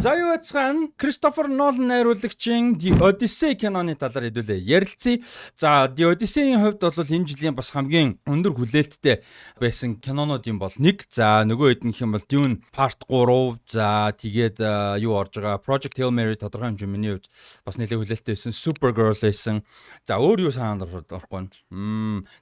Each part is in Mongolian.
За юу яцхан Кристофер Нолан найруулагчийн The Odyssey киноны талаар хэдүүлээ ярилцъя. За The Odyssey-ийн хувьд бол энэ жилийн бас хамгийн өндөр хүлээлттэй байсан кинонуудын бол нэг. За нөгөө хэд нөх юм бол Dune Part 3. За тэгээд юу орж байгаа Project Hail Mary тодорхой хэмжээ миний хувьд бас нэлээд хүлээлттэй байсан. Supergirl байсан. За өөр юу санаанд орохгүй.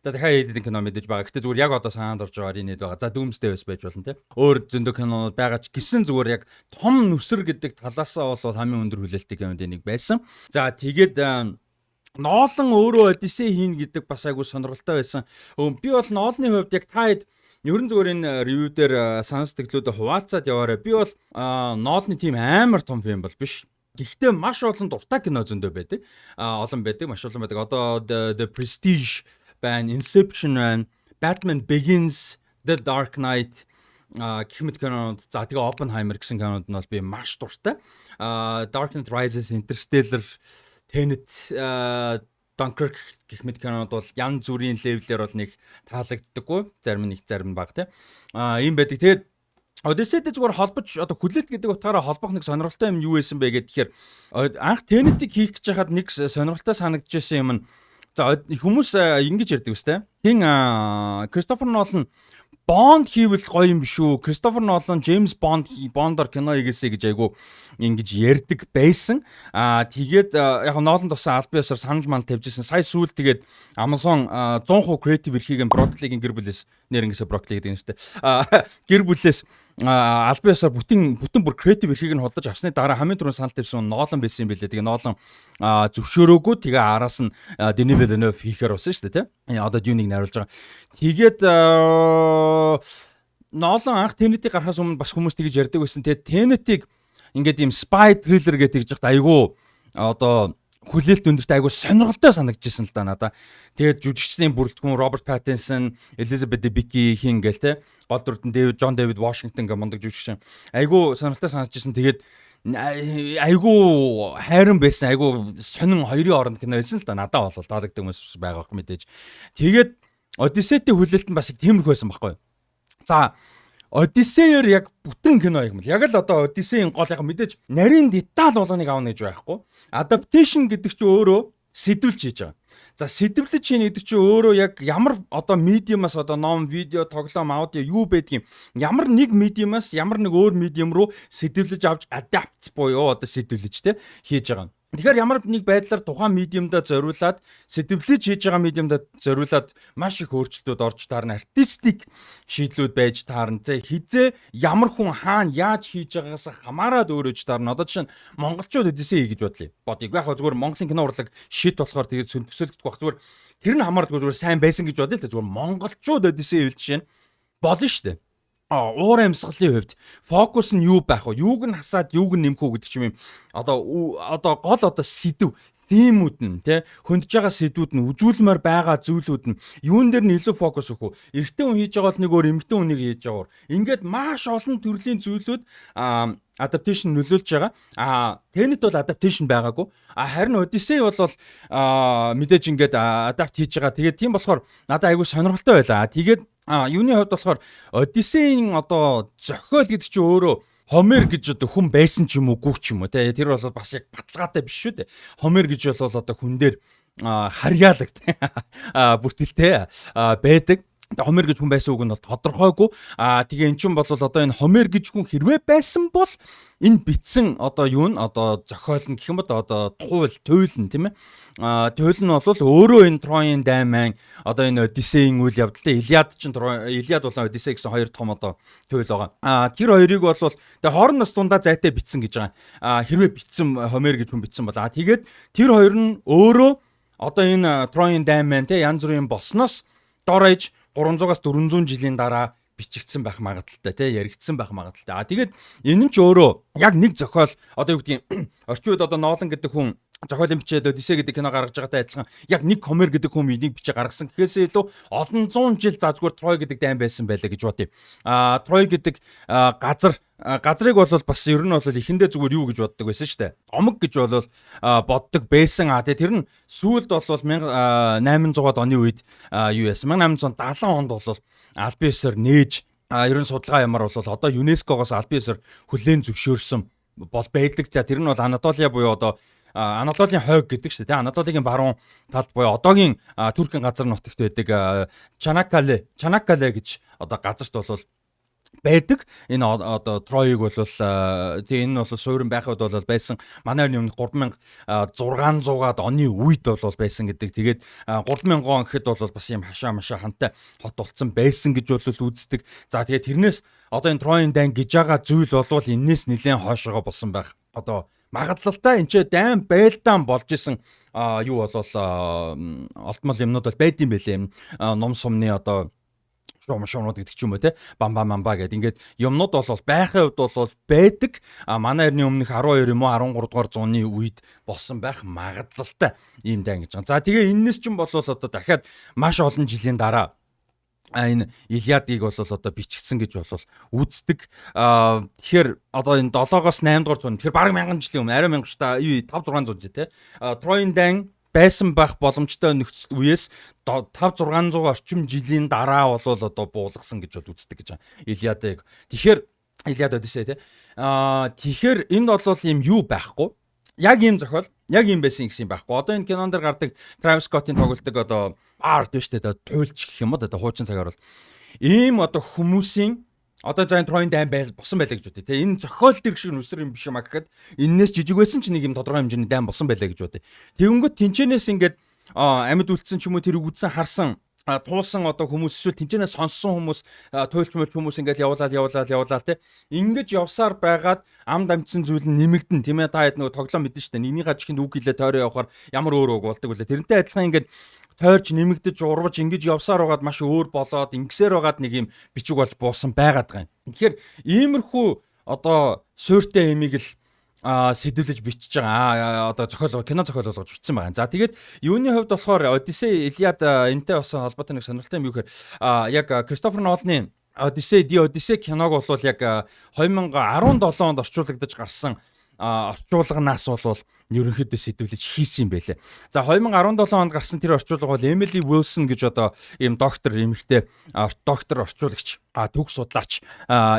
За дахиад хэд кино мэдээж байгаа. Гэтэ зүгээр яг одоо санаанд орж байгаа энэ байгаа. За Doomsday байж болно те. Өөр зөндөө кинонууд байгаа ч гэсэн зүгээр яг том нүсэр гэдэг талаасаа бол хамгийн өндөр хүлээлттэй киноны нэг байсан. За тэгээд Нолан өөрөө Odyssey хийн гэдэг бас айгу сонирхолтой байсан. Би бол Ноланы хувьд яг таад ерөн зүгээр энэ ревю дээр санаа сэтгэлүүдээ хуваалцаад яваарай. Би бол Ноланы тийм амар том фильм бол биш. Гэхдээ маш олон дуртай кино зөндөө байдаг. Олон байдаг, маш олон байдаг. Одоо The Prestige байна, Inception байна, Batman Begins, The Dark Knight гэх мэт кинонууд. За тэгээ Oppenheimer гэсэн кинонууд нь бол би маш дуртай. Dark Knight Rises, Interstellar, Tenet, Dunkirk гэх мэт кинонууд бол янз бүрийн левелээр бол нэг таалагддаггүй. Зарим нь их, зарим нь бага те. Ийм байдаг. Тэгээд Odyssey-тэй зүгээр холбож одоо хүлээлт гэдэг утгаараа холбох нэг сонирхолтой юм юу байсан бэ гэхээр анх Tenet-ийг хийх гэж хахад нэг сонирхолтой санагдчихсэн юм нь. За хүмүүс ингэж ярьдаг үстэй. Хин Кристофер Нолан Bond хийвэл гоё юм биш үү? Кристофер Нолан Джеймс Бондор кино хийгээсэй гэж айгу ингэж ярьдаг байсан. Тэгээд яг Нолан тусан аль биесээр санал мал тавьжсэн. Сая сүүл тэгээд Amazon 100% креатив эрхийг Broccoli-гийн гэр бүлээс нэр ингэсэ Broccoli гэдэг юм шүү дээ. Гэр бүлээс аль биесээр бүтэн бүр креатив эрхийг нь худалдаж авсны дараа хамгийн түрүүнд санал тавьсан Нолан байсан юм билээ. Тэгээд Нолан зөвшөөрөөгүй тэгээ араас нь Denis Villeneuve хийхээр болсон шүү дээ, тий? Одоо Dune-ийг найруулж байгаа. Тэгээд Нолан анх Tenet-ийг гарахаас өмнө бас хүмүүс тэгж ярьдаг байсан. Тэгээд Tenet-ийг ингээд ийм spy thriller гэдэг жигт айгүй одоо хүлээлт өндөрт айгүй сонирхолтой санагдчихсан л да надаа. Тэгээд жүжигчдийн бүрэлдэхүүн Роберт Паттинсон, Elizabeth Debicki хин гээл те. Гол дүрдэн John David Washington гэх мундаг жүжигч. Айгүй сонирхолтой санагдчихсан. Тэгээд айгүй хайран байсан. Айгүй сонин хоёрын оронд кино байсан л да. Надаа бол таалагддаг хүмүүс байгаа юм мэдээж. Тэгээд Odyssey-тэй хүлээлт нь бас их тиймэрхүү байсан байхгүй юу? За Odyssey-ээр яг бүтэн кино юм л. Яг л одоо Odyssey-ийн гол яг мэдээж нарийн деталь болгоныг аавна гэж байхгүй. Adaptation гэдэг чинь өөрөө сэдвэлж хийж байгаа. За сэдвлэж чинь гэдэг чинь өөрөө яг ямар одоо медиумаас одоо ном, видео, тоглоом, аудио юу байдгийг ямар нэг медиумаас ямар нэг өөр медиум руу сэдвлэж авч adapt буюу одоо сэдвлэж те хийж байгаа. Тэгэхээр ямар нэг байдлаар тухайн медиумдаа зориулаад сэдвлэж хийж байгаа медиумдаа зориулаад маш их өөрчлөлтүүд орж таарна, артистик шийдлүүд байж таарна. Хизээ ямар хүн хаана яаж хийж байгаагаас хамаарат өөрөөж таарна. Одоо жишээ нь монголчууд Odyssey гэж бодлоо. Бодъё. Яг зүгээр Монголын кино урлаг шит болохоор тэгээд төсөөлөгдөх байх. Зүгээр тэр нь хамаардгүй зүгээр сайн байсан гэж бодъё л та. Зүгээр монголчууд Odyssey хэл жишээ нь болно шүү дээ. Уур амьсгалын хувьд фокус нь юу байх вэ? Юуг нь хасаад юуг нь нэмэх үү гэдэг чинь юм. Одоо гол сэдв, theme-үүд нь тий хөндөж байгаа сэдвүүд нь үзүүлмээр байгаа зүйлүүд нь юун дээр нь илүү фокус өгөх үү? Эрэгтэй хүн хийж байгаа бол нэг өөр, эмэгтэй хүнийг хийж байгаагаар. Ингээд маш олон төрлийн зүйлүүд adaptation нөлөөлж байгаа. Tenet бол adaptation байгаагүй. Харин Odyssey бол мэдээж ингээд adapt хийж байгаа. Тэгээд тийм болохоор надад айгүй сонирхолтой байлаа. Тэгээд юуны хувьд болохоор Odyssey-ийн одоо зохиол гэдэг чинь өөрөө Хомер гэж одоо хүн байсан ч юм уу гүг ч юм уу те тэр бол бас яг баталгаатай биш шүү дээ. Хомер гэж бол одоо хүн дээр харьяалагт бүртгэлтэй байдаг. Хомер гэж хүн байсан үг нь бол тодорхойгүй. Тэгээ эн чинь бол одоо энэ Хомер гэж хүн хэрвээ байсан бол энэ битсэн одоо юу н одоо зохиол нь гэх юм бод одоо туйл нь тийм ээ. Туйл нь бол өөрөө энэ Троийн дайман одоо энэ Одиссейн үйл явдалтай Илиад болон Одиссей гэсэн хоёр том одоо туйл байгаа. Тэр хоёрыг бол тэгээ хоорондоос дундаа зайтай битсэн гэж байгаа. Хэрвээ битсэн Хомер гэж хүн битсэн бол тэгээд тэр хоёр нь өөрөө одоо энэ Троийн дайман те янз бүрийн болсноос дорож 300-аас 400 жилийн дараа бичигдсэн байх магадaltaй тий яригдсан байх магадaltaй. Тэгээд энэ нь ч өөрөө яг нэг зохиол одоо юу гэдгийг орчин үед одоо Нолан гэдэг хүн зохиолын бичээд Odyssey гэдэг кино гаргаж байгаатай адилхан яг нэг Хомер гэдэг хүн энийг бичиж гаргасан гэхээсээ илүү олон зуун жил за зүгээр Трой гэдэг дайм байсан байлаа гэж бодъё. Трой гэдэг газрыг бол бас ер нь бол эхэндээ зүгээр юу гэж боддог байсан шүү дээ. Омог гэж бол боддог байсан. Тэгээ тэр нь сүүлд бол 1800-аад оны үед юу яасан. 1870 онд бол аль биесээр нээж ерөн судалгаа ямар бол одоо ЮНЕСКО-гоос аль биесээр хүлээн зөвшөөрсөн бол байдаг. За тэр нь бол Анатолия буюу одоо Анатолийн хойг гэдэг шүү дээ. Анатолигийн баруун талд буюу одоогийн Туркийн газар нутагт байдаг Чанаккале гэж одоо газарт бол байдаг. Энэ одоо Троиг бол тэгээ энэ бол суурин байхад бол байсан. Манай өмнө 3600-аад оны үед бол байсан гэдэг. Тэгээд 3000 он гэхэд бол бас юм хашаа машаа хантай хот болцсон байсан гэж бол үздэг. За тэгээд тэрнээс одоо энэ Троийн дайн гэж байгаа зүйл бол энэс нэлээд хойшоогоо болсон байх. Одоо магадлалтай энэ ч дайн байлдаан болж исэн юу бол олтмол юмнууд бол байд юм бэлээ. Ном сумны одоо шуумнууд гэдэг ч юм уу те бамба гэдэг ингээд юмнууд бол байхын хувьд бол байдаг. Манай эртний өмнөх 12 юм уу 13 дугаар зууны үед болсон байх магадлалтай ийм дайн гэж байгаа. За тэгээ энэс ч юм бол одоо дахиад маш олон жилийн дараа энэ Илиадыг бол одоо бичигдсэн гэж бол үздэг. Тэгэхээр одоо энэ 7-оос 8 дугаар зууны тэгэхээр бараг 1000 жилийн өмнө арай 1000 та 5-600 жил те Троийн дайн байсан байх боломжтой нөхцөл үеэс 5-600 орчим жилийн дараа бол одоо буулгасан гэж бол үздэг гэж байна. Илиадыг. Тэгэхээр Илиад Одиссей те. Тэгэхээр энд бол ийм юу байхгүй. Яг ийм зохиол, яг ийм байсан гэсэн юм байхгүй. Одоо энэ кинон дээр гардаг Travis Scott-ийн тоглолтог одоо арт биш үү? Туйлч гэх юм уу? Одоо хуучин цагаар бол ийм одоо хүмүүсийн одоо зайн Троийн дайн босон байлаа гэж бодъё. Энэ зохиол дээр шиг нүсэр юм биш юм а гэхэд энээс жижиг байсан ч нэг юм тодорхой хэмжээний дайн босон байлаа гэж бодъё. Тэгэнгүүт тэнчэнээс ингээд амьд үлдсэн ч юм уу тэрийг үзсэн харсан туулсан одоо хүмүүс эсвэл тэнчэнээс сонссон хүмүүс туйлч мөлч хүмүүс ингээд явуулаад те ингэж явсаар байгаад амд амтсан зүйл нь нэмэгдэн тийм ээ та хэд нөгөө тоглоом мэдэн штэ нэгний гачихынд үг хэлээ тойроо явахаар ямар өөр үг болдог вүлээ тэрнтэй адилхан ингээд тойрч нэмэгдэж урвж ингэж явсаар байгаад маш өөр болоод ингэсээр байгаад нэг юм бичиг болж буусан байгаад байгаа юм. Тэгэхээр иймэрхүү одоо суйртай эмийг л сэдвлэж бичиж байгаа. Одоо зохиол кино зохиол болгож бичсэн байгаа. За тэгээд юуны хувьд болохоор Одиссей, Илиад энэтэй бас холбоотой нэг сонирхолтой юм юу гэхээр яг Кристофер Ноланы Одиссей киног бол яг 2017 онд орчуулагдаж гарсан орчуулганаас бол ерөнхийдөө сэдвлэж хийсэн юм байлээ. За 2017 онд гарсан тэр орчуулга бол Emily Wilson гэж одоо ийм доктор эмэгтэй доктор орчуулагч төгс судлаач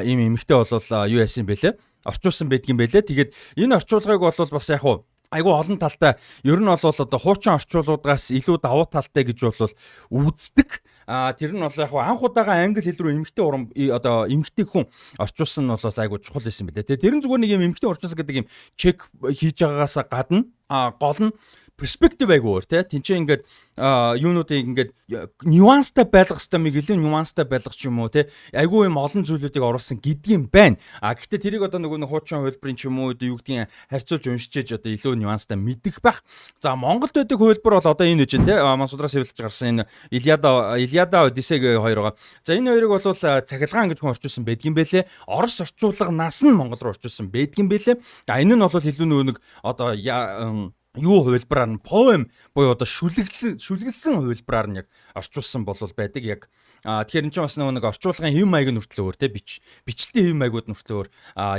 ийм эмэгтэй бол юу яасан юм бэлээ? Орчуулсан байдгийн байлээ. Тэгээд энэ орчуулгыг бол бас яг уу айгүй олон талтай ер нь бол одоо хуучин орчуулгуудаас илүү давуу талтай гэж бол үздэг. Тэр нь бол яг анх удаага англи хэл рүү эмэгтэй хүн орчуулсан нь бол айгүй чухал байсан байлээ. Тэр нь зүгээр нэг юм эмэгтэй орчуулсан гэдэг юм чек хийж байгаагаас гадна гол нь перспектив айгүй өөр тий. Тинчээ ингээд юунуудыг ингээд нюанстай байлгах хэрэгтэй миг илүү нюанстай байлгах ч юм уу тий. Айгүй юм олон зүйлүүдийг оруулсан гэдгийм байна. Гэхдээ тэрийг одоо нөгөө хуучин хувилбарын ч юм уу юу гэдгийг харьцуулж уншиж одоо илүү нюанстай мэдэх байх. За Монголд байдаг хувилбар бол одоо энэ үжин тий. Мансудраас хэвлэж гарсан энэ Илиада Одиссей хоёр байгаа. За энэ хоёрыг бол цахилгаан гэж хүн орчуулсан байдгийн байлээ. Орос орчуулганаас нь Монгол руу орчуулсан байдгийн байлээ. Энэ нь бол илүү нэг одоо юу хувилбараар нь поем буюу одоо шүлгэлсэн хувилбараар нь яг орчуулсан бол байдаг яг. Тэгэхээр энэ ч бас нэг орчуулгын хэв маяг нь хүртэл өөр те бичлэлтийн хэв маягууд нь хүртэл өөр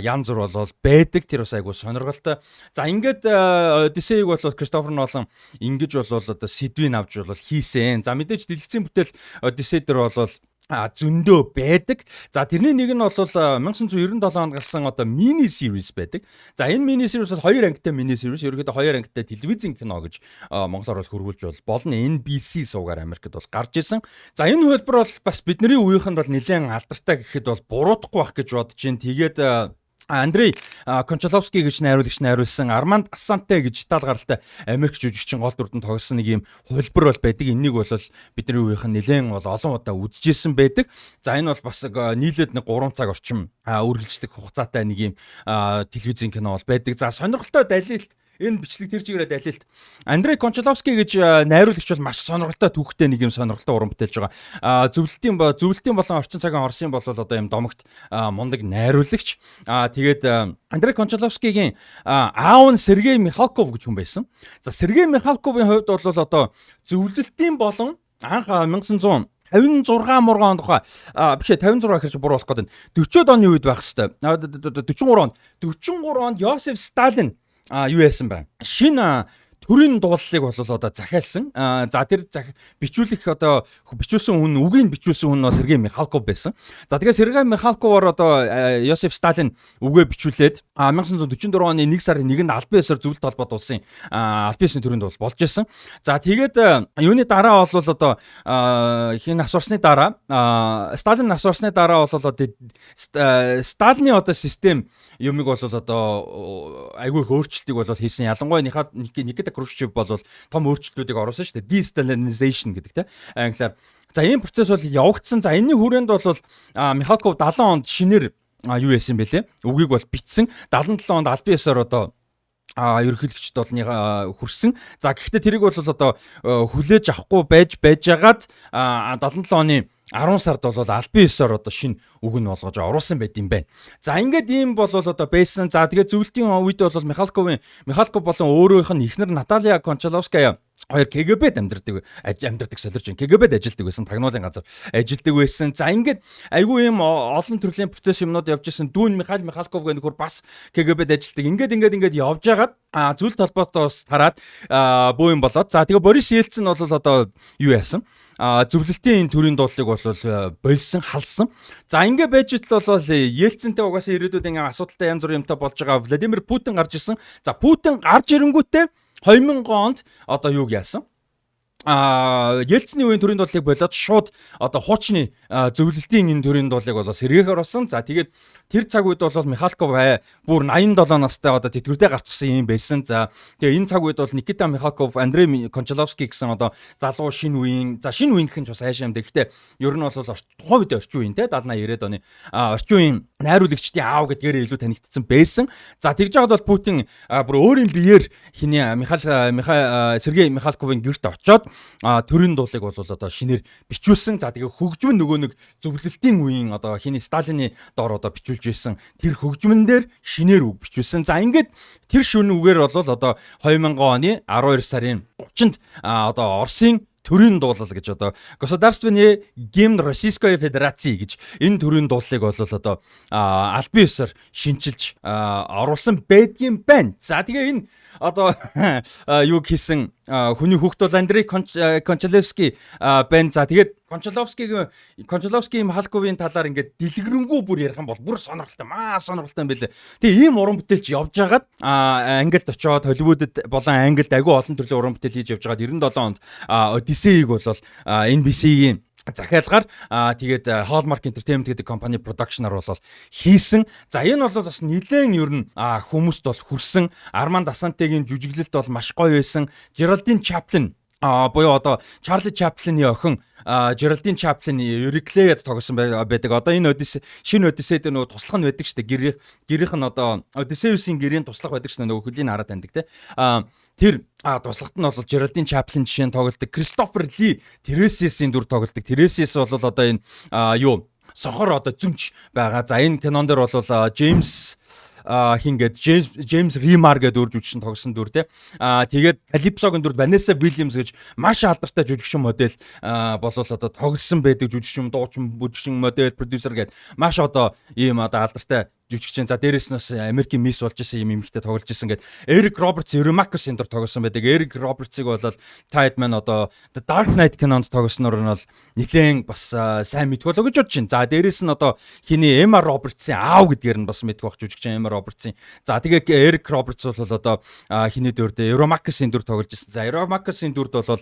янз бүр бол байдаг. Тэр бас айгуу сонирхолтой. За ингээд Одиссейг бол Кристофер Нолан ингэж бол одоо сэдвийг авч бол хийсэн. За мэдээж дэлгэцийн бүтээл Одиссей дээр бол зөндөө байдаг. За тэрний нэг нь бол 1997 онд гарсан одоо мини series байдаг. За энэ мини series бол 2 ангитай мини series. Ерөнхийдөө 2 ангитай телевизийн кино гэж монголоор бол хөрвүүлж болно. NBC суугаар Америкт бол гарч ирсэн. За энэ хөлбөр бол бас бидний үеийнхэнд бол нэлээд алдартай гэхэд бол буруудахгүй байх гэж бодож байна. Тэгээд Андрей Кончаловский гэж найруулсан Арманд Ассанте гэж Итали гаралтай Америк жүжигчин гол дүрдэн тоглосон нэг юм хувилбар бол байдаг. Энийг бол бидний үеийнхэн нэлээд бол олон удаа үзчихсэн байдаг. За энэ бол бас нийлээд нэг 3 цаг орчим үргэлжлэх хугацаатай нэг юм телевизийн кино бол байдаг. За сонирхолтой далилт энэ бичлэг тэр чигээрээ далилт Андрей Кончаловский гэж найруулагч бол маш сонирхолтой түүхтэй нэг юм сонирхолтой уран бүтээлж байгаа. Зөвлөлтийн болон орчин цагийн Оросын бол одоо юм домогт мундаг найруулагч. Тэгээд Андрей Кончаловскигийн аав нь Сергей Михалков гэж хүн байсан. За Сергей Михалковын хувьд бол одоо зөвлөлтийн болон анх 1956 мургаан тухай биш 56 гэхэрч буруу болох гэдэг. 40-од оны үед байх хэвээр. 43 онд Йосеф Сталин юу яасан бэ? Шинэ төрийн дуулалыг бол одоо захиалсан. За тэр бичүүлэх одоо бичүүлсэн хүн үгийг бичүүлсэн хүн бол Сергей Михалков байсан. За тэгээ Сергей Михалковоор одоо Йосиф Сталин үгээ бичүүлээд 1944 оны 1 сарын 1-нд албан ёсоор зөвлөлт холбоот улсын албан ёсны төрийн дуулал болж исэн. За тэгээд юуны дараа бол одоо хин асуурсны дараа Сталин асуурсны дараа бол одоо Сталины одоо систем юмыг бол одоо айгүй их өөрчлөлтийг бол хийсэн. Ялангуяа Никита Хрущев бол том өөрчлөлтүүдийг оруулсан шүү дээ. Destalinization гэдэг те. Англиар. За ийм процесс бол явагдсан. За энэний хүрээнд бол Михалков 70 онд шинээр юу яасан бэлээ? Үгийг бол бичсэн. 77 онд албан ёсоор одоо ерөнхийлөгчд болны хүрсэн. За гэхдээ тэрийг бол одоо хүлээж авахгүй байжгаад 77 оны 10 сард бол албан ёсоор одоо шинэ үг нь болгож оруулсан байт юм байна. За ингээд ийм бол одоо байсан. За тэгээ зөвлөлтийн үед бол Михалков болон өөрөөх нь эхнэр Наталья Кончаловская хоёр КГБ-д амьдардаг солирч КГБ-д ажилладаг байсан, тагнуулын газар ажилладаг байсан. За ингээд айгүй юм олон төрлийн процесс юмнууд явж исэн. Дүүн Михаил Михалков гэх нөхөр бас КГБ-д ажилладаг. Ингээд явж байгаад зөвлөлт холбоотоос тараад буу юм болоод. За тэгээ Борис Ельцин бол одоо юу яасан? Зөвлөлтийн төрийн дуулалыг бол болсон, халсан. За ингэ байж итл бол Ельцинтэй угаасаа ирээдүйд ингээ асуудалтай янз бүрийн юмтай болж байгаа Владимир Путин гарч ирсэн. За Путин гарч ирэнгүүтээ 2000 онд одоо юуг яасан? Ельцины үеийн төрийн дуулалыг болоод шууд одоо хуучны зөвлөлтийн энэ төрийн дуулалыг бол сэргээхээр болсон. За тэгээд тэр цаг үед бол Михалков бүр 87 настай одоо тэтгэвртэй гарчихсан юм байсан. За тэгээ энэ цаг үед бол Никита Михалков, Андрей Кончаловский гэсэн одоо залуу шинэ үеийн гэх нь ч бас хайшаа юм. Гэхдээ ер нь бол тухайн үед орчин үеийн те 70 80 90-ад оны орчин үеийн найруулагчдын аав гэдгээр илүү танигдсан байсан. За тэгж байгаад бол Путин бүр өөрийн биеэр Сергей Михалковын гэрт очоод төрийн дуулалыг бол одоо шинээр бичүүлсэн. За тэгээ хөгжмөн нөгөө нэг зөвлөлтийн үеийн одоо Сталины доор одоо бичүүлж байсан тэр хөгжмөн дээр шинээр үг бичүүлсэн. За ингээд тэр шүн үгээр бол одоо 2000 оны 12 сарын 30-нд одоо Оросын төрийн дуулал гэж одоо Государственный гимн Российской Федерации гэж энэ төрийн дуулалыг бол одоо албан ёсоор шинчилж оруулсан байдгийн байна. За тэгээ энэ одоо юу хийсэн хүний хүүхд бол Андрей Кончаловский байна. За тэгээд Кончаловский Михалковын талаар ингээд дэлгэрэнгүй бүр ярих юм бол бүр сонирхолтой юм байлээ. Тэгээ ийм уран бүтээлч явж байгаад Англид очоод Холливуудад болон Англид агүй олон төрлийн уран бүтээл хийж явж байгаад 97 онд Одиссеийг бол NBC-ийн захиалгаар тэгээд Hallmark Entertainment гэдэг компани продакшнаар бол хийсэн. За энэ бол бас нэлээд ер нь хүмүүст бол хүрсэн. Арманд Асантегийн жүжиглэлт бол маш гоё байсан. Geraldine Chaplin буюу одоо Чарли Чаплины охин Geraldine Chaplin Eurycleid тогсон байдаг. Одоо энэ шинэ Одиссейд нөгөө туслах нь байдаг шүү дээ. Гэрийнх нь одоо Одиссеусийн гэрийн туслах байдаг шүү дээ. Нөгөө хөлийн хараад таньдаг те. Тэр туслагт нь бол Geraldine Chaplin жишээ нь тоглодог. Christopher Lee Tiresias-ийн дүр тоглодог. Tiresias бол одоо энэ сохор одоо зүнч байгаа. За энэ кинон дээр бол Джеймс Римар гэдэг дүр жүжигчин тогсон дүр те. Тэгээд Калипсогийн дүр Vanessa Williams гэж маш алдартай жүжигчин модель болол одоо тогсон байдаг жүжигчин, дуучин, бүжигчин, модель, продюсер гэдэг маш одоо ийм одоо алдартай жүжигчин. За дээрэс нь Америкийн мисс болж исэн юм эмэгтэй тоглож исэн гэдэг. Эрик Робертс Eurymachus-ийн дүр тоглосон байдаг. Эрик Робертсыг бол Tideman одоо The Dark Knight кинонд тоглосноор нь бол нэлээд бас сайн мэдгүй л гэж бодож байна. За дээрэс нь одоо хиний Emma Roberts-ийн аав гэдгээр нь бас мэдгүй бах жүжигчин Emma Roberts-ийн. За тэгээ Эрик Робертс бол одоо хиний дүрд Eurymachus-ийн дүр тоглож исэн. За Eurymachus-ийн дүрд бол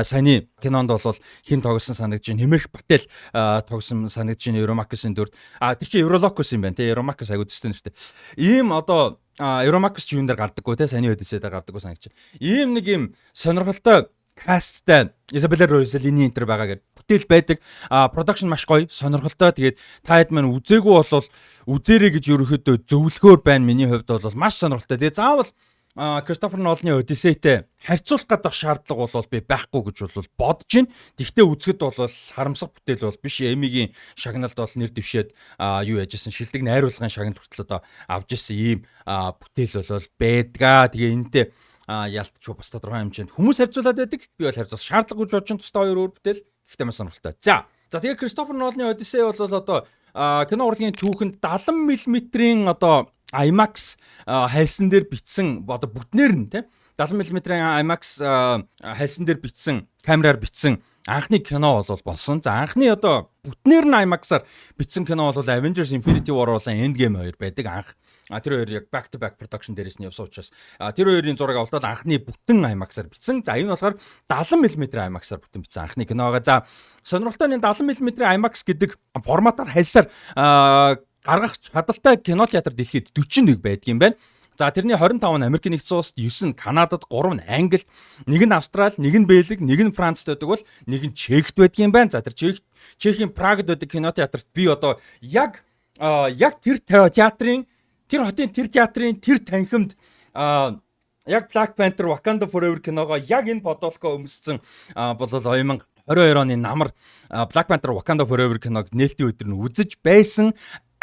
саяны кинонд бол хин тоглосон санагдаж байна. Хэмэрх Батэл тоглосон санагдаж байна Eurymachus-ийн дүрд. Тэр чинь Eurolocus юм байна те. Eurymachus агуу төстэй нэртэй. Ийм одоо Eurymachus юун дээр гардаггүй те саяны Одиссей дээр гардаггүй санагч. Ийм нэг юм сонирхолтой касттай Isabella Rossellini энтер байгаа гэдэг бүтээл байдаг. Production маш гоё, сонирхолтой. Тэгээд Tideman үзээгүй бол үзээрэй гэж ерөөхдөө зөвлөхөөр байна. Миний хувьд бол маш сонирхолтой. Тэгээд заавал Кристофер Ноланы Одиссейтэй харьцуулах гэдэг шаардлага бол би байхгүй гэж бол бодож байна. Тэгтээ үзэхэд бол харамсах бүтээл бол биш. Эмигийн шагналд бол нэр дэвшээд юу яжсэн шилдэг найруулгын шагналт хүртэл одоо авж ирсэн ийм бүтээл бол байдгаа. Тэгээ энэтэй ялтч бас тодорхой хэмжээнд хүмүүс харьцуулаад байдаг. Би бол харьцуулах шаардлага гэж бодож байна. Тусдаа хоёр өөр бүтээл гэхдээ маш сонирхолтой. За тэгээ Кристофер Ноланы Одиссей бол одоо кино урлагийн түүхэнд 70 мм-ийн одоо IMAX хайсан дээр бичсэн одоо бүтнээр нь те 70 мм IMAX хайлсан дээр бичсэн камераар бичсэн анхны кино бол болсон. За анхны одоо бүтнээр нь IMAX-аар бичсэн кино бол Avengers Infinity War болон Endgame 2 байдаг. Анх тэр хоёр яг back to back production дээрээс нь явсан учраас тэр хоёрын зураг авалтал анхны бүтэн IMAX-аар бичсэн. За энэ болохоор 70 мм IMAX-аар бүтэн бичсэн анхны киногаа. За сонирхолтой нь 70 мм IMAX гэдэг форматаар хайлсаар гаргах чадaltaй кинотеатр дэлхийд 41 байдаг юм байна. За тэрний 25 нь Америк нэгдсэн улсад, 9 нь Канадад, 3 нь Англид, 1 нь Австрали, 1 нь Бельги, 1 нь Францад байдаг бол 1 нь Чехт байдаг юм байна. За тэр Чехийн Прагад байдаг кинотеатрт би одоо яг тэр театрын тэр хотын тэр театрын тэр танхимд яг Black Panther Wakanda Forever киногоо яг энэ бодолкоо өмссөн бол 2022 оны намар Black Panther Wakanda Forever киног нээлтийн өдөр нь үзэж байсан.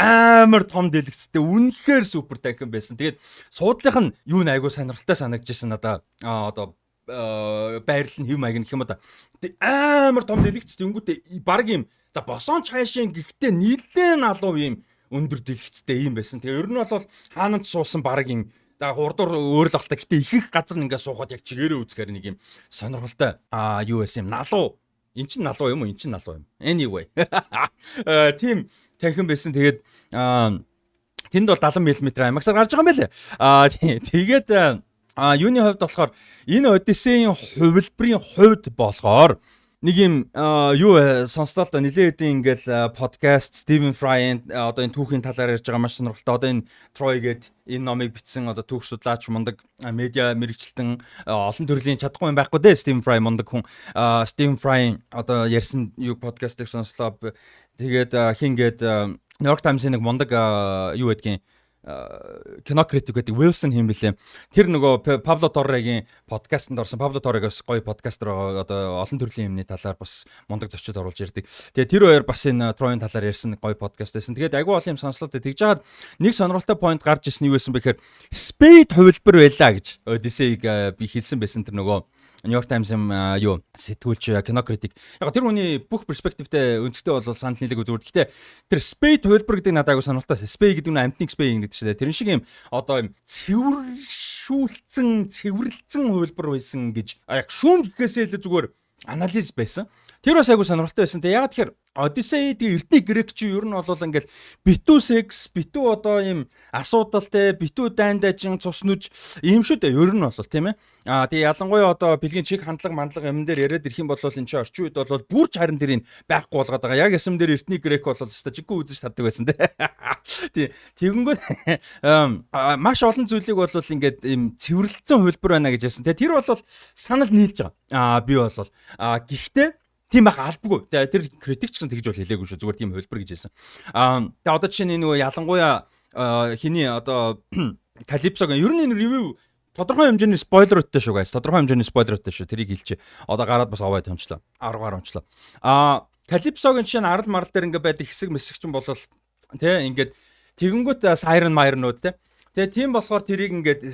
Амар том дэлгэцтэй үнэхээр супер танхим байсан. Тэгээд суудлынх нь юу нэг айгуу сонирхолтой санагдажсэн надаа. Одоо байрлал нь хэв маяг гэх юм да. Амар том дэлгэцтэй өнгөтэй баг юм. За босоон чаашийн гэхдээ нийлэн алуу юм өндөр дэлгэцтэй юм байсан. Тэгээ ер нь бол хаананд суусан баг юм. За хурдуур өөрл болтой. Гэтэ их их газар ингээд суухад яг чигээрээ үзэхээр нэг юм сонирхолтой юу байсан юм. Налуу. Эн чин налуу юм уу? Эн чин налуу юм. Anyway. Тим танхим байсан. Тэгээд тэнд бол 70 мм IMAX-аар гарч байгаа юм байлээ. Тэгээд юуны хувьд болохоор энэ Одиссейн хувилбарын хувьд болохоор нэг юм юу сонслоо л да нилээд ингээл подкаст Stephen Fry одоо энэ түүхийн талаар ярьж байгаа маш сонирхолтой. Одоо энэ Troy гээд энэ номыг бичсэн одоо түүх судлаач мундаг медиа мэрэгчлэн олон төрлийн чадахгүй юм байхгүй дээ. Stephen Fry мундаг хүн. Stephen Fry одоо ярьсан юу подкастыг сонслоо. Тэгээд хингээд New York Times-ийн нэг мундаг юу гэдгийг кино критик гэдэг Wilson хэм билээ. Тэр нөгөө Pablo Torre-гийн подкастт орсон. Pablo Torre-гоос гоё подкастер одоо олон төрлийн юмны талаар бас мундаг зочид оруулж ярьдаг. Тэгээ тэр хоёр бас энэ Troy-ийн талаар ярьсан гоё подкаст байсан. Тэгээд айгүй олон юм сонслоод тэгж жагаад нэг сонирхолтой point гарч ирсэн юу байсан бэхээр Spade хувилбар байлаа гэж Odyssey-г би хэлсэн байсан тэр нөгөө New York Times-ийн юу сэтгүүлч кино критик. Яг тэр хүний бүх перспективтэй өнцгтэй бол санал нийлэг үзүүр. Гэхдээ тэр Spade хувилбар гэдэг надад айгу сонирхолтой. Spade гэдэг нь амтны Spade гэдэг чинь тэрэн шиг юм одоо юм цэвэрлсэн хувилбар байсан гэж яг шүүмж гэхээсээ л зүгээр анализ байсан. Тэр бас айгу сонирхолтой байсан. Тэгээ ягаад тэгэхээр Odyssey эртний грек чи ер нь бол ингээл битүү секс, битүү одоо ийм асуудалтай, битүү дайндажин цуснуж ийм шүү дээ. Ер нь бол тийм ээ. Тэгээ ялангуяа одоо бэлгийн чиг хандлага юм дээр яриад ирэх юм бол энэ чи орчин үед бол бүрч харин тэрийг байхгүй болгоод байгаа. Яг ясам дээр эртний грек бол өстой чиггүй үзэж чаддаг байсан тий. Тэгэнгүүт маш олон зүйлийг бол ингээд ийм цэвэрлэлцэн хувилбар байна гэж ярьсан. Тэр бол санал нийлж байгаа. Би бол гэхдээ тийм байх албагүй. Тэр критикч гэсэн тэгж бол хэлээгүй шүү. Зүгээр тийм хувилбар гэж хэлсэн. Тэгээ одоо жишээ нь нөгөө ялангуяа хиний одоо Calypso-гийн ер нь энэ ревю тодорхой хэмжээний спойлеруудтай шүү guys. Тодорхой хэмжээний спойлеруудтай шүү. Тэрийг хэлчихэ. Одоо гараад бас овоо томчлоо. 10 гараа ончлоо. Calypso-гийн жишээ нь арал марал дээр ингээд байдаг хэсэг мэсгчин болол тий ингээд тэгэнгүүт Siren Myron-ууд тий. Тэгээ тийм болохоор тэрийг ингээд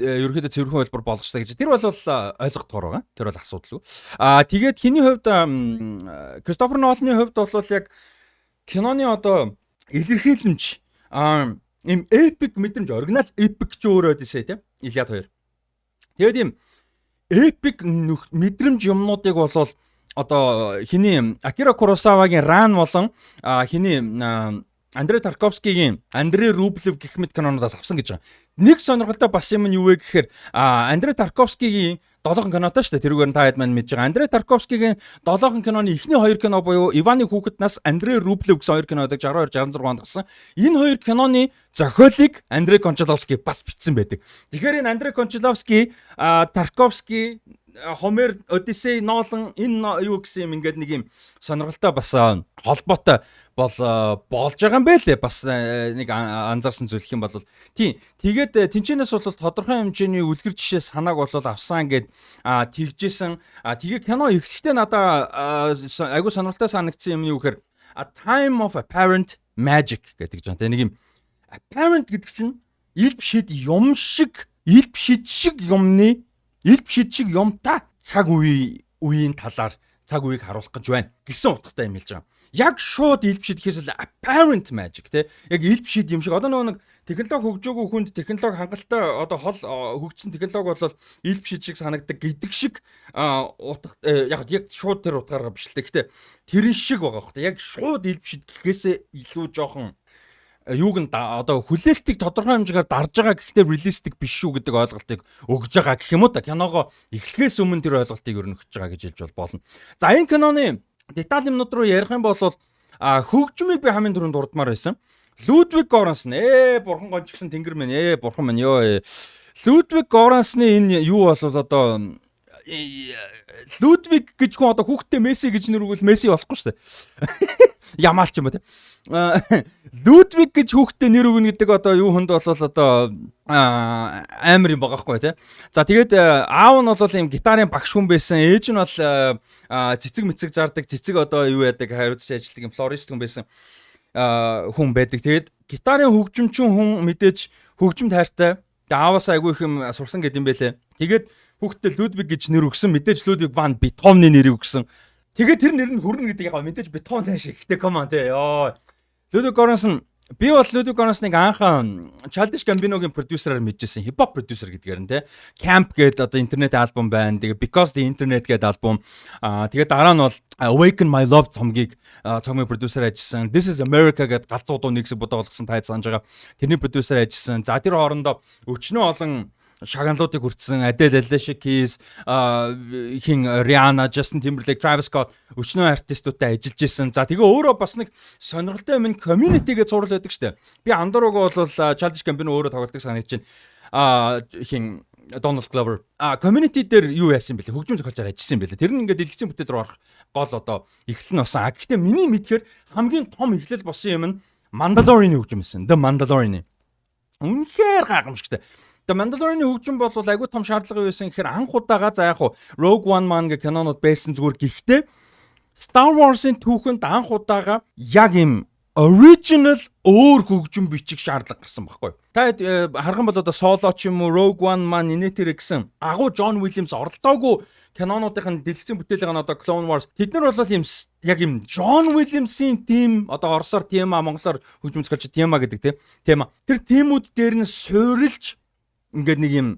ерөөхдөө цэвэрхэн хэлбэр болгочтой гэж. Тэр бол ойлгохдоор байгаа. Тэр бол асуудалгүй. Тэгээд хиний хувьд Кристофер Ноланы хувьд бол яг киноны одоо илэрхийлэмж им epic мэдрэмж оригинал epic ч өөрөө дэсэ тийм. Iliad 2. Тэгээд ийм epic мэдрэмж юмнуудыг бол одоо хиний Акира Куросавагийн Ran болон хиний Андрей Тарковскигийн Андрей Рублев гэх мэт кинонуудаас авсан гэж байгаа. Нэг сонирхолтой бас юм нь юу вэ гэхээр Андрей Тарковскигийн 7 кинотой шүү дээ. Тэрүүгээр нь та хэд маань мэдж байгаа. Андрей Тарковскигийн 7 киноны эхний 2 кино буюу Иваны хүүхэд нас Андрей Рублев гэсэн 2 кинодаг 62 66 онд гарсан. Энэ 2 киноны зохиолыг Андрей Кончаловский бас бичсэн байдаг. Тэгэхээр энэ Андрей Кончаловский, Тарковский, Homer, Odyssey, Nolan энэ юу гэсэн юм ингээд нэг юм сонирхолтой бас холбоотой болж байгаа юм байлээ. Бас нэг анзаарсан зүйл хэм бол тийм. Тэгээд тэнчэнээс бол тодорхой хэмжээний үлгэр жишээ санааг бол авсан гэд тэгжсэн. Тэгээ кино эхлэхдээ надаа айгуу сонирхолтой санагдсан юм юу гэхээр A Time of Apparent Magic гэдэг жаа. Тэгээ нэг юм apparent гэдэг чинь илб шид шиг юмтай цаг үеийн талаар цаг үеийг харуулах гэж байна гэсэн утгатай юм хэлж байгаа. Яг шууд илб шид гэхээс л apparent magic те. Яг илб шид юм шиг одоо нэг технологи хөгжөөгүй хүнд технологи хангалттай одоо хол хөгжсөн технологи бол ил биш шиг санагдаг гэдэг шиг яг шууд тэр утгаараа биш л дээ. Гэхдээ тэрэн шиг байгаа хөөхтэй. Яг шууд ил биш гэхээсээ илүү жоохон юуг нь одоо хүлээлтийг тодорхой хэмжээгээр дарж байгаа гэхдээ реалистик биш шүү гэдэг ойлголтыг өгж байгаа гэх юм уу та. Киногоо эхлэхээс өмнө тэр ойлголтыг ер нь өгч байгаа гэж хэлж болно. За энэ киноны деталь юмнууд руу ярих юм бол хөгжмийг би хамгийн түрүүнд дурдмаар байсан. Людвиг Горансон бурхан гончгсон тэнгэр мэн бурхан мэн ёо. Людвиг Горансны энэ юу бол одоо Людвиг гэж хүн одоо хүүхдтэй Месси гэж нэр өгвөл Месси болохгүй шүү дээ. Ямаалч юм ба те. Людвиг гэж хүүхдтэй нэр өгнө гэдэг одоо юу хүнд бол одоо амар юм байгаа хгүй те. За тэгээд аав нь бол ийм гитарын багш хүн байсан. Ээж нь бол цэцэг мэцэг зардаг, цэцэг одоо юу яадаг хариуцж ажилладаг юм флорист хүн байсан. Хүн байдаг. Тэгээд гитарын хөгжимчин хүн мэдээж хөгжим тайртай. Ааваас айгүй их юм сурсан гэдэм байлээ. Тэгээд хүүхдэд Людвиг гэж нэр өгсөн. Мэдээж Людвиг ван Бетховны нэрийг өгсөн. Тэгээд тэр нэр нь хүрнэ гэдэг яг мэдээж Бетховн тааш ихтэй команд ёо. Людвиг Горансон би бол Людвиг Горансныг анх Childish Gambino-гийн продюсераар мэдчихсэн. Хипхоп продюсер гэдгээр нь те. Camp гэдэг одоо интернет альбом байна. Тэгээ Because the Internet гэдэг альбом. Тэгээд дараа нь бол Awaken My Love цомгийг продюсер ажилласан. This is America гэдэг галзуу дуу нэгсэг бодоолгосон тайд санаж байгаа. Тэрний продюсер ажилласан. За тэр хоорондоо өчнөө олон шагналуудыг хүртсэн Adele, Alicia Keys, Rihanna, Justin Timberlake, Travis Scott өчнөө артистуудтай ажиллаж исэн. За тэгээ өөрөө бас нэг сонирхолтой юм community гэж зурл байдаг штэ. Би андууг бол Childish Gambino өөрөө тоглолтыг санагдаж байна. Donald Glover. Community дээр юу яасан бэлээ? Хөгжим зохиолчоор ажилласан бэлээ. Тэр нь ингээд дэлгэцийн бүтээл рүү орох гол одоо эхлэл нь басан. Гэхдээ миний мэдхээр хамгийн том эхлэл болсон юм нь Mandalorian хөгжим байсан. The Mandalorian. Үнэхээр гайхамшигтай. The Mandalorian хөгжим бол айгүй том шаардлага байсан гэхээр анх удаага за яг Rogue One маань гэх кинонууд байсан зүгээр гэхдээ Star Wars-ын түүхэнд анх удаага яг юм original өөр хөгжим бичих шаардлага гарсан байхгүй. Та харган бол одоо Solo ч юм уу Rogue One маань инээтэр гэсэн агуу John Williams оролцоогүй кинонуудын дэлгэцийн бүтээлэг нь одоо Clone Wars тэд нар бол юм яг юм John Williams-ийн тим одоо орсоор тема монголоор хөгжим зохиолч тема гэдэг тема. Тэр темүүд дээр нь суурилж ингээд нэг юм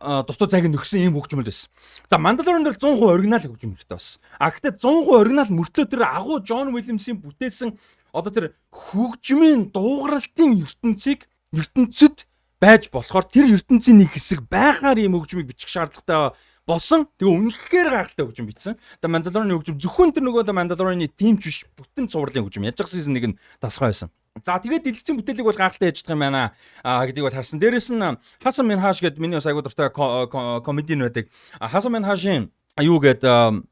дутуу цаг нөхсөн юм хөгжмөл байсан. За Mandalorian дээр 100% оригинал хөгжим хэрэгтэй бас. Гэхдээ 100% оригинал мөртлөө тэр агуу John Williams-ийн бүтээсэн одоо тэр хөгжмийн дуугаралтын ертөнцид байж болохоор тэр ертөнцийн нэг хэсэг байгаар ийм хөгжмийг бичих шаардлагатай болсон. Тэгээ үнэхээр гайхалтай хөгжим бичсэн. Тэгээ Mandalorian хөгжим зөвхөн тэр нөгөө Mandalorian-ы тимч биш бүтэн цувралын хөгжим. Яаж ч season 1 нь тасгай байсан. За тэгээд дэлгэцийн бүтээлэг бол гайхалтай яж чадах юм байна гэдгийг бол харсан. Дээрээс нь Hasan Minhaj гэдэг миний бас айгуу дуртай комедиан байдаг. Hasan Minhaj-ийн юу гэдэг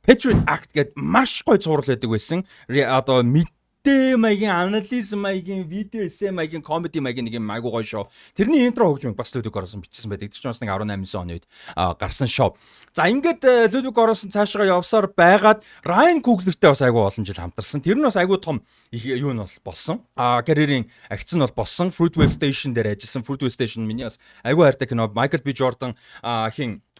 Patriot Act гэдэг маш гоё цуврал байдаг байсан. Одоо мэдээ маягийн анализ маягийн видео эссе маягийн комеди маягийн нэг юм айгуу гоё шоу. Тэрний интро хөгжмийг бас Ludwig Göransson бичсэн байдаг. Тэр чинь бас нэг 18 оны үед гарсан шоу. За ингээд Ludwig Göransson цаашгаа явсаар байгаад Ryan Coogler-тэй бас айгуу олон жил хамтарсан. Тэр нь бас айгуу том юу нь бол болсон. Карьерийн агц нь бол болсон. Fruitvale Station дээр ажилласан. Fruitvale Station миний бас айгуу хайртай кино. Michael B. Jordan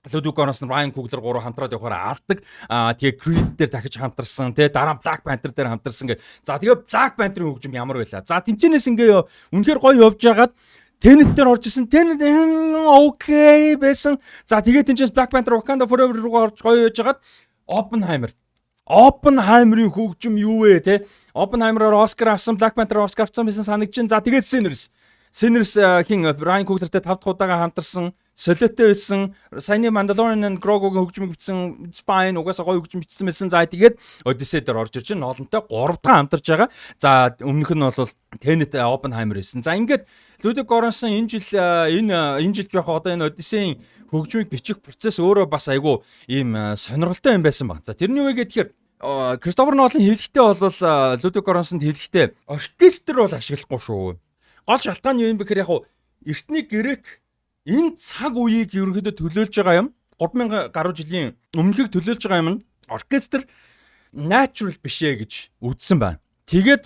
Ludwig Göransson, Ryan Coogler гурав хамтраад явахаар аардаг. Тэгээ Creed дээр дахиж хамтарсан. Тэгээ дараа Black Panther дээр хамтарсан гэх. За тэгээ Black Panther-ийн хөгжим ямар байлаа. За тэнцэнээс ингээ үнэхээр гоё явж байгаад Tenet дээр орж исэн. Tenet окей байсан. За тэгээ тэнцэнээс Black Panther Wakanda Forever руу орж гоё яж байгаад Oppenheimer-ийн хөгжим юу вэ те? Oppenheimer-оор Oscar авсан, Black Panther Oscar авсан байсан санагдчихээн. За тэгээ Sinners Ryan Coogler-тэй 5 дахь удаага хамтарсан. Солиотой байсан. Саяны Mandalorian Grogu-гийн хөгжмийг бичсэн Spine угаасаа гоё хөгжим бичсэн байсан. За тэгээд Odyssey дээр орж ирж байна. Ноолонтой 3 дахь хамтарч байгаа. За өмнөх нь бол Tenet Oppenheimer байсан. За ингээд Ludwig Göransson энэ жил яг одоо энэ Odyssey-ийн хөгжмийг бичих процесс өөрөө бас айгүй ийм сонирхолтой юм байсан баг. За тэрний үе гэхээр Christopher Nolan хэлэхдээ бол Ludwig Göransson хэлэхдээ оркестр бол ашиглахгүй шүү. Гол шалтгаан юу юм бэ гэхээр яг эртний грек энэ цаг үеийг ерөнхийдөө төлөөлж байгаа юм 3000 гаруй жилийн өмнөхийг төлөөлж байгаа юм нь оркестр natural биш ээ гэж үзсэн байна. Тэгээд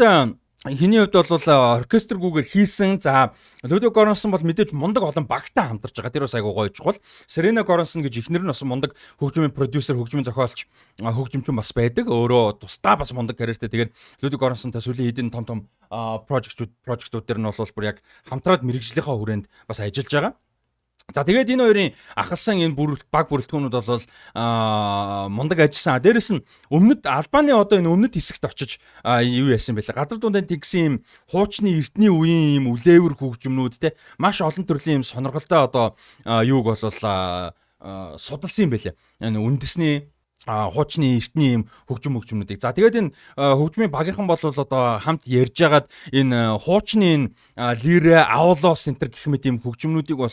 Хиний хувьд бол оркестргүйгээр хийсэн. За Людвиг Göransson бол мэдээж мундаг олон багтаа хамтарч байгаа. Тэр бас айгуу гоё чухал. Serena Göransson гэж ихнэр нь бас мундаг хөгжмийн продюсер, хөгжмийн зохиолч, хөгжимчин бас байдаг. Өөрөө тусдаа бас мундаг карьертэй. Тэгээд Ludwig Göranssonтай сүүлийн хэдэн том project-ууд дээр нь бол бүр яг хамтраад мэрэгжлийнхаа хүрээнд бас ажиллаж байгаа. За тэгээд энэ хоёрын ахалсан энэ баг бүрэлдэхүүнүүд бол мундаг ажилласан. Дээрэс нь Албаны одоо энэ өмнөд хэсэгт очиж юу яасан бэлээ. Газар дундын тэгсэн юм хуучны эртний үеийн юм үлээвэр хөгжмнүүд те маш олон төрлийн юм сонирхолтой одоо юуг бол судалсан юм бэлээ. Үндэсний хуучны эртний юм хөгжмүүдийг. За тэгээд энэ хөгжмийн багийнхан бол одоо хамт ярьж агаад энэ хуучны лире, аулоо центр гэх мэт юм хөгжмүүдийг бол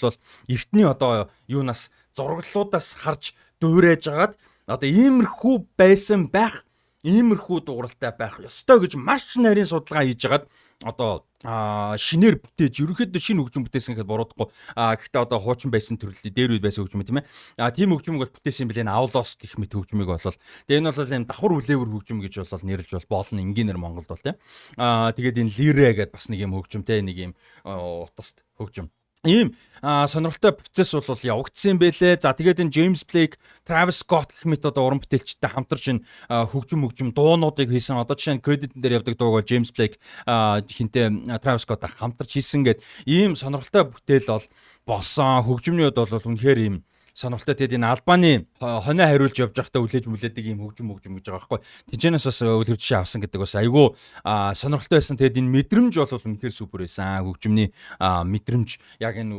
эртний одоо юунаас зураглалуудаас харж дуурайж агаад одоо иймэрхүү байсан байх, иймэрхүү дууралтай байх ёстой гэж маш нарийн судалгаа хийж агаад одоо шинээр бүтээж ерөнхийдөө шинэ хөгжим бүтээсэн гэхэд буруудахгүй. Гэхдээ одоо хуучин байсан төрлийн дээр үед байсан хөгжим тийм ээ. Тийм хөгжмийг бол бүтээсэн юм билээ. Аулоос гэх мэт хөгжмийг бол тэгээ энэ бол юм давхар үлээвэр хөгжим гэж бол нэрлэж болно энгийнээр Монголд бол тийм. Тэгээд энэ лире гэдээ бас нэг юм хөгжимтэй нэг юм утаст хөгжим. Ийм сонирхолтой процесс бол явагдсан байлээ. За тэгээд энэ James Blake, Travis Scott гэх мэт одоо уран бүтээлчтэй хамтарч энэ хөгжим дуунуудыг хийсэн. Одоо жишээ нь Credit дээр явдаг дууг бол James Blake хинтээ Travis Scott хамтарч хийсэн гэд ийм сонирхолтой бүтээл бол болсон. Хөгжмний хувьд бол үнэхээр ийм сонирхолтой. Тэгээд энэ Албаны хонио хариулж явж байхдаа үлээж мүлээдэг ийм хөгжим гэж байгаа байхгүй. Тэнцэнээс бас үлгэр жишээ авсан гэдэг бас айгүй сонирхолтой байсан. Тэгээд энэ мэдрэмж бол үнэхээр супер байсан. Хөгжмний мэдрэмж яг энэ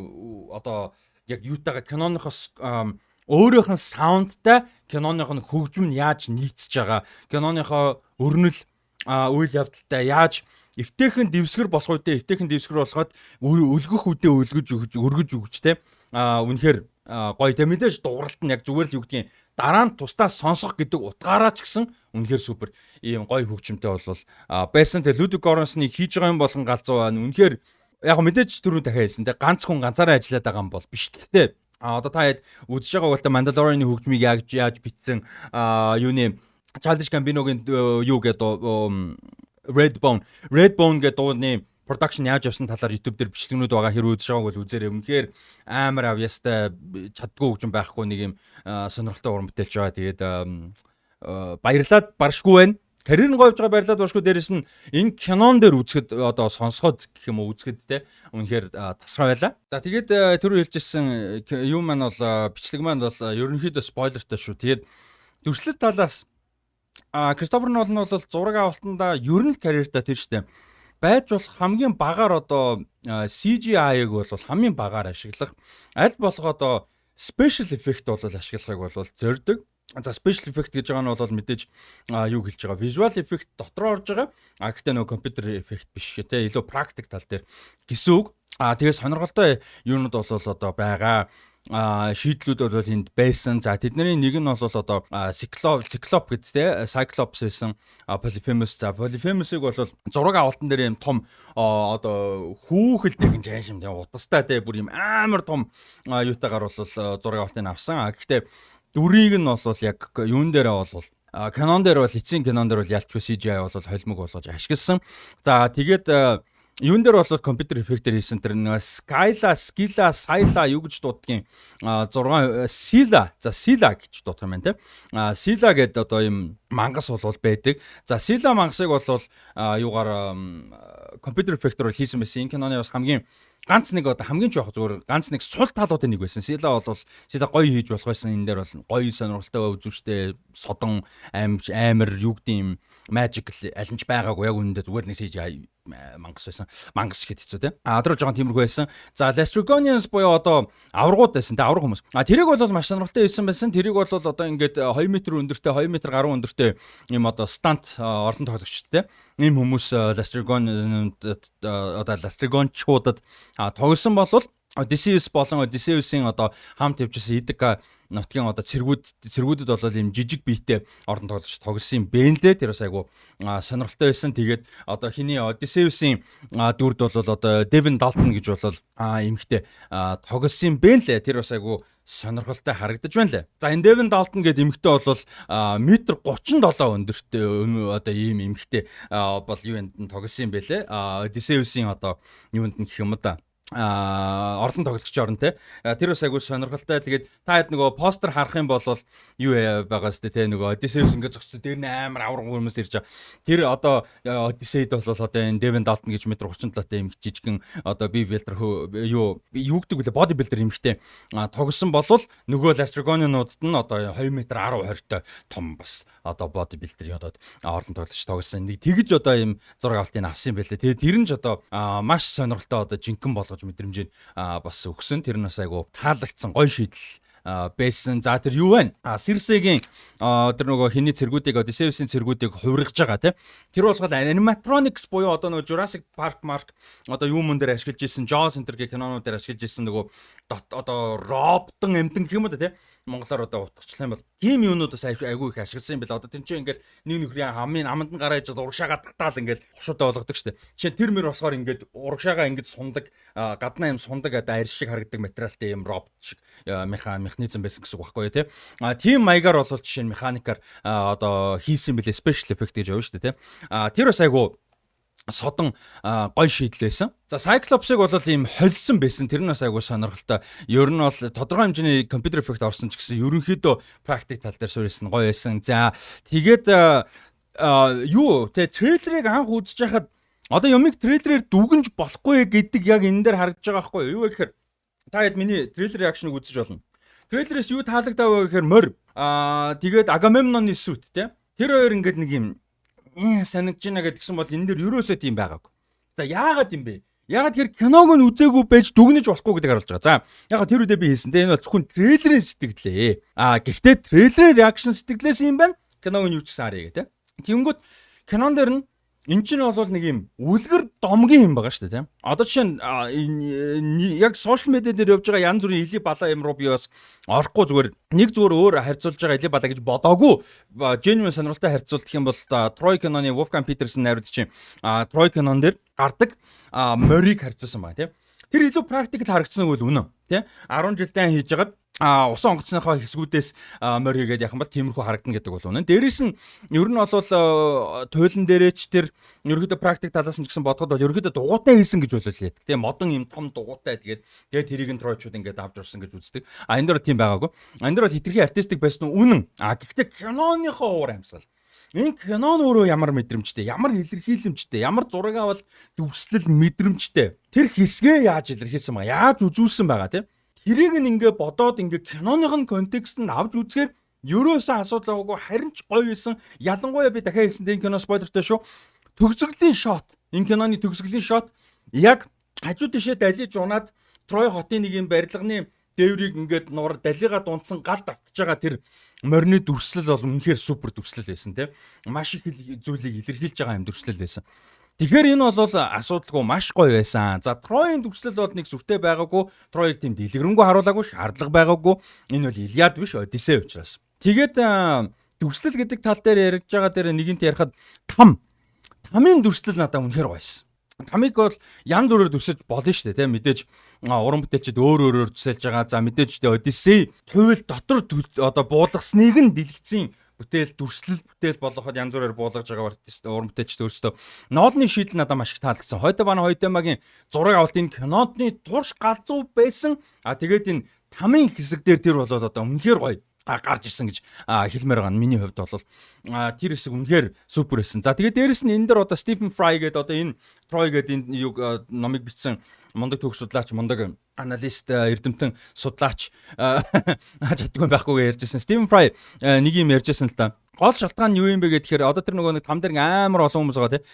одоо яг юутайгаа киноныхоос өөрийнх нь саундтай киноных нь хөгжим нь яаж нийцэж байгаа, киноныхоо өрнөл үйл явдалтай яаж эвтэйхэн дэвсгэр болох үедээ эвтэйхэн дэвсгэр болгоод өлгөх үедээ өргөж өгч те үнэхээр гоё те мэдээж дууралт нь яг зүгээр л юу гэдгийг дараа нь тусдаа сонсох гэдэг утгаараа ч гэсэн үнэхээр супер ийм гоё хөгжимтэй бол байсан. Тэгээ Ludwig Göransson-ыг хийж байгаа юм болон галзуу байна. Үнэхээр яг мэдээж түрүү дахиад хэлсэн те ганц хүн ганцаараа ажиллаад байгаа юм бол биш. Гэхдээ одоо та хэд үзэж байгаа бол Mandalorian-ы хөгжмийг яаж битсэн юуны Childish Gambino-гийн юу гэдэг Redbone гэдэг дууны production яаж явсан талаар YouTube дээр бичлэгнүүд байгаа хэрэг үзэж байгааг бол үзээрэй. Үнэхээр амар авьяастай чаддгүй хөгжим байхгүй нэг юм сонирхолтой уран бүтээлч байгаа. Тэгээд баярлаад баршгүй байна. Карьер нь говьж байгаа баярлаад баршгүй. Дээрэс нь энэ кинон дээр үзэхэд одоо сонсоход гэх юм уу үзэхэд те үнэхээр тасраа байла. За тэгээд түрүү хэлжсэн юм маань бол бичлэг маань бол ерөнхийдөө спойлертай шүү. Тэгээд дүрслэл талаас Кристофер Нолан бол зураг авалтанда ер нь карьертаа тэр штэ байж болох хамгийн багаар одоо CGI-г бол хамгийн багаар ашиглах аль болох одоо special effect бол ашиглахыг бол зорддог. За special effect гэж байгаа нь бол мэдээж юу хэлж байгаа visual effect дотроо орж байгаа. Гэхдээ нөгөө computer effect биш те илүү практик тал дээр гэсэн үг. Тэгээд сонирхолтой юунууд бол одоо байгаа. Шийдлүүд бол энд байсан. За тэдний нэг нь бол одоо Cyclops гэдэг те Cyclops байсан Polyphemus. За Polyphemus-ыг бол зураг авалтан дээр юм том одоо хүүхэлдэг жааш юм те утастай те бүр юм амар том юутайгаар бол зураг авалтыг авсан. Гэхдээ дүрийг нь бол яг юун дээрээ бол кинон дээр бол эцсийн кинон дээр бол ялчгүй CGI бол холимог болгож ашигласан. За тэгээд юун дээр бол компьютер эффектээр хийсэн тэр Scylla юу гэж дууддгийн 6 Scylla гэж дуудах юм байна те. Scylla гэдэг одоо юм мангас бол байдаг. За Scylla мангасыг бол юугаар компьютер эффектээр хийсэн байсан. Энэ киноны бас хамгийн ганц нэг одоо хамгийн жоох зүгээр ганц нэг сул талуудын нэг байсан. Scylla бол Scylla гоё хийж болох байсан. Энэ дээр бол гоё сонирхолтой үзүүштэй содон амар юу гэдэг юм magical аль нь ч байгаагүй яг үнэндээ зүгээр нэг CGI мангас байсан. Мангас гэхэд хэцүү те. Адруу жоохон тиймэрхүү байсан. За Lastrygonians буюу одоо аврагууд байсан те авраг хүмүүс. Тэрийг бол маш сонирхолтой хийсэн байсан. Тэрийг бол одоо ингээд 2 м өндөртэй 2 м гаруй өндөртэй юм одоо стант орлон тоглогчтой те. Ийм хүмүүс Lastrygonians одоо Lastrygончуудад тоглосон болвол Odysseus болон Odysseus-ийн одоо хамт явжсэн Итака нутгийн одоо цэргүүдэд бол ийм жижиг биетэй орон тоглогч тоглосон юм бэ лээ. Тэр бас айгу сонирхолтой байсан. Тэгээд одоо хиний Odysseus-ийн дүрд бол одоо Devin Dalton гэж бол эмэгтэй тоглосон юм бэ лээ. Тэр бас айгу сонирхолтой харагдаж байна лээ. За энэ Devin Dalton гэдэг эмэгтэй бол 1.37 өндөртэй одоо ийм эмэгтэй бол юунд нь тоглосон юм бэ лээ. Odysseus-ийн одоо юунд нь гэх юм да орлон тоглогчч орн те тэр бас айгуу сонирхолтой. Тэгээд та хэд нөгөө постэр харах юм бол юу байгаас те нөгөө Odysseus ингээд зогссон дээр нь амар авраг хүмүүс ирж байгаа. Тэр одоо Odyssey-д бол одоо энэ Devin Dalton гэж 1.37-тай юм жижигэн одоо би билдер юу гэдэг вэ боди билдер юмхтэй тогсон болвол нөгөө Lastrygonian-ууд нь одоо 2.10 20-той том бас одоо боди билдер одоо орлон тоглогч тогсон. Нэг тэгж одоо юм зураг авалтыг авсан юм байлээ. Тэгээд тэр нь ч одоо маш сонирхолтой одоо жинхэнэ болгож мэдрэмжийг бас өгсөн. Тэр нь бас айгу таалагдсан гоё шийдэл байсан. За тэр юу вэ? Circe-гийн тэр нөгөө хиний цэргүүдийг Odysseus-ийн цэргүүдийг хувиргаж байгаа тийм. Тэр болгол animatronics буюу одоо нөгөө Jurassic Park одоо юу мөн дээр ашиглаж исэн Jaws Center гэх кинонууд дээр ашиглаж исэн нөгөө одоо роботон амтан гэх юм да тийм. Монголоор одоо утгачлах юм бол тийм юунуудаас айгүй их ашигласан юм байна. Одоо тэр чинь ингээл нэг нөхрийн хамын аманд нь гараа ижил урагшаага татаал ингээл хошуудаа болгодог штэ. Жишээ тэр мөр болохоор ингээд урагшаага ингээд сундаг гаднаа юм сундаг одоо арьс шиг харагддаг материалтай юм робот шиг механизм байсан гэсэн үг байхгүй тий. Тийм маягаар бол жишээ нь механикаар одоо хийсэн бэлээ special effect гэж явна штэ тий. Тэр бас айгүй содон гой шийдэл байсан. За Cyclops-ыг бол ийм холсон байсан. Тэр нь бас айгүй сонирхолтой. Ер нь бол тодорхой хэмжээний компьютер эффект орсон ч гэсэн ерөнхийдөө практик тал дээр суурьсан гоё байсан. За тэгээд юу те трейлерыг анх үзэж байхад одоо юмыг трейлерээр дүгнж болохгүй гэдэг яг энэ дээр харагдаж байгаа байхгүй юу? Юу вэ гэхээр та хэд миний трейлер реакшныг үзэж болно. Трейлерээс юу таалагдав вэ гэхээр морь тэгээд Agamemnon-ы сүт те. Тэр хоёр ингээд нэг юм санагдж байна гэдгсэн бол энэ дэр ерөөсөө тийм байгаагүй. За яагаад юм бэ? Яагаад тэр киног нь үзээгүй байж дүгнэж болохгүй гэдэг харуулж байгаа. За яагаад тэр үедээ би хийсэн. Энэ бол зөвхөн трейлерын сэтгэлээ. Гэхдээ трейлерын реакшн сэтгэлээс юм байна. Киног нь юу ч гэсэн харъя гэх те. Тэнгүүт кинон дээр нь эн чинь бол нэг юм үлгэр домгийн юм байгаа шүү дээ тийм. Одоо жишээ нь яг сошиал медиа дээр явж байгаа янз бүрийн эли балаа юм руу би бас орохгүй зүгээр өөр харьцуулж байгаа эли балаа гэж бодоогүй. Genuine сонирхолтой харьцуулт гэх юм бол Troy киноны Wolfgang Petersen найруулагч чинь Troy кинон дээр гардаг морийг харьцуулсан байгаа тийм. Тэр илүү практикл харагдсан үг бол үнэн тийм. 10 жилдээ хийж байгаад усан онгоцныхоо хэсгүүдээс морь хийгээд яхан бол тиймэрхүү харагдана гэдэг бол үнэн. Дээрээс нь ер нь бол туйлан дээрээч тэр ерөөдөө практик талаас нь ч гэсэн бодоход бол ерөөдөө дугуйтай хийсэн гэж болов лээ. Тэгээ модон юм том дугуйтай тэгээд тэрийг нь тройчуд ингээд авч урсан гэж үздэг. Энэ дээр тийм байгаагүй. Энэ дээр бол хитрхи артистик байсан нь үнэн. Гэхдээ киноныхоо уур амьсгал. Энэ кинон өөрөө ямар мэдрэмжтэй, ямар илэрхийлэмжтэй, ямар зураг авал дүрслэл мэдрэмжтэй. Тэр хэсгээ яаж илэрхийлсэн байгаа, яаж үзүүлсэн байгаа тийм. Тэрийг ингээ бодоод ингээ киноныхын контекстд авч үзэхээр ерөөсөн асуудал байгаагүй харин ч гоё байсан. Ялангуяа би дахиад хэлсэн энэ кино спойлертэй шүү. Төгсгөлийн шот. Энэ киноны төгсгөлийн шот яг хажуу тишээ далиж унаад Трой хотын нэг юм барилганы дээврийг ингээд нуур далигаа дунцсан гал давтж байгаа тэр морины дүрслэл бол үнэхээр супер дүрслэл байсан тийм. Маш их зүйлийг илэрхийлж байгаа юм дүрслэл байсан. Тэгэхээр энэ бол асуудалгүй маш гоё байсан. За Троийн дүрслэл бол нэг сүртэй байгаагүй. Троийг тийм дэлгэрэнгүй харуулаагүй, шаардлага байгаагүй. Энэ бол Илиад биш, Одиссей учраас. Тэгээд дүрслэл гэдэг тал дээр ярьж байгаа дээр нэгэнт ярихад тамийн дүрслэл надад үнэхээр гоё байсан. Тамиг бол янз бүрээр дүрсэж болно шүү дээ тийм мэдээж уран бүтээлчд өөрөөр дүрсэлж байгаа. За мэдээж Одиссей туйл дотор одоо буулгасныг нь дэлгэцийн бүтээл дүрслэл болгоход янз бүрээр буулгаж байгаа уран бүтээлчд өөрсдөө ноолны шийдэл надад маш их таалагдсан. Хойдемагийн зураг авалт энэ киноны турш галзуу байсан. Тэгээд энэ тамийн хэсэг дээр тэр бол одоо үнэхээр гоё гарч ирсэн гэж хэлмээр байгаа. Миний хувьд бол тэр хэсэг үнэхээр супер байсан. За тэгээд дээрэс нь энэ дэр одоо Stephen Fry гэдэг одоо энэ Troy гэдэг энэ номыг бичсэн мундаг төгс судлаач, мундаг аналист, эрдэмтэн судлаач чаддгүй байхгүйгээр ярьжсэн. Stephen Fry нэг юм ярьжсэн л та. Гол шалтгаан нь юу юм бэ гэхээр одоо тэр нөгөө нэг там дээр амар олон хүмүүс байгаа тийм.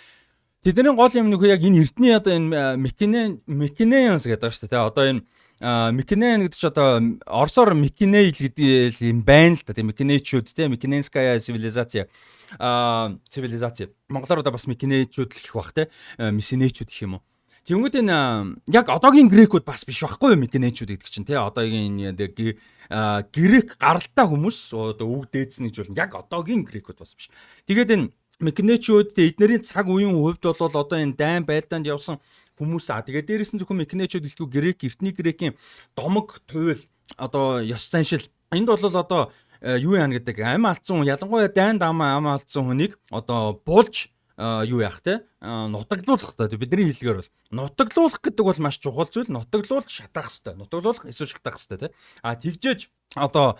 Тэдний гол юм нөхөө яг энэ эртний одоо энэ Mechanians гэдэг байгаа шүү дээ. Одоо энэ Mechanian гэдэг чи одоо орсоор Mechaniel гэдэг юм байна л да. Тийм Mechanichуд тийм Mechanenskaya цивилизаци цивилизаци. Монголоор одоо бас Mechanichуд гэх бах тийм Messinechуд гэх юм уу. Тэнгүүд энэ яг одоогийн грекүүд бас биш байхгүй юу Микенэчүүд гэдэг чинь тий одоогийн грек гаралтай хүмүүс одоо үг дээдсэн гэж бол яг одоогийн грекүүд бас биш. Тэгээд энэ Микенэчүүд эднэрийн цаг үеийн хувьд бол одоо энэ дайн байлдаанд явсан хүмүүс тэгээд дээрээс нь зөвхөн Микенэчүүд гэлтгүй грек эртний грекийн домог туйл одоо ёс заншил энд бол одоо юу яана гэдэг ам алдсан хүн ялангуяа дайн дамаа ам алдсан хүнийг одоо булж юу яах те нутаглуулах та бидний хэлгээр бол нутаглуулах гэдэг бол маш чухал зүйл нутаглуулах шатаах хэвээр нутаглуулах эсвэл шатаах хэвээр те тэгжээж одоо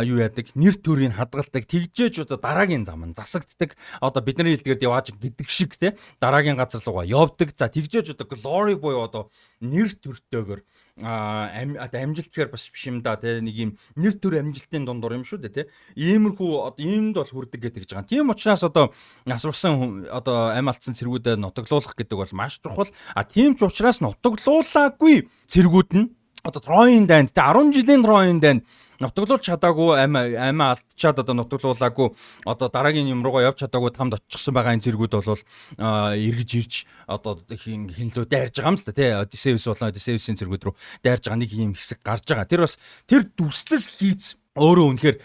юу яадаг нэр төрийн хадгалдаг тэгжээж одоо дараагийн зам нь засагддаг одоо бидний хэлдгээр явааж гэдэг шиг те дараагийн газар руугаа явдаг за тэгжээж одоо glory буюу одоо нэр төртөөгөр амжилт гэхээр бас биш юм да те нэг юм нэр төр амжилтын дундуур юм шүү дээ те иймэрхүү одоо иймд бол хүрдэг гэдэг гэж байгаа. Тийм учраас одоо асуурсан одоо ам алдсан цэргүүдэд нутаглуулах гэдэг бол маш чухал. Тийм ч учраас нутаглуулаагүй цэргүүд нь одоо Троийн дайнд те 10 жилийн Троийн дайнд нутаглуулж чадаагүй амиа алдчихад одоо нутаглуулаагүй одоо дараагийн юм руугаа явж чадаагүй тамд очихсан байгаа энэ зэргүүд бол эргэж ирж одоо хинлүү дайрж байгаа юм л та тий Одиссеус болон Одиссеусийн зэргүүд рүү дайрж байгаа нэг юм хэсэг гарч байгаа. Тэр бас тэр дүрслэл хийц өөрөө үнэхээр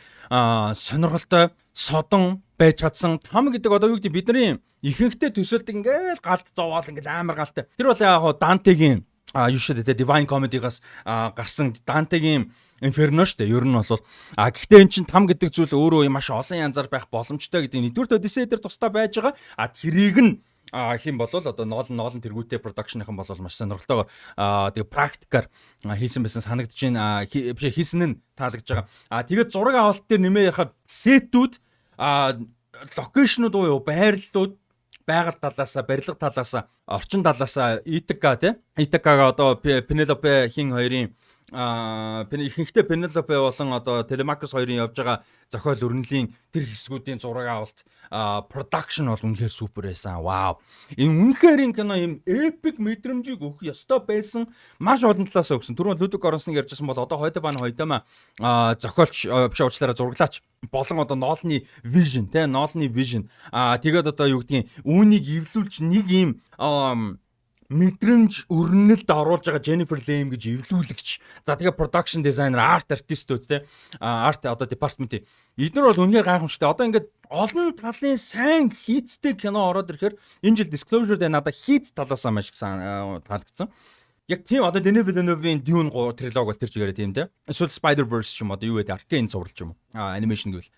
сонирхолтой содон байж чадсан там гэдэг одоо юу гэдэг бидний ихэнхдээ төсөөлдөг ингээл галт зовоол ингээл амар галтай. Тэр бол яг Дантегийн юу шүү дээ Divine Comedy-гаас гарсан Дантегийн Inferno шүү дээ. Ер нь бол гэхдээ эн чинь там гэдэг зүйл өөрөө маш олон янзаар байх боломжтой гэдэг нэгдүгээр Одиссей дээр тусдаа байж байгаа. Тэрийг нь хэм болвол одоо ноолн тэргүүтэй продакшныхан болвол маш сонирхолтойгоор тэгээ практикаар хийсэн байсан санагдаж байна. Хийсэн нь таалагдж байгаа. Тэгээд зураг авалт дээр нэмээ яхад сетүүд локейшнууд уу байрлалууд байгаль талаасаа барилга талаасаа орчин талаасаа Итакага одоо Пенелопе хин хоёрын ихэнхдээ Пенелопе болон одоо Телемакус хоёрын явж байгаа зохиол өрнөлийн тэр хэсгүүдийн зураг авалт production бол үнэхээр супер байсан. Вау. Энэ үнэхээр энэ кино юм epic мэдрэмжийг өгөх ёстой байсан. Маш олон талаас өгсөн. Түрүүн Людвиг Горонсон ярьжсэн бол одоо хойдома зохиолч биш уучлаарай зураглаач болон одоо ноолны vision тэгээд одоо юу гэдгийг үүнийг эвлүүлж нэг юм мэдрэмж өрнөлд оруулж байгаа Jennifer Lame гэж эвлүүлэгч. За тэгээ production designer, art artistүүд те art одоо department эдгээр бол үнэхээр гайхамшигтай. Одоо ингээд олон талын сайн хийцтэй кино ороод ирэхээр энэ жил Disclosure дээр надад хийц талаасаа маш таалагдсан. Яг тийм одоо Denis Villeneuve-ийн Dune 3 трилог бол тэр чигээр тийм те. Эсвэл Spider-Verse ч юм одоо юу гэдэг Arkane зурлж юм. Animation гэвэл.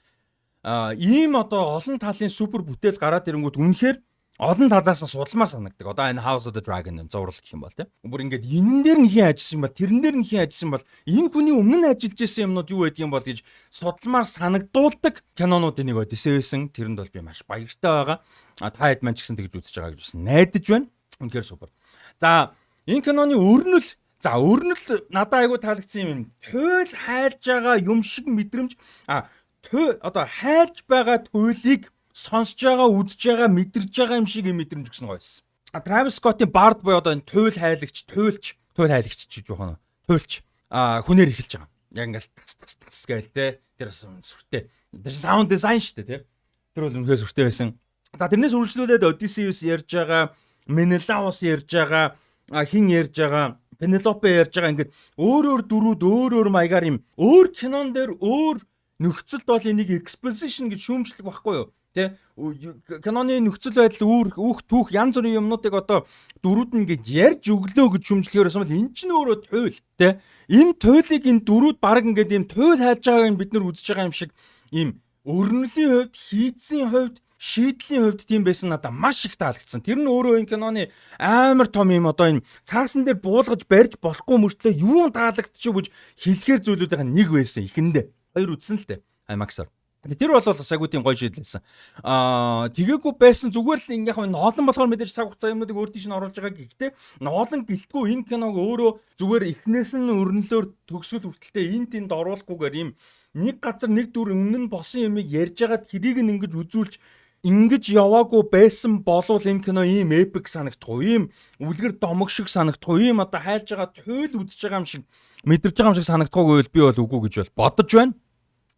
Ийм одоо олон талын супер бүтээл гараад ирэнгүүт үнэхээр олон талаас нь судалмаар санагдаг. Одоо энэ House of the Dragon зурлал гэх юм бол тийм. Бүр ингээд энэн дээр нь хин ажилласан юм бол тэрэн дээр нь хин ажилласан бол энэ хүний өмнө нь ажиллаж исэн юмнууд юу байдаг юм бол гэж судалмаар санагдуулдаг кинонуудын нэг Одиссейсэн тэрэнд бол би маш баяртай байгаа. Та хэд маань ч гэсэн тэгж үзэж байгаа гэж бас найдаж байна. Үнэхээр супер. За энэ киноны өрнөл надад айгүй таалагдсан юм. Туйл хайлж байгаа юм шиг мэдрэмж одоо хайлж байгаа туйлыг сонсож байгаа, үзэж байгаа, мэдэрж байгаа юм шиг юм мэдрэмж өгсөн гоё байсан. Travis Scott-ийн Bard буюу одоо энэ туйл хайлагч гэж жоох нь. Туйлч хүнээр эхэлж байгаа. Яг ингээл тас гээл те. Тэр сүртэй. Тэр sound design шүү дээ те. Тэр бол үнэхээр сүртэй байсан. За тэрнээс үргэлжлүүлээд Odysseus ярьж байгаа, Menelaus ярьж байгаа, хин ярьж байгаа, Penelope ярьж байгаа ингээд өөр дөрүүд өөр маягаар юм. Өөр кинон дээр өөр нөхцөлд бол энийг exposition гэж шүүмжлэх байхгүй юу? Тэ киноны нөхцөл байдал үүх түүх янз бүрийн юмнуудыг одоо дөрүүд нь ингэж ярьж өглөө гэж шүмжлэхээр юм бол эн чинь өөрөө туйл тэ энэ туйлыг энэ дөрүүд баг ингээд юм туйл хайж байгааг бид нар үзэж байгаа юм шиг ийм өрнөлийн хувьд хийцийн хувьд шийдлийн хувьд тийм байсан надад маш их таалагдсан. Тэр нь өөрөө энэ киноны амар том юм одоо энэ цаасан дээр буулгаж барьж болохгүй мөртлөө юу таалагдчих гэж хэлэхээр зүйлүүдийн нэг байсан ихэндээ. Хоёр үзсэн л дээ IMAX-аар. Тэр бол бас агуутын гоё шийдлээсэн. Тэгээгүй байсан зүгээр л яг ноолон болохоор мэдээж цаг хугацаа юмнуудыг өөр тийш нь оруулж байгаа. Гэхдээ ноолон гэлтгүй энэ киног өөрөө зүгээр эхнээс нь өрнөлөөр төгсгөл хүртэлтэй энд оруулахгүйгээр юм нэг газар нэг дүр өмнө нь босон юмыг ярьж байгаад тэрийг нь ингэж үзүүлж ингэж яваагүй байсан болвол энэ кино ийм эпик санагдахгүй, ийм үлгэр домог шиг санагдахгүй, ийм одоо хайлж байгаа туйл үзэж байгаа юм шиг мэдэрч байгаа юм шиг санагдахгүй гэвэл би бол үгүй гэж бол бодож байна.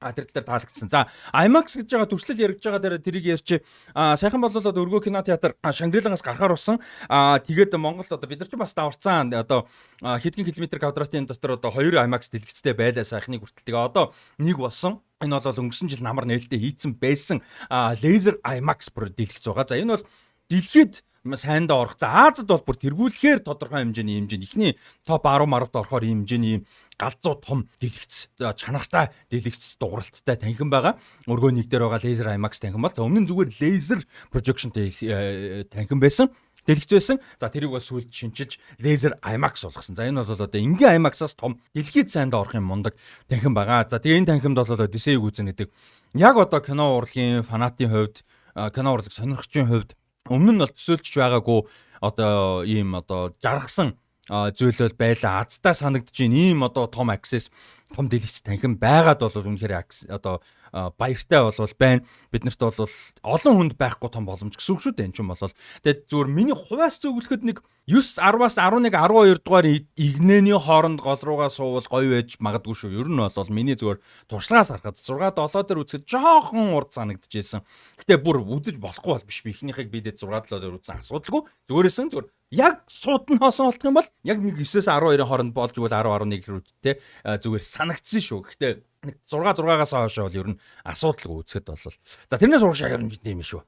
Тэр дээр таалагдсан. За IMAX гэж байгаа төрслөл яригдж байгаа дээр тэрийг ярьж сайхан бололоод өргөө кино театр Шангрилагаас гарахаар болсон. Тэгээд Монголд одоо бид нар ч бас даварцсан одоо хэдхэн километр квадратын дотор одоо 2 IMAX дэлгэцтэй байлаа сайхныг хүртэл. Тэгээ одоо нэг болсон. Энэ бол өнгөрсөн жил намар нээлттэй хийцэн байсан laser IMAX бүр дэлгэц байгаа. За энэ бол дэлхийд сайндаа орох. За Азад бол бүр тэргүүлэхээр тодорхой хэмжээний ихний топ 10 март орохоор ийм хэмжээний галзуу том дэлгэц чанартай дэлгэц дууралттай танхим байгаа. Өргөө нэг дээр байгаа laser IMAX танхим бол за өмнө нь зүгээр laser projectionтэй танхим байсан. Дэлгэц байсан. За тэрийг бас сүүлд шинчилж laser IMAX болгосон. За энэ бол одоо энгийн IMAX-аас том дэлхийд сайндаа орохын мундаг танхим байгаа. За тэгээ энэ танхимд бол Odyssey үзэн гэдэг. Яг одоо кино урлагийн фанатын хувьд, кино урлаг сонирхчийн хувьд өмнө нь бол төсөөлж байгаагүй одоо ийм одоо жаргасан зүйлэл байла азтай санагдаж байна. Ийм одоо том access том дэлгэц танхим байгаад бол үнэхээр одоо баяртай болвол байна. Биднэрт бол олон хүнд байхгүй том боломж гэсэн үг шүү дээ. Энэ ч юм бол тэгээд зүгээр миний хувьас зөвлөхөд нэг 9-10-аас 11 12 дугаар игнэний хооронд гол руугаа суувал гоё байж магадгүй шүү. Ер нь бол миний зүгээр туршлагаас харахад 6-7 дээр үзэхэд жоохон урд санагдчихсэн. Гэтэ бүр үзэж болохгүй бол биш. Эхнийхийг бидэд 6-7 дээр үзсэн асуудалгүй. Зүгээрсэн зүгээр яг суудан хоосон болтох юм бол яг нэг 9-с 12-ийн хооронд болж игэл 10-11 хэрэг зүгээр санагдсан шүү. Гэхдээ нэг 6-6-аас хойш бол ер нь асуудалгүй үзэхэд бол. За тэрнээс урагш яг юм тийм шүү.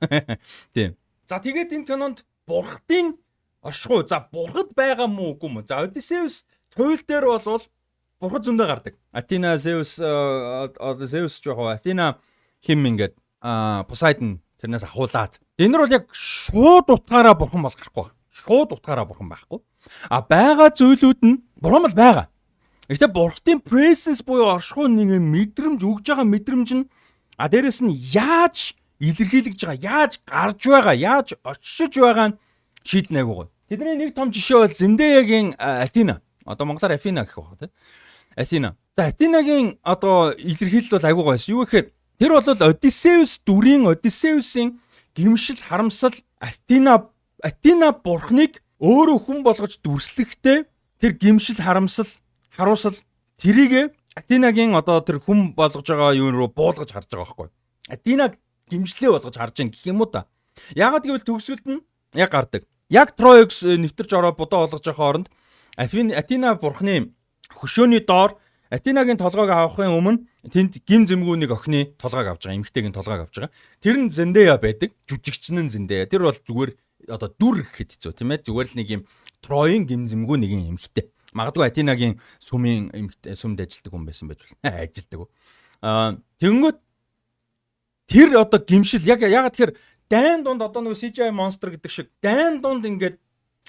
Тийм. За тэгээд энэ кинонд бурхтын оршихуй. За бурхад байгаа мó үгүй мө. За Odysseus туйл дээр бол бурхад зөндөө гардаг. Athena, Zeus, Zeus жоо Athena хим ингээд Poseidon тэрнээс ахуулаад. Энэ бол яг шууд утгаараа бурхан бол гарахгүй байна. Шууд утгаараа бурхан байхгүй. Байгаа зүйлүүд нь бурхан бол байгаа. Гэхдээ бурхтын presence буюу оршихуй нэг мэдрэмж өгж байгаа мэдрэмж нь дээрэс нь яаж илэрхийлж байгаа, яаж гарч байгаа, яаж очиж байгаа нь шийдэл айгуугаа. Тэдний нэг том жишээ бол Zendaya-гийн Athena. Одоо монголоор Athena гэх байна тийм. Athena. За Athena-гийн одоо илэрхийлэл бол айгуугаа байсан. Юу гэхээр тэр бол Odysseus дүрийн Odysseus-ийн гимшил харамсал Athena бурхныг өөрөө хүн болгож дүрслэхдээ тэр гимшил харуусал тэрийг Athena-гийн одоо тэр хүн болгож байгаа юу руу буулгаж харж байгаа байхгүй. Athena гимшлээ болгож харж гин гэх юм уу та. Яагаад гэвэл төгсгөлд нь яг гардаг. Яг Troy-с нэвтэрж ороо бодоо болгож байгаа хооронд Athena бурхны хөшөөний доор Athena-гийн толгойг авахын өмнө тэнд гим зэмгүүнийг охины толгойг авч байгаа, эмэгтэйгийн толгойг авч байгаа. Тэр нь Zendaya байдаг. Жүжигчин нь Zendaya. Тэр бол зүгээр одоо дүр гэхэд хэцүү тийм ээ. Зүгээр л нэг юм Troy-ийн гим зэмгүү нэгэн эмэгтэй. Магадгүй Athena-гийн сүмд ажилтдаг хүн байсан байж болно. Ажилтдаг. Тэгэнгүүт тэр одоо гимшил ягаад тэгэхээр дайн дунд одоо нэг CGI monster гэдэг шиг дайн дунд ингээд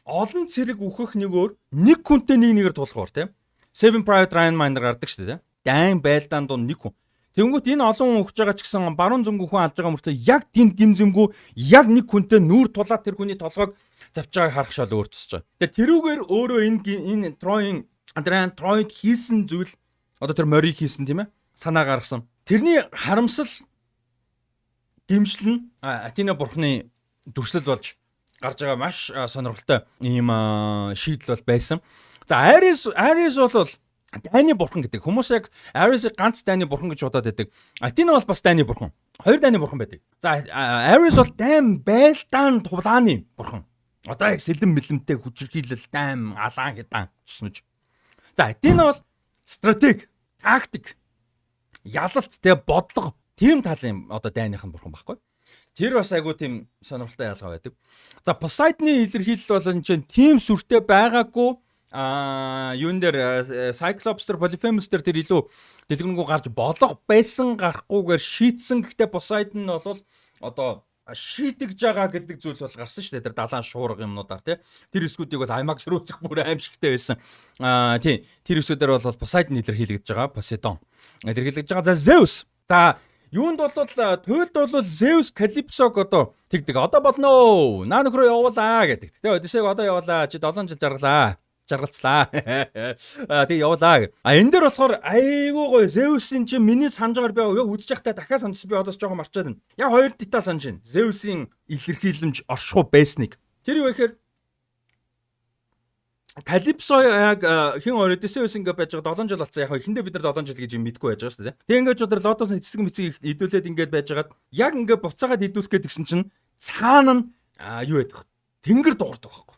олон цэрэг үхэх нэгөөр нэг хүнтэй нэгээр тулахор тийм. Seven Private Ryan Miner гардаг шүү дээ. Дайн байлдаан дунд нэг хүн. Тэгэнгүүт энэ олон хүн өгч байгаа ч гэсэн баруун зөнгө хүн алж байгаа мөртөө яг тэнд гимзэмгүй яг нэг хүнтэй нүүр тулаад тэр хүний толгойг завж байгааг харах шал өөр тусч байгаа. Тэгээ тэрүүгээр өөрөө энэ Troy хийсэн зүйл одоо тэр морийг хийсэн тийм ээ. Санаа гаргасан. Тэрний харамсал гимшил нь Athena бурхны дүрсэл болж гарч байгаа маш сонирхолтой ийм шийдэл бол байсан. За Ares бол дайны бурхан гэдэг. Хүмүүс яг Ares-ыг ганц дайны бурхан гэж бодоод байдаг. Athena бол бас дайны бурхан. Хоёр дайны бурхан байдаг. За Ares бол дайм байлдаан тулааны бурхан. Одоо яг сэлэм мэлэмтэй хүчирхийлэл дайм алаан хятан туснаж. За Athena бол стратеги, тактик, ялалт тэгээ бодлого тийм талын одоо дайныхын бурхан байхгүй. Тэр бас айгуу тийм сонирхолтой ялгаа байдаг. За Poseidon-ы илэрхийлэл бол энэ чинь тийм сүртэй байгаагүй юун дээр Cyclops дээр Polyphemus дээр тэр илүү дэлгэрэнгүй гарч болох байсан гарахгүйгээр шийтсэн. Гэхдээ Poseidon бол одоо шийдэж байгаа гэдэг зүйл бол гарсан шүү дээ. Тэр далайн шуурга юмнуудаар тий. Тэр эсгүүдийг бол IMAX руу үзэх бүр аимшигтай байсан. Тий. Тэр эсгүүдээр бол Poseidon илэрхийлэгдэж байгаа. Poseidon илэрхийлэгдэж байгаа. За Zeus. За юунд бол туйлд бол Zeus Calypso-г одоо тэгдэг. Одоо болно. Наа нөхрөө явуулаа гэдэг. Тэ Odyssey-г одоо явуулаа. Чи 7 жил жаргалцлаа. Тэгээ явуулаа. Энэ дээр болохоор айгүй гоё Zeus-ийн чи миний санаж байгаа би яг үдчих захтай дахиад санаж би одоос жоохон марчаад байна. Яг хоёр деталь санаж байна. Zeus-ийн илэрхийлэмж оршихуй байсныг. Тэр юу гэхээр Калипсо яг хин Одиссеус ингээ байж байгаа 7 жил болсон. Яг эхэндээ бид нар 7 жил гэж юм мэдгүй байж байгаа шүү дээ. Тэг ингээд өдөр лотосын эцэг мэцэг идүүлээд ингээд байж байгаад яг ингээ буцаагаад идүүлэх гээд гисэн чинь цаана нь юу байдаг вэ? Тэнгэр дуурдаг байхгүй.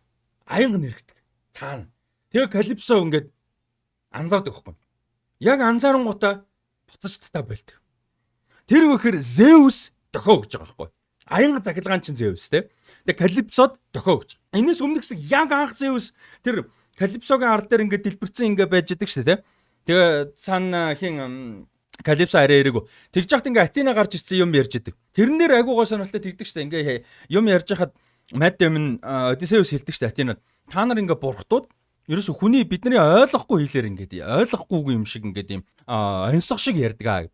Аянга нэрэгдэг. Цаана. Тэгээ Калипсо ингээд анзаардаг байхгүй. Яг анзаарангуудаа буцаж татаа болдог. Тэр вэхэр Зеус дохио гэж байгаа байхгүй. Аянга захилгаан чинь Зеус те. Тэгээ Калипсод дохио гэж. Энэс өмнө гэсэн яг анх Зеус тэр Калипсогийн ар дээр ингээд дэлбэрсэн ингээд байж идэг шүү дээ. Тэгээ цаана хин Калипсо арай эрээгөө. Тэгж яхад ингээд Атина гарч ирсэн юм ярьж идэг. Тэрнээр айгуугаа сонирхолтой тэгдэг шүү дээ. Ингээд юм ярьж хахад Мадам Одиссеус хэлдэг шүү дээ Атинад. Та нар ингээд бурхтууд ерөөсө хүний бидний ойлгохгүй хэлээр ингээд ойлгохгүйг юм шиг ингээд юм онцлог шиг ярьдаг.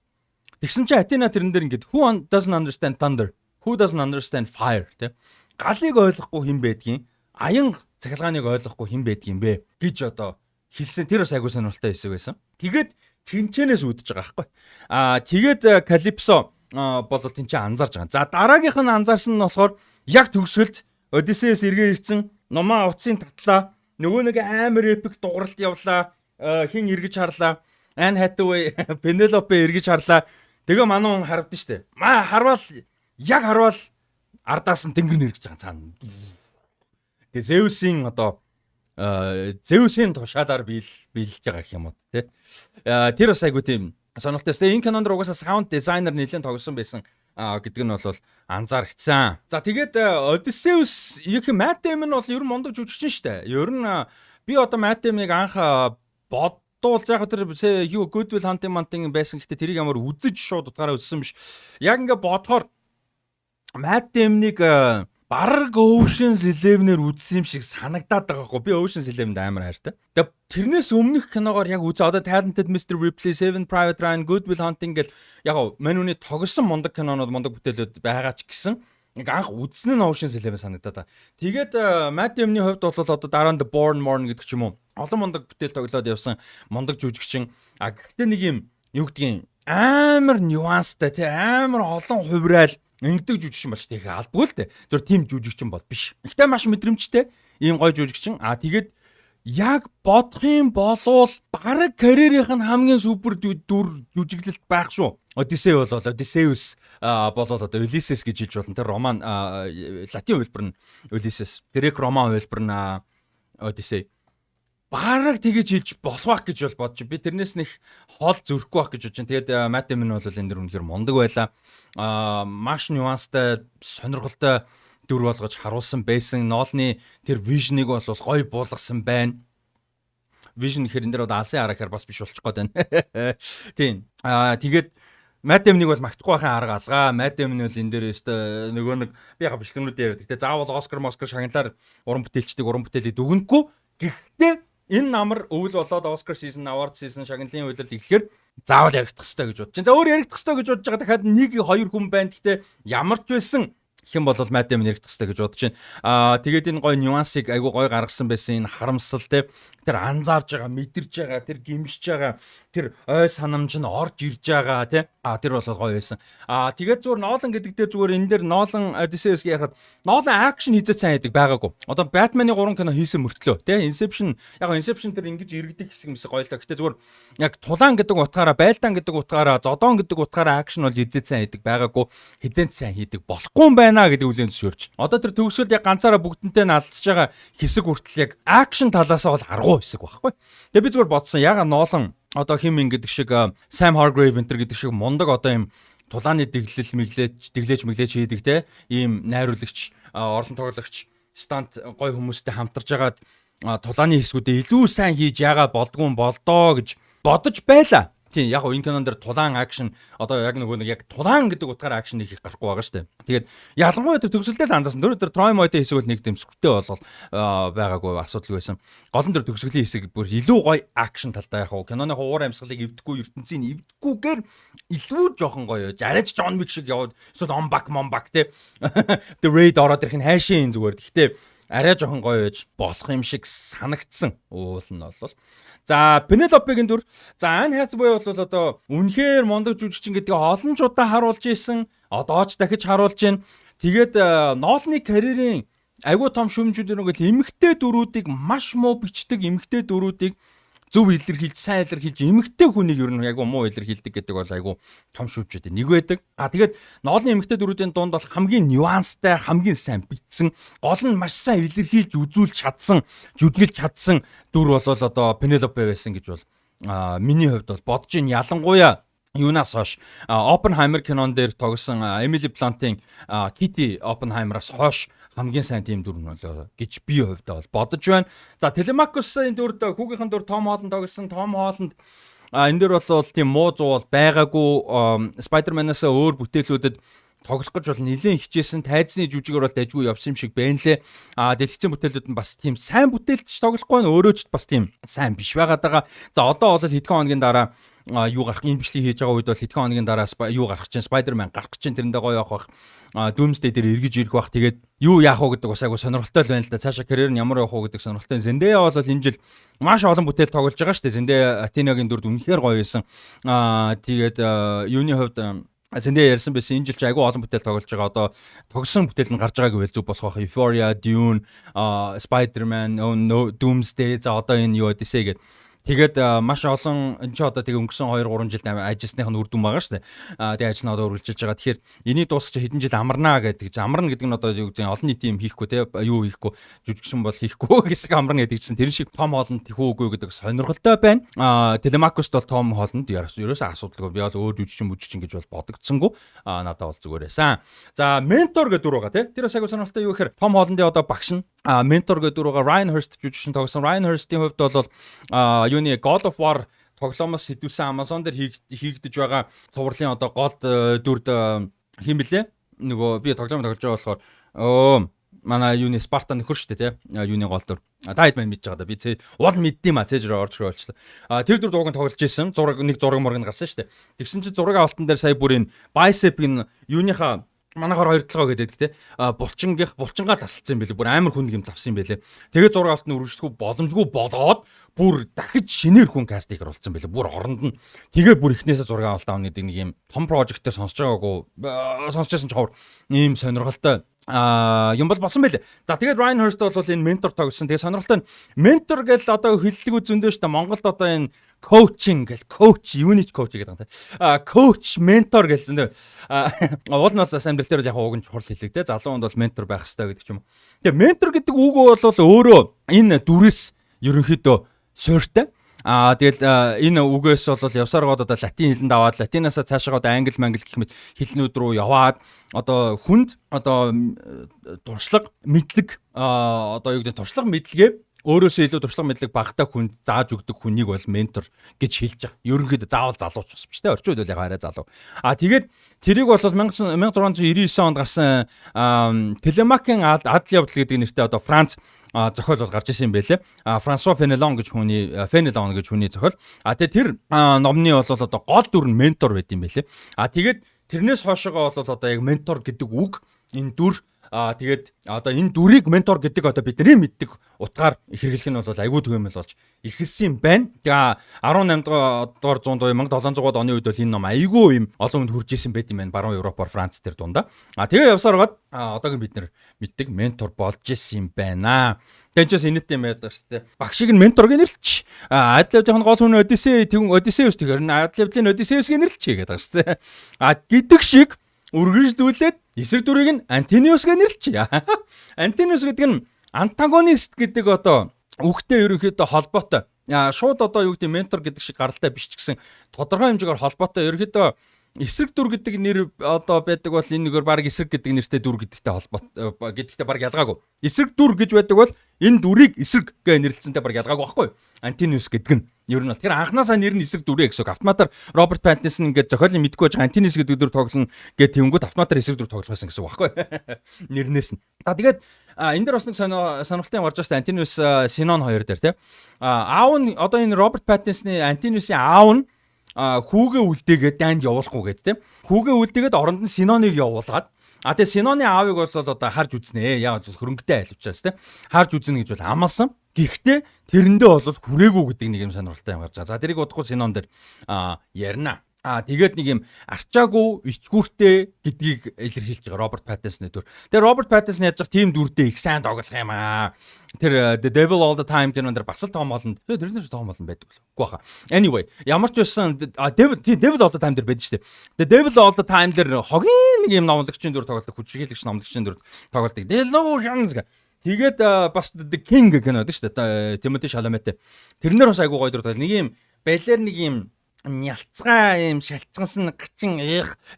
Тэгсэн чинь Атина тэрэн дээр ингээд who doesn't understand thunder, who doesn't understand fire тэ. Галыг ойлгохгүй хэн байдгийг, аянга цахилгааныг ойлгохгүй хэн байдгийг бэ гэж одоо хэлсэн. Тэр бас айгуу сонирхолтой хэсэг байсан. Тэгээд тэнчэнээс үүдэж байгаа байхгүй. Тэгээд Калипсо бол тэнчээ анзаарж байгаа. За дараагийнх нь анзаарсан нь болохоор яг төгсгөлд Одиссеус эргээ ирсэн номоо утсын татлаа. Нөгөө нэг амар эпик дууралт явлаа. Хин эргэж харлаа. Anne Hathaway, Penelope эргэж харлаа. Тэгээ мануу харагдсан шүү дээ. Яг харвал ардаас нь тэнгэр нэргэж байгаа цаана. Тэгээ Зеусийн одоо Зеусийн тушаалаар биелж байгаа гэх юм уу тий. Тэр бас айгуу тийм сонирхолтой. Тэгээ энэ кинонд угаасаа саунд дизайнер нэлээд тогсон байсан гэдэг нь бол анзаарчихсан. За тэгээд Одиссеус Matt Damon бол ер нь мундаг жүжигчин шүү дээ. Ер нь би одоо Matt Damon-ыг анх бодвол яг тэр Good Will Hunting байсан гэхдээ тэрийг ямар үзэж шууд утгаараа үзсэн биш. Яг ингээ бодохоор Matt Damon-ыг бараг Ocean's 11-ээр үзсэн юм шиг санагдаад байгаа хгүй. Би Ocean's 11-д амар хайртай. Тэгээ тэрнээс өмнөх киногоор яг үзээ одоо Talented Mr. Ripley, Saving Private Ryan, Good Will Hunting гэл яг маньуны тогсон мундаг кинонууд, мундаг бүтээлүүд байгаа ч гэсэн яг анх үзсэн нь Ocean's 11 санагдаад байгаа. Тэгээд Matt Damon-ийн хувьд бол одоо дараа нь The Bourne гэдэг ч юм уу олон мундаг бүтээл тоглоод явсан мундаг жүжигчин. Гэхдээ нэг юм юу гэдгийг амар нюанстай тий амар олон хувираал ингэдэг жүжигчин болж тийх алдгүй л дээ. Зөв тийм жүжигчин бол биш. Ихтэй маш мэдрэмжтэй ийм гоё жүжигчин. Тэгээд яг бодох юм болвол бараг карьерийнх нь хамгийн супер дүр жүжиглэлт байх шүү. Одиссей бол Одиссеус болол одоо Ulysses гэж хэлж болно. Тэр роман латин хэлбэр нь Ulysses. Грек роман хэлбэр нь Одиссей. Бараг тэгэж хийж болох гэж бол бодож. Би тэрнээс нэг хол зөрөхгүй байх гэж бодож байна. Тэгээд Matt Damon бол энэ дэр үнэхээр мундаг байлаа. Маш нюанстай, сонирхолтой дүр болгож харуулсан байсан. Нолны тэр вижныг бол гоё буулгасан байна. Vision гэхэр энэ дэр одоо алсын харахаар бас биш болчих гээд байна. Тийм. Тэгээд Matt Damon-ыг бол магтахгүй байхын арга алгаа. Matt Damon бол энэ дээр өстой нөгөө нэг би яга бичлэгнүүд ярьдаг. Тэгээд заавал Оскар шагналаар уран бүтээлчдийг уран бүтээлийг дүгнэхгүй. Гэхдээ энэ намар өвөл болоод Oscar season, award season шагналын үйлрэл эхлэхээр заавал яригдах хэрэгтэй гэж бодож байна. За өөр яригдах хэрэгтэй гэж бодож байгаа дахиад 1-2 хүн байна. Гэхдээ ямар ч байсан хэн бол Matt Damon яригдах хэрэгтэй гэж бодож байна. Тэгээд энэ гоё нюансыг айгу гоё гаргасан байсан. Энэ харамсал те тэр анзаарж байгаа, мэдэрж байгаа, тэр гимшиж байгаа, тэр ой санамж нь орж ирж байгаа те. Тэр бол гоё байсан. Тэгээд зүгээр Nolan гэдэг дээр зүгээр энэ дээр Nolan Odysseus ярихад Nolan акшн хийzet сайн байдаг байгаагүй. Одоо Batman-ы 3 кино хийсэн мөртлөө те. Inception тэр ингэж иргэдэг хэсэг мэс гоё л та. Гэтэ зүгээр яг тулаан гэдэг утгаараа, байлдаан гэдэг утгаараа, зодоон гэдэг утгаараа акшн бол хийzet сайн хийдэг байгаагүй. Хизээнд сайн хийдэг болохгүй юм байна гэдэг үлийн зөвшөөрч. Одоо тэр төгсгөлд яг ганцаараа бүгднтэй нь алдчихж байгаа хэсэг хүртэл яг акшн талаасаа бол аргуу хэсэг байхгүй. Тэгээ би зүгээр бодсон яга Nolan одоо хим гэдэг шиг Sam Hargrave гэдэг шиг мундаг одоо юм тулааны дэглэж хийдэг те ийм найруулагч орлон тоглогч стант гой хүмүүстэй хамтарж агаад тулааны хэсгүүдээ илүү сайн хийж яагаад болдгоо гэж бодож байла. Тийм яг энэ кинон дээр тулаан акшн одоо яг нөгөө яг тулаан гэдэг утгаараа акшн хийх гарахгүй байгаа шүү дээ. Тэгээд ялангуяа тэр төгсгөлдөө анзаарсан. Тэр Troy Moy-тэй хэсэг бол нэг тийм сүртэй болол байгаагүй асуудал байсан. Голон дээр төгсгөлийн хэсэг бүр илүү гоё акшн талтай яг киноны уур амьсгалыг эвдэхгүй ертөнцийн эвдэггүйгээр илүү жоохон гоё. Арайч John Wick шиг яваад эсвэл момбак те. The Raid ороод ирэх нь хайшин зүгээр. Гэхдээ арай жоохон гоё байж болох юм шиг санагдсан. Уул нь бол за Penelope-гийн дүр. За Anne Hathaway бол одоо үнэхээр мундаг жүжигчин гэдгийг олон ч удаа харуулж ийсэн. Одоо ч дахиж харуулж байна. Тэгээд Nolan-ы карьерийн айгүй том шүүмжүүд нэгэл эмэгтэй дөрүүдийг маш муу бичдэг, эмэгтэй дөрүүдийг зөв илэрхийлж, сайн илэрхийлж, эмэгтэй хүнийг ер нь айгүй муу илэрхийлдэг гэдэг бол айгүй том шүүмжүүд нэг байдаг. Тэгээд ноолны эмэгтэй дөрүүдийн дунд бол хамгийн нюанстай, хамгийн сайн бичсэн, гол нь маш сайн илэрхийлж үзүүлж чадсан, жүжиглэж чадсан дүр бол одоо Пенелопе байсан гэж бол миний хувьд бол бодож ин ялангуяа юунаас хойш Оппенхаймер кинон дээр тогсон Эмили Блантын Кити Оппенхаймераас хойш хамгийн сайн тийм дүр нь болоо гэж би хувьдаа бол бодож байна. За Телемакусын дүрд хүүгийнхэн дүр Том Холланд тогсон. Том Холланд энэ дээр бол тийм муу зуу бол байгаагүй. Spider-Man-аас өөр бүтээлүүдэд тоглох гэж бол нэлээд хичээсэн, тайзны жүжигээр бол дайггүй явсан юм шиг байна лээ. Дэлгэцийн бүтээлүүд нь бас тийм сайн бүтээлч тоглохгүй нь өөрөө ч бас тийм сайн биш байгаад байгаа. За одоо бол хэдхэн хоногийн дараа юу гарах энэ бичлэг хийж байгаа үед бол хэдхэн хоногийн дараа юу гарах чинь Spider-Man гарах чинь тэрэндээ гоё явах бах. Doomsday дээр эргэж ирэх бах. Тэгээд юу яах вэ гэдэг бас айгу сонирхолтой л байна л да. Цаашаа карьер нь ямар явах вэ гэдэг сонирхолтой. Zendaya бол энэ жил маш олон бүтээл тоглож байгаа шүү дээ. Zendaya Athena-гийн дүрд үнэхээр гоё байсан. Тэгээд юуны хувьд Zendaya ярьсан байсан энэ жил ч айгүй олон бүтээл тоглож байгаа. Одоо тогсон бүтээл нь гарч байгааг үйл зүг болох байх. Euphoria, Dune, Spider-Man, Doomsday, за одоо энэ юу Odyssey гэдэг. Тэгээд маш олон энэ ч одоо тэгээ өнгөрсөн 2-3 жилд ажилласных нь үр дүн байгаа шүү дээ. Тэгээ ажил нь одоо үргэлжилж байгаа. Тэгэхээр энийг дуусч хэдэн жил амарнаа гэдэг. Амарна гэдэг нь одоо юу гэж олон нийтийн юм хийхгүй те юу хийхгүй жүжигчин бол хийхгүй гэсэн амарна гэдэг чинь тэр шиг Том Холланд тэхүү үгүй гэдэг сонирхолтой байна. Телемакуст бол Том Холланд ерөөсөө асуудалгүй. Би бол өөр жүжигчин гэж бол бодогдсонгүй. Надад бол зүгээр байсан. За ментор гэдэг дүр байгаа те. Тэр бас агай сонирхолтой юу гэхээр Том Холландын одоо багш нь ментор гэдэг дүр байгаа Ryan Hurst жүжигчин тогсон. Ryan Hurst-ийн хувьд бол юуны God of War тоглоомоос сэтүүлсэн Amazon дээр хийгдэж байгаа цувралын одоо гол дүрд хэм блэ? Нөгөө би тоглоом тоглож байгаа болохоор манай юуны Sparta нөхөр шүү дээ тий. Юуны гол дүр. Дайд мэн мэдж байгаа да. Би уул мэддэм цээжрээ орж ирээ болчихлоо. Тэр дүр дууг нь тоглож исэн. Зураг морг гарсан шүү дээ. Тэгсэн чинь зураг авалтан дээр сая бүр энэ bicep-ийн юуныхаа манайхаар хоёр талгаа гэдэг те булчингаар тасалсан юм байлээ. Бүр амар хүн юм завсан юм байлээ. Тэгээд зураг авалтны үргэлжлэхгүй боломжгүй болоод бүр дахиж шинээр хүн каст хийхэр болсон байлээ. Бүр оронд нь тэгээд бүр ихнээсээ зураг авалт аавна гэдэг нэг юм том прожектээр сонсож байгаагүй. Сонсчихсан ч ховор ийм сонирхолтой юм бол болсон байлээ. За тэгээд Ryan Hurst бол энэ ментор тогсон. Тэгээд сонирхолтой нь ментор гэл одоо хэллэг үзэндөө шүү дээ. Монголд одоо энэ коучинг гэл коуч юуны коуч гэдэг юм те. Коуч ментор гэлсэн дээ. Уул нь бол бас амьдрал дээр яг уг нь чухал хэлэг те. Залуу хүнд бол ментор байх хэрэгтэй гэдэг ч юм уу. Тэгээ ментор гэдэг үг бол өөрөө энэ дүрээс ерөнхийдөө суурьтай. Тэгэл энэ үгээс бол явсараад одоо латин хэлэнд аваад латинаас цаашаа одоо англи гэх мэт хэлнүүд рүү яваад одоо хүнд одоо туршлага мэдлэг одоо юу гэдэг туршлага мэдлэгээ өөрөөсөө илүү туршлага мэдлэг багтаа хүнд зааж өгдөг хүнийг бол ментор гэж хэлж байгаа. Ерөнхийдөө заавал залууч бас ч тийм орчин үед бол яг арай залуу. Тэгээд тэрийг бол 1699 онд гарсан Телемакийн адал явдал гэдэг нэртэй одоо Франц зохиол бол гарч ирсэн юм байлээ. Франсуа Фенелон гэж хүний зохиол. Тэгээд тэр номны бол одоо гол дүр нь ментор байт юм байлээ. Тэгээд тэрнээс хоошоогоо бол одоо яг ментор гэдэг үг энэ дүр тэгээд одоо энэ дүрийг ментор гэдэг одоо бидний мэддэг утгаар хэрэглэх нь бол айгүй төгөөмөл болж ихэлсэн юм байна. Тэгээ 18 дугаар зуунд 1700-аад оны үед бол энэ ном айгүй юм олон хүнд хүрж исэн байт юм байна. Баруун Европоор Франц тэр дундаа. Тэгээ явсараад одоогийн бид нар мэддэг ментор болж исэн юм байна. Тэнцээс инээдтэй юм байдаг шүү дээ. Багшиг нь ментор гэж нэрлэж. Адлавдын гол хүн Одиссеус тэгэхээр Адлавдын Одиссеус гэж нэрлэж гэдэг шүү дээ. Гэдэг шиг үргэлжлүүлээд эсрэг дүрийг нь Антиниус гэж нэрлэе. Антиниус гэдэг нь антагонист гэдэг одоо үгтэй ерөнхийдөө холбоотой. Шууд одоо юу гэдэг ментор гэдэг шиг гаралтай биш ч гэсэн тодорхой хэмжээгээр холбоотой ерөнхийдөө эсрэг дүр гэдэг нэр одоо байдаг бол энэ нэгээр баг эсрэг гэдэг нэртэй дүр гэдэгтэй холбоотой гэдэгтэй баг ялгаагүй. Эсрэг дүр гэж байдаг бол энэ дүрийг эсрэг гэж нэрлэлцэнтэй баг ялгаагүй байхгүй. Антиниус гэдэг нь ер нь бол тэр анханасаа нэр нь эсрэг дүрээ гэсэн үг. Автоматар Роберт Паттинсон ингээд зохиолын мэдгүй байж Антиниус гэдэг дүр тоглоно гэж тэнгүүд автоматар эсрэг дүр тоглох байсан гэсэн үг байхгүй. Нэрнээс нь. За тэгээд энэ дээр бас нэг сонирхолтой юм гарч байгаа шүү дээ. Антиниус Синон 2 дээр тийм. Аав нь одоо энэ Роберт Паттинсны Антиниусын аав нь хүүгээ үлдээгээд дайнд явуулахгүй гэдэг тийм. Хүүгээ үлдээгээд оронд нь Синоныг явуулгаад тэгээ Синоны аавыг бол одоо харж үзнэ. Яг бол хөрөнгөтэй айл учраас тийм. Харж үзнэ гэж бол амласан. Гэхдээ тэрэндээ бол хүрээгүй гэдэг нэг юм сонирхолтой юм гарч байгаа. За тэрийг удахгүй Синон дээр ярина. Тэгээд нэг юм арчаагүй ичгүүртэй гэдгийг илэрхийлж байгаа Роберт Паттинсны дүр. Тэгээ Роберт Паттинс яаж тийм дүрдээ их сайн тоглох юм аа. Тэр The Devil All the Time гэнэ тэр бас л Том Холланд. Тэр Том Холланд байдаг л. Үгүй баха. Anyway, ямар ч байсан Devil All the Time дээр байдаг шүү дээ. The Devil All the Time дээр хогийн нэг юм номлогчийн дүр тоглодог, хүчрхийлэгч номлогчийн дүр тоглодог. Delusions гэх. Тэгээд бас The King гэнэ байдаг шүү дээ. Тимоти Шаламет. Тэрнэр бас айгуу гоё дүр тоглодог. Нэг юм балер нэг юм нялцгаа юм шалцгансан гачин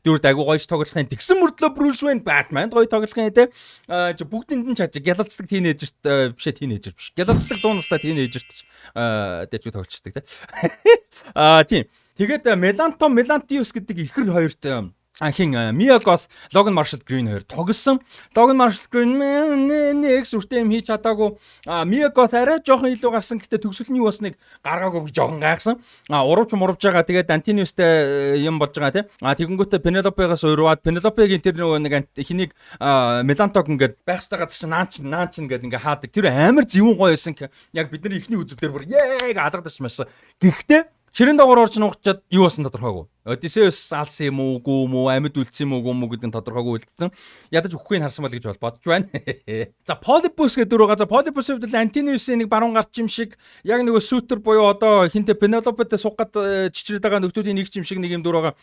дүрд агуу гоёж тоглохын тэгсэн мөртлөө Bruce Wayne Batman гоё тоглохын те бүгдэнд нь чаж гялалцдаг тийнейжерт бишээ тийнейжер биш гялалцдаг дуу настай тийнейжерт дэжүү тоглолцдог те тийм тэгээд Melanthius гэдэг ихэр хоёрт хин Mia Goth, Logan Marshall Green хоёр тоглосон. Logan Marshall Green нэг сүртэй юм хийж чадаагүй. Mia Goth арай жоохон илүү гарсан. Гэтэ төгсгөл нь юу басныг гаргаагүй гэж жоохон гайхсан. Урвж байгаа. Тэгээд Antonius-тэй юм болж байгаа тий. Тэгэнгүүтээ Penelope-гаас урваад Penelope-гийн тэр нөгөө нэг хэнийг Melanthog ингээд байхстайгаа чинь наан чин гэдэг ингээ хаадаг. Тэр амар зөвүүн гоё байсан. Яг бидний ихний үзэл дээр бүр яг алгадаж машсан. Гэхдээ ширэн дагуур орж нуугчаад юу болсон тодорхойгүй. Odysseus алсан юм уу, үгүй юм уу, амьд үлдсэн юм уу гэдэг нь тодорхойгүй үлдсэн. Ядаж үхэхийг харсан бол гэж бодож байна. За Polypus гэдэг дөрөв. За Polypus хэвдэл Antonius-ийн нэг баруун гарч юм шиг яг нөгөө Suitor буюу одоо хинтэ Penelope-тэй суугаад чичрээд байгаа нөхдүүдийн нэг юм шиг нэг юм дөрөв.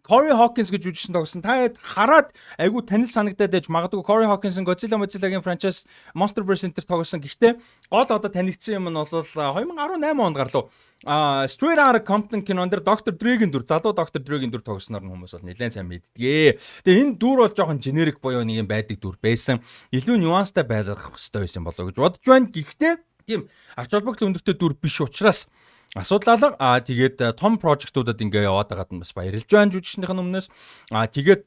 Corey Hawkins гэж жүжигчин тогсон. Та хараад айгу танил санагдаад байж магадгүй Corey Hawkins-ын Godzilla-гийн franchise Monsterverse Center тогсон. Гэхдээ гол одоо танигдсан юм нь бол 2018 онд гарлуу. Straight Outta Compton кинон дээр Dr. Dre-гийн дүр, залуу Dr. Dre-гийн дүр тогсноор нь хүмүүс бол нэлээд сайн мэддэг. Тэгээ энэ дүр бол жоохон generic буюу нэг юм байдаг дүр байсан. Илүү нюанстай байх хэрэгтэй байсан болоо гэж бодож байна. Гэхдээ тийм ач холбогдол өндөртэй дүр биш учраас асуудал алга. Тэгээд том прожектуудад ингээ яваад байгаад нь бас баярлж байна жүжигчнийхэн өмнөөс. Тэгээд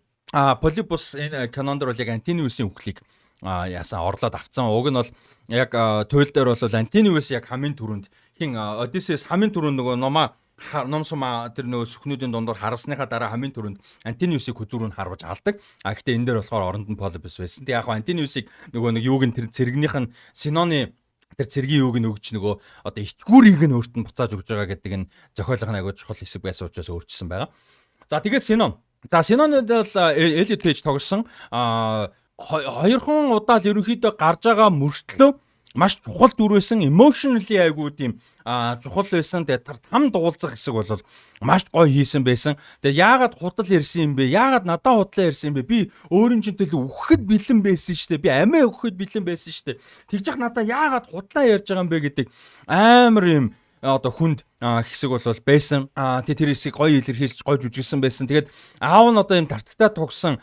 Polypus энэ кинонд бол яг Antonius-ийн үхлийг яасан орлоод авцсан. Уг нь бол яг туйл дээр бол Antonius яг хамгийн түрүүнд хин Odysseus хамгийн түрүүнд нөгөө номсома тэр нөгөө сүхнүүдийн дундор харсныхаа дараа хамгийн түрүүнд Antonius-ыг хүзүүрүүн харуулж алдаг. Гэхдээ энэ дээр болохоор оронд нь Polypus байсан. Тэг яг Antonius-ыг нөгөө нэг юуг нь тэр цэрэгнийх нь Синоны тэр цэргийн юуг нь өгч нөгөө одоо ичгүүрийг нь өөрт нь буцааж өгж байгаа гэдэг нь зохиолын агуу чухал хэсэг байсан учраас өөрчилсөн байгаа. За тэгээд Синон. За Синонод бол Elliot Page тогсон. Хоёрхан удаа л ерөнхийдөө гарч байгаа мөртлөө маш чухал дүр байсан, emotionally айгуу тийм чухал байсан. Тэгээд там дуулзах хэсэг бол маш гоё хийсэн байсан. Тэгээд яагаад худал ярьсан юм бэ? Яагаад надад худлаа ярьсан юм бэ? Би өөрийн чинь төлөө үхэхэд бэлэн байсан шүү дээ. Би амиа үхэхэд бэлэн байсан шүү дээ. Тэгж яах надад яагаад худлаа ярьж байгаа юм бэ гэдэг амар юм одоо хүнд хэсэг бол байсан. Тэр хэсгийг гоё илэрхийлж гоё жүжигсэн байсан. Тэгээд аав нь одоо юм тартагтаа тугсан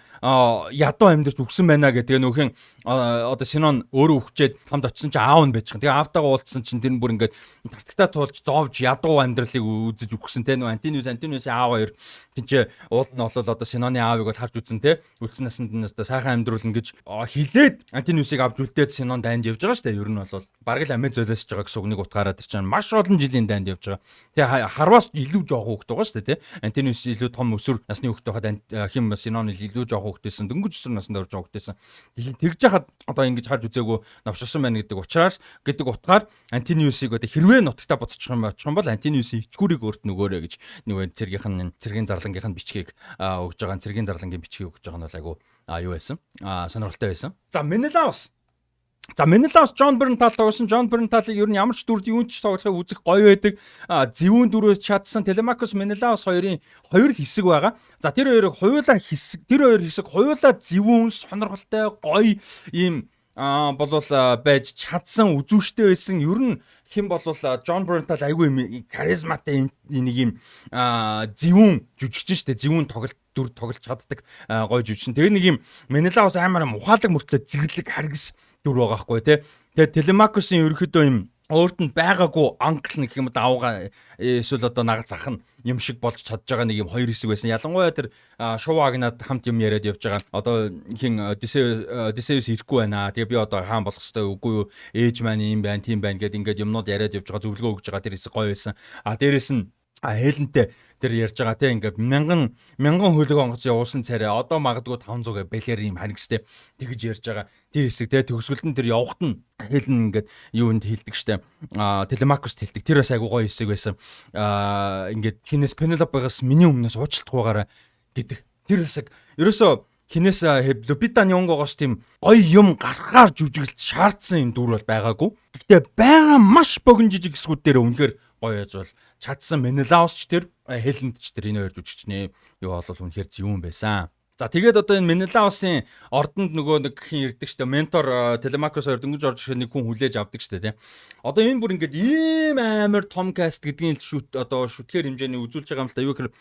ядуу амьдэрч үгсэн байна гэдэг нөхөн одоо Синон өөрөө үхчээд хамт очисон чинь аав нь байж байгаа. Тэгээд аавтайгаа уулзсан чинь тэр нь бүр ингээд тартагтаа туулж зоовж ядуу амьдралыг үзэж үгсэн те. Нөгөө Antonius-ийн аав хоёр тийч уул нь бол одоо Синоны аавыг бол харж үзэн те. Үлдсэн насанд нь одоо сайхан амьдруулна гэж хилээд Antonius-ыг авч үлдээд Синон дайнд явж байгаа шүү дээ. Ер нь бол бараг л амиа золиосж байгаа гэсэн үгнийг утгаараа тэр чинь маш олон жилийн дайнд явж байгаа. Тэгээ харваас илүү жоох хөвгт байгаа шүү дээ тий. Antonius илүү том өсвөр насны хөвгт байхад хим Синон илүү жоох хөвгтсэн дөнгөж өсвөр наснд орж байгаа хөвгтсэн. Тэгж яхад одоо ингэж харж үзээгүй навширсан байна гэдэг утгаар Antonius-ыг одоо хэрвээ нутагтаа буцчих юм бол Antonius-ийн ичгүүрийг өөрт нөгөөрэй гэж нэг цэргийн зарлангийнх нь бичгийг өгж байгаа. Цэргийн зарлангийн бичгийг өгж байгаа нь бол айгу юу байсан? Сонирхолтой байсан. За Menelaus John Bernthal тоглосон. John Bernthal-ыг ер нь ямар ч дүрд юунч тоглохыг үзэх гоё байдаг. Зөвүүн дүрөөс чадсан Telemachus Menelaus хоёрын хоёр хэсэг байгаа. За тэр хоёр хэсэг хоёулаа зөвүүн сонирхолтой гоё ийм болвол байж чадсан үзүүштэй байсан. Ер нь хэн болвол John Bernthal айгүй юм харизматай нэг юм зөвүүн жүжигчин шүү дээ. Зөвүүн дүр тоглож чаддаг гоё жүжигчин. Тэгээ нэг юм Menelaus амар ухаалаг мөртлөө зэрлэг харгас дүр байгаа хгүй тий. Тэгээ Telemachus-ийн ерөөхдөө юм өөрт нь байгаагүй анкл нэг юм давгаа эсвэл одоо нагад зах нь юм шиг болж чадж байгаа нэг юм хоёр хэсэг байсан. Ялангуяа тэр Шувагнад хамт юм яриад явж байгаа. Одоо хин Odysseus ирэхгүй байна. Тэгээ би одоо хаан болох хэвээр үгүй юу? Ээж маань юм байна, тийм байна гэд ингээд юмнууд яриад явж байгаа, зөвлөгөө өгж байгаа тэр хэсэг гоё байсан. Дээрээс нь Хелентэй тэр ярьж байгаа тийм ингээд мянган хөлөг онгоц явуулсан царай одоо магадгүй 500 бэлэр юм харигстэй тэгж ярьж байгаа. Тэр хэсэг тийм төгсгөлд нь тэр явахт нь хэлнэ ингээд юунд хэлдэг штэ. Телемакост хэлдэг. Тэр бас айгуу гоё хэсэг байсан. Ингээд хинээс Пенелопегоос миний өмнөөс уучлалтгүйгаараа гэдэг. Тэр хэсэг ерөөсөө хинээс Лупита Нёнгогоос тийм гоё юм гаргахаар жүжиглж шаардсан юм дүр бол байгаагүй. Гэхдээ байгаа маш богино жижиг хэсгүүд дээр үнэхээр гоё яж бол чадсан Менелаус ч тэр Хелэнд ч тэр энэ хоёр жүжигчний юу болол үнэхээр зөвүүн байсан. За тэгээд одоо энэ Менелаусын ордонд нөгөө нэг хин ирдэг штэ ментор Телемакос хоёр дөнгөж орж ирэх нэг хүн хүлээж авдаг штэ тий. Одоо энэ бүр ингээд ийм амар том каст гэдгийг шүтгэр хэмжээний үзүүлж байгаа юм л да. Юу гэхээр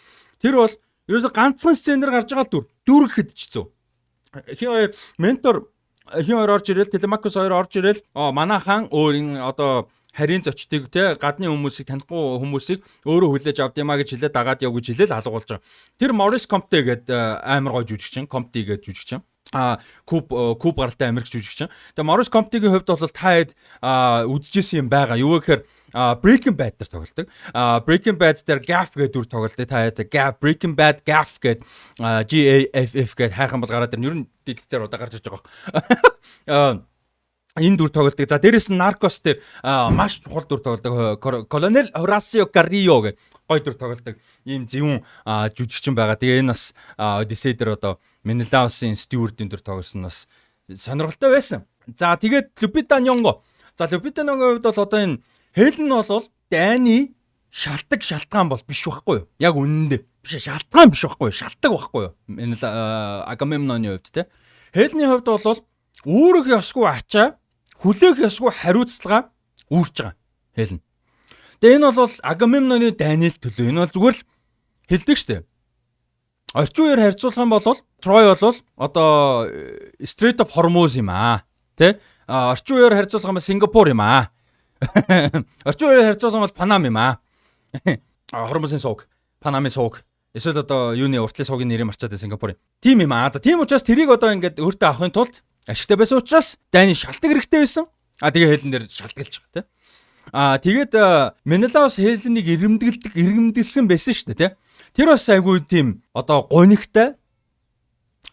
тэр бол ерөөсө ганцхан сценээр гарч байгаа дүр гэхэд ч зөө. Хин хоёр ментор хин хоёр орж ирэл Телемакос хоёр орж ирэл манай хаан өөр энэ одоо харийн зочдыг те гадны хүмүүсийг танихгүй хүмүүсийг өөрөө хүлээж авд юмаа гэж хэлээд дагаад яв гэж хэлээл алга болж байгаа. Тэр Морис Компте гэдэг амар гоё жүжигчин, Компти гэдэг жүжигчин. Куб гаралтай Америк жүжигчин. Тэгээ Морис Комптигийн хувьд бол та хэд үдчихсэн юм байгаа. Юу гэхээр Breaking Bad дээр тоглолдог. Breaking Bad дээр Gaff гэдэг дүр тоглолдог. Та хэд Breaking Bad Gaff гэдэг GAFF гэдэг хайхан бол гараад ирнэ. Ер нь дэлгэцээр удаа гарч иж байгаа. Энэ дүр тоглолдог. За дээрэс нь Narcos дээр маш чухал дүр тоглолдог. Colonel Horacio Carrillo гэх гоё дүр тоглолдог. Ийм зөвүүн жүжигчин байгаа. Тэгээ энэ бас Odyssey дээр одоо Menelauсын Stewart-ийн дүр тоглосон нь бас сонирхолтой байсан. За тэгээд Lupita Nyong'o. За Lupita Nyong'o хувьд бол одоо энэ Helen бол дайны шалтгаан бол биш байхгүй юу? Яг үнэндээ биш шалтгаан биш байхгүй юу? Шалтгаан байхгүй юу? Agamemnon-ийн хувьд те. Helen-ийн хувьд бол үүрэх ёсгүй ачаа хүлээх ёсгүй хариуцлага үүрч байгаа Helen. Тэгээ энэ бол Agamemnon-ы дайны төлөө. Энэ бол зүгээр л хэлдэг штэ. Орчин үеэр харьцуулах юм бол Troy бол одоо Strait of Hormuz юм аа. Тэ? Орчин үеэр харьцуулах юм бол Сингапур юм аа. Орчин үеэр харьцуулах юм бол Панам юм аа. Хормузын сууг, Панамын сууг. Эсвэл одоо юуны уртлын суугийн нэрийг марчаад Сингапурын. Тим юм аа. За тийм учраас тэрийг одоо ингээд өөртөө авахын тулд ашигтай байсан учраас дайны шалтгаан хэрэгтэй байсан. Тэгээ Helen дээр шалтгаалж байгаа тийм. Тэгээд Menelaus Helen-ийг ирэмдэлсэн байсан шүү дээ тийм. Тэр бас айгүй тийм одоо гонигтай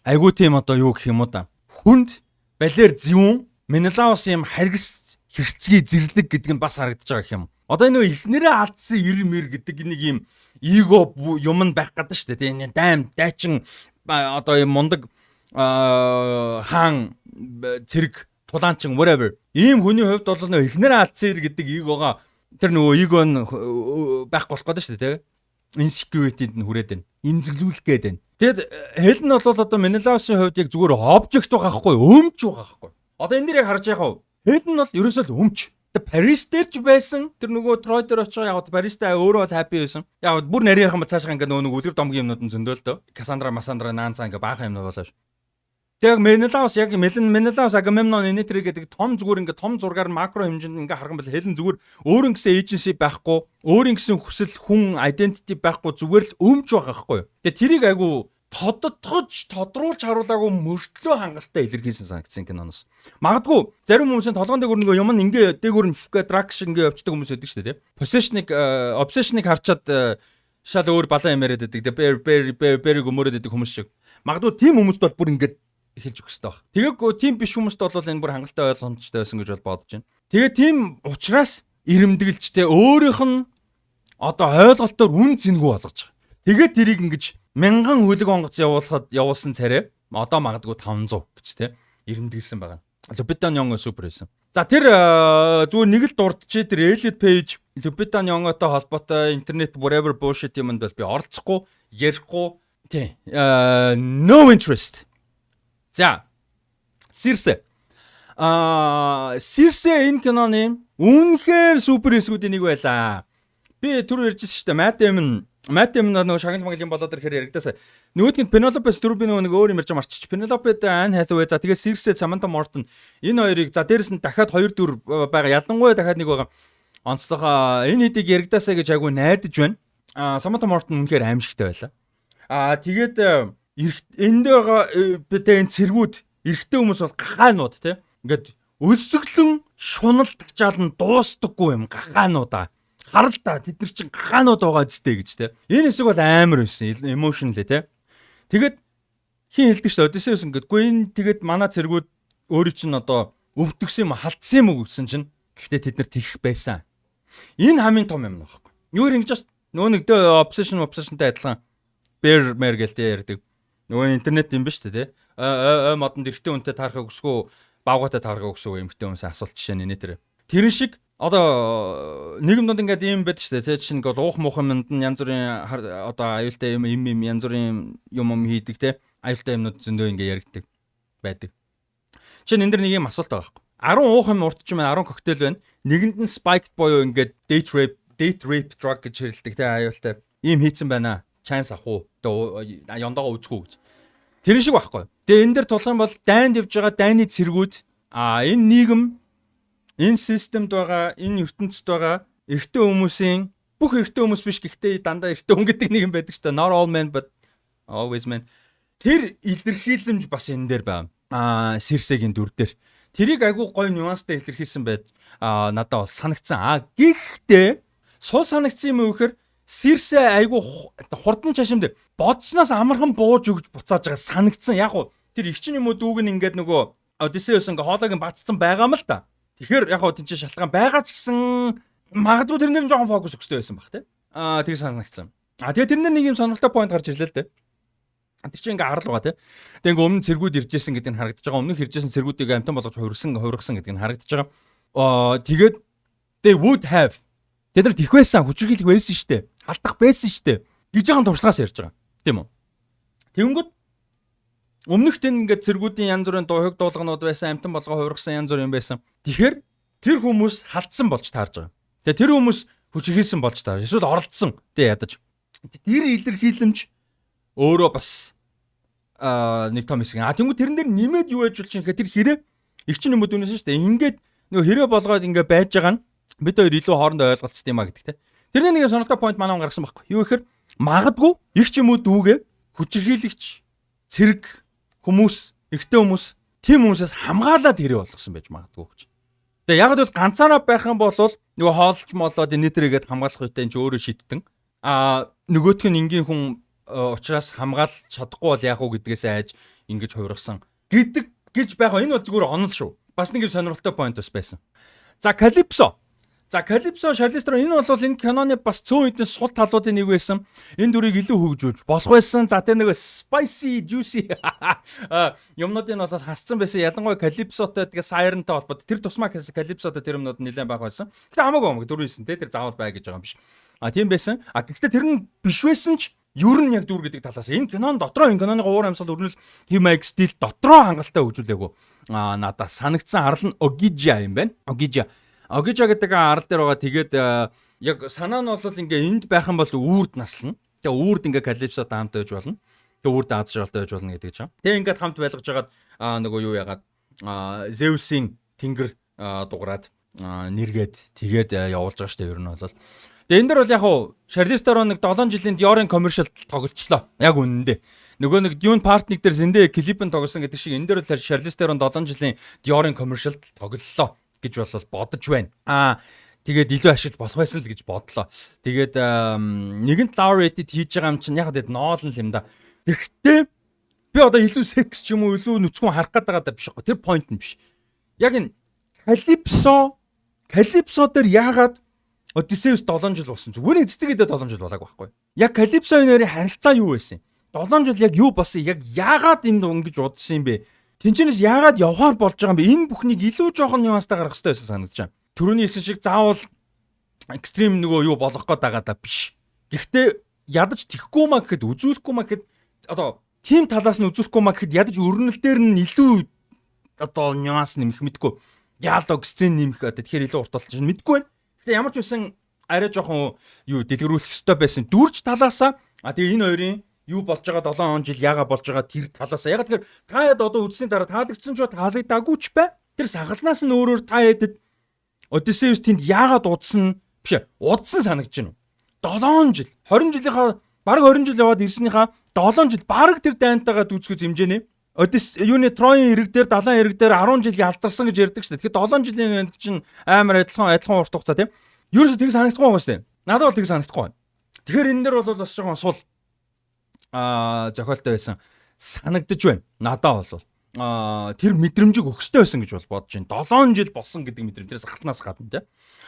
айгүй тийм одоо юу гэх юм уу да. Хүнд балер зөвүүн Menelaus юм харгас хэрцгий зэрлэг гэдэг нь бас харагдаж байгаа гэх юм. Одоо энэ ихнэрээ алдсан ирмэр гэдэг нэг юм эго юм нь байх гэдэг шүү дээ тийм. Дайчин одоо юм мундаг хаан цэрэг тулаанчин whatever ийм хүний хувьд бол нөө ихнэр алдсан гэдэг эгоога тэр нөгөө эго нь байхгүй болох гэдэг шүү дээ тийм insecurity-д нь хүрээд байна имзэглүүлэх гээд байна. Тэгэд Helen бол одоо Menelaus-ийн хувьд яг зүгээр object байгаа байхгүй өмч байгаа байхгүй. Одоо энэ дээр яг харж байгаа Helen бол ерөөсөө л өмч. Парис дээр ч байсан тэр нөгөө Troy дээр очиж яг Паристай өөрөө бол happy байсан. Яг бүр нарийнхан ба цаашаа ингээ нөгөө үлгэр домгийн юмнууд нь зөндөөлдөө. Cassandra наанцаа ингээ баахан юмнууд болоош. Тэг Menelaus яг Menelaus Agamemnon энэ тэр гэдэг том зүгээр ингээ том зургаар макро хэмжээнд ингээ харах юм бол Helen зүгээр өөрийн гэсэн agency байхгүй, өөрийн гэсэн хүсэл хүн identity байхгүй зүгээр л өмч байгаа байхгүй юу. Тэгээ тэрийг айгу тодруулж харуулаагүй мөртлөө хангалттай илэрхийлсэн санагдсан киноноос. Магадгүй зарим хүмүүсийн толгойн дээгүүр нөгөө юм ингээ дээгүүр нь Drax ингээ явчихдаг хүмүүс байдаг шүү дээ тийм. Obsession-ыг харчаад шал өөр балан юм яриад байдаг. Бэр гөмөрөд байдаг хүмүүс шиг. Магадгүй тийм хүмүүст бол бүр ингээ эхэлж өгөх хэрэгтэй баг. Тэгээд тийм биш хүмүүст бол энэ бүр хангалттай ойлгомжтой байсан гэж бол бодож байна. Тэгээд тийм учраас ирэмдэглжтэй өөрийнх нь одоо ойлголтоор үн цэнгүй болгож байгаа. Тэгээд тэрийг ингэж мянган хөлөг онгоц явуулсан царай одоо магадгүй 500 гэж те ирэмдэглсэн байгаа. Lupita Nyong'o супер байсан. За тэр зүгээр нэг л дурдчих тэр Elliot Page Lupita Nyong'отой холбоотой интернет whatever bullshit юмд бол би оролцохгүй, ярихгүй тий. No interest. За Circe. Circe энэ киноны үнэхээр супер эсгүүдийн нэг байлаа. Би түр ярьжсэн шүү дээ. Matt Damon нөгөө шагнал маглын болоод ирэхээр яригдасаа. Нөгөөдгөнд Penelope Cruz нэг өөр юм ярьж марччих. Penelope Anne Hathaway за тэгээ Circe Samantha Morton энэ хоёрыг за дээрэс нь дахиад 2 дүр байгаа. Ялангуяа дахиад нэг байгаа. Онцлогоо энэ хэдийг яригдасаа гэж айгүй найдаж байна. Samantha Morton үнэхээр аимшигтай байлаа. Тэгээд энд байгаа энэ цэргүүд эрэгтэй хүмүүс бол гахаанууд те. Ингээд өсөглөн шунал тагчаал нь дуустдаггүй юм гахаануудаа. харал та тэд нар чинь хаанууд байгаа зүтэй гэж те. Энэ хэсэг бол амар байсан emotionally те. Тэгээд хин хэлдэг шүү Одиссеус ингээд үгүй энэ тэгээд манай цэргүүд өөрийн чинь одоо өвдөгсөн юм халтсан юм уу гэсэн чинь гэхдээ тэд нар тэгэх байсан. Энэ хамгийн том юм нөхгүй. Юу ингэж нөгөө нэг obsessionтай адилхан bear mer гэлтэй ярьдаг. Нөгөө интернет юм ба шүү те. Модонд эрэгтэй хүнтэй таарахыг өсгөө бавгатай таарахыг өсгөө эмэгтэй хүнээс асуулт жишээ нэ тэр. Тэрэн шиг одоо нийгэм донд ингээд юм байдаг шүү те. Чинь ингээл уух муух юмд янз бүрийн одоо аюултай юм янз бүрийн юм хийдэг те. Аюултай юмнууд зөндөө ингээ яригддаг байдаг. Чинь энэ дэр нэг юм асуулт байгаа байхгүй. 10 уух юм уртч юм 10 коктейл байна. Нэгэнд нь spiked буюу ингээд date rape drug гэж хэрэлдэг те аюултай. Ийм хийцэн байна. Chance ах уу? Тэгээ яндаа үзэх үү гэж. Тэр шиг байхгүй. Тэгээ энэ дэр тулах юм бол дайнд явж байгаа дайны цэргүүд энэ нийгэм энэ системд байгаа энэ ертөнцид байгаа эрэгтэй хүмүүсийн бүх эрэгтэй хүмүүс биш гэхдээ дандаа эрэгтэй хүн гэдэг нэг юм байдаг шүү дээ. Not all men but always men. Тэр илэрхийлэмж бас энэ дээр байна. Сирсегийн дүр дээр. Тэрийг айгүй гоё нюанстай илэрхийлсэн байж надад бол санагдсан. Гэхдээ сул санагдсан юм уу гэхээр Сирсе айгүй хурдан чашимд бодсноос амархан бууж өгж буцааж байгаа санагдсан. Яг уу тэр их чинь юм уу дүүг нь ингээд нөгөө Одиссеус ингээ хоолойг нь бацсан байгаа юм л та. Тэгэхээр яг уу тийч шалтгаан байгаа ч гэсэн магадгүй тэрнэр нь жоохон фокус өгсөй байсан баг те. Тэг санагдсан. Тэгээ тэрнэр нэг юм сонирхолтой point гарч ирлээ л те. Тэр чинь ингээ харал байгаа те. Тэг ингээ өмнө цэргүүд ирж исэн гэдэг нь харагдаж байгаа. Өмнөх ирж исэн цэргүүдийг амтан болгож хувирсан гэдэг нь харагдаж байгаа. Тэгээд they would have тэд нар тэх байсан хүчрхийлэх байсан штэ. Алдах байсан штэ. Гэж байгаа туршлагаас ярьж байгаа. Тийм үү? Тэгэнгүүт өмнөх тэн ингээд цэргүүдийн янз бүрийн хог дуулганууд байсан, амтан болгоо хувиргасан янз бүр юм байсан. Тэгэхээр тэр хүмүүс халтсан болж таарж байгаа. Тэгээ тэр хүмүүс хүчрхийлсэн болж таарж. Эсвэл оролцсон. Тэ ядаж. Тэр илэрхийлэмж өөрөө бас нэг том хэсэг. Тэнгүү тэрэн дээр нэмээд юу яж болж байгаа тэр хэрэг их ч юм уу дүнээс штэ. Ингээд нөгөө хэрэг болгоод ингээд байж байгаа нь бид хоёр илүү хоорондоо ойлголцсон юм а гэдэг те. Тэрний нэг сонирхолтой point манай гаргасан байхгүй. Юу гэхээр магадгүй их ч юм уу дүүгээ хүчрхийлэгч цэрэг хүмүүс, эрэгтэй хүмүүс тийм хүмүүсээс хамгаалаад хэрэг болгосон байж магадгүй гэж. Тэгээ яг л ганцаараа байх юм бол нөгөө хоолж молоод энэ төрөйгээд хамгаалах үедээ энэ ч өөрөө шийдтэн. Нөгөөх нь энгийн хүн учраас хамгаалж чадахгүй бол яах вэ гэдгээс айж ингэж хувиргасан гэдэг гэж байгаа. Энэ бол зүгээр онол шүү. Бас нэг юм сонирхолтой point бас байсан. За Calypso, Charlize Theron энэ бол энэ киноны бас цөөн хэдэн сул талуудын нэг байсан. Энэ дүрийг илүү хөгжүүлж болох байсан. За тэр нэг spicy, juicy юмнуудыг бол хасцсан байсан. Ялангуяа Calypsoтой тэгээ Sirenтэй холбоотой. Тэр тусмаа Calypsoтой тэр юмнууд нэлээд баг байсан. Гэтэ хамаагүй дөрвөөсөн те тэр заавал бай гэж байгаа юм биш. Тийм байсан. Гэхдээ тэр нь биш байсан ч ер нь яг дүр гэдэг талаас энэ кинон дотроо энэ киноны уур амьсгал өрнөл хэм маяг стил дотроо хангалттай хөгжүүлээгүү. Надад санагдсан арал нь Ogija юм байна. Ogija гэдэг арал дээр байгаа. Тэгээд яг санаа нь бол ингээ энд байх юм бол үрд наслана. Тэгээ үрд ингээ Calypsoтой хамт байж болно. Тэгээ үрд Аз жаргалтай байж болно гэдэг ч юм. Тэгээ ингээд хамт байлгаж хагаад нөгөө юу ягаад Zeus-ийн тэнгэр дуграад нэргээд тэгээд явуулж байгаа шүү дээ ер нь бол. Тэгээ энэ дэр бол яг уу Charlize Theron нэг 7 жилийн Dior-ын commercial тоглолцлоо. Яг үнэндээ. Нөгөө нэг Dune Part 1 дээр зэндээ клипэн тоглосон гэдэг шиг энэ дэр бол Charlize Theron 7 жилийн Dior-ын commercial тоглоллоо гэж бол бодож байна. Тэгээд илүү ашиглаж болох байсан л гэж бодлоо. Тэгээд нэгэнт Flower edit хийж байгаа юм чинь яг тэгээд ноолн л юм да. Гэхдээ би одоо илүү секс ч юм уу илүү нүцгэн харах гээд байгаа даа биш үү? Тэр point нь биш. Яг энэ Calypso дээр яагаад Odysseus 7 жил болсон. Зүгээр цэцэгэдээ 7 жил болоог байхгүй. Яг Calypso нэрийн харилцаа юу байсан? 7 жил яг юу болсон? Яг яагаад энд ингэж удсан юм бэ? Тинчнээс яагаад явхаар болж байгаа юм бэ? Энэ бүхнийг илүү жоохон нюанстай гаргах хэрэгтэй байсан санагдаж байна. Төрөний хэлсэн шиг заавал экстрим нөгөө юу болох гээд байгаа даа биш. Гэхдээ ядаж тихгүй маа гэхэд үзүүлэхгүй маа гэхэд одоо тим талаас нь үзүүлэхгүй маа гэхэд ядаж өрнөлтээр нь илүү одоо нюанс нэмэх мэдгүй. Диалог сцен нэмэх одоо тэгэхээр илүү урт болж байна мэдгүй байна. Гэхдээ ямар ч байсан арай жоохон юу дэлгэрүүлэх ёстой байсан. Дүрж талаасаа тэгээ энэ хоёрын юу болж байгаа 7 жил яага болж байгаа тэр талаасаа яг тэгэхээр та хэд одоо үзсний дараа таалагдсан ч таалагдаагүй ч бай. Тэр сахалнаас нь өөрөөр та хэдэд Odysseus тэнд яагаад удсан санагдаж байна. 7 жил 20 жилийнхаа бараг 20 жил яваад ирснийхаа 7 жил бараг тэр дайнтайгаа дүүцгэж хэмжээний юуны Троийн ирэг дээр 70 ирэг дээр 10 жил ялцарсан гэж ярьдаг шүү дээ. Тэгэхээр 7 жилийн энд чинь амар адилхан урт хугацаа тийм. Ерөөсө тийг санагдахгүй байгаа шүү дээ. Надад бол тийг санагдахгүй байна. Тэгэхээр энэ дэр бол бас жоохон сул зохиолтой байсан санагдаж байна. Надад бол тэр мэдрэмжийг өгстэй байсан гэж бол бодож байна. 7 жил болсон гэдэг мэдрэмжээс галтнаас гадна тий.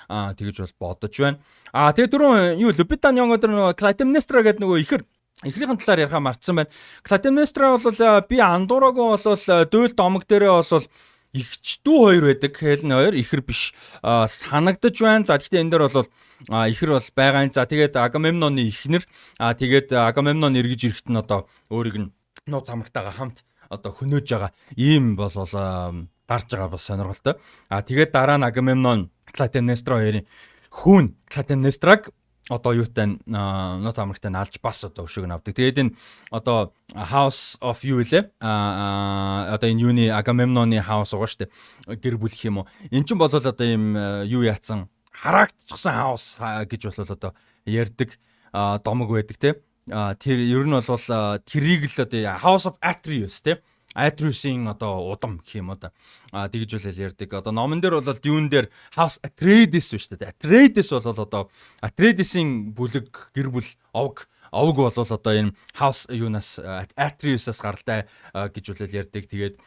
Тэгэж бол бодож байна. Тэгээ түрүүн юу Lupita Nyong'o дээр Clytemnestra гэдэг нөгөө ихрийн талаар ярихаа мартсан байна. Clytemnestra бол би андуураагүй бол дуйл домог дээрээ бол ихчдүү хоёр байдаг. Хелен хоёр ихэр биш санагдаж байна. За гэхдээ энэ дээр бол ихэр бол байгаа. За тэгээд Agamemnon-ы ихнэр тэгээд Agamemnon эргэж ирэхэд нь одоо өөрийг нь нууц амрагтайгаа хамт одоо хөнөөж байгаа ийм бол гарч байгаа бас сонирхолтой. Тэгээд дараа нь Agamemnon Clytemnestra хоёрын хүүн Clytemnestra-г одоо юутай нууц амрагтай нь алж бас одоо өшөөг нь авдаг. Тэгээд энэ одоо House of юу вэ? Одоо энэ юуны Agamemnon-ы house байгаа шүү дээ. Гэр бүл гэх юм уу? Эн чинь бол одоо ийм юу яатсан харагдчихсан house гэж бол одоо ярьдаг домог байдаг те. Тэр ер нь бол тэрийг л одоо House of Atreus те. Atreus-ийн одоо удам гэх юм уу да. Тэгж бол ярьдаг. Одоо номон дээр бол Dune дээр House Atreides биш үү? Atreides бол одоо Atreides-ийн бүлэг гэр бүл овг бол одоо энэ House юунаас Atreus-аас гаралтай гэж бол ярьдаг. Тэгээд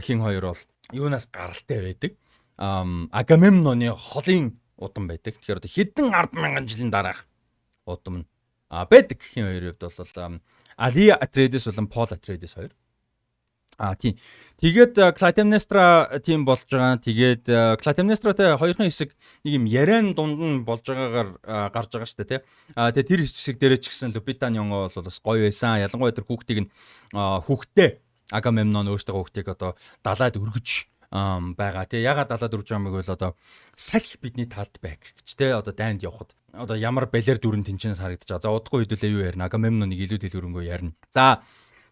хин хоёр бол юунаас гаралтай байдаг. Agamemnon-ы холын удам байдаг. Тэгэхээр одоо хэдэн 10,000 жилийн дараах удам нь байдаг. Хин хоёрын хувьд бол Alia Atreides болон Paul Atreides хоёр. Тийм. Тэгээд Clytemnestra тийм болж байгаа. Тэгээд Clytemnestra-тай хоёрын хэсэг нэг юм яриан дунд нь болж байгаагаар гарч байгаа шүү дээ, тий. Тэгээд тэр хэсэг дээрээ ч гэсэн Lupita Nyong'o бол бас гоё байсан. Ялангуяа тэр хүүхдийг нь хүүхдээ Agamemnon өөртөө хүүхдийг одоо далаад өргөж байгаа. Тий. Ягаад далаад өргөж байгааг бол одоо салхи бидний талд байг гэж тий. Одоо дайнд явхад одоо ямар балер дүрэн тэнчнээс харагдаж байгаа. За удахгүй хэдүүлээ юу ярина. Agamemnon-ыг илүү дэлгэрэнгүй ярина. За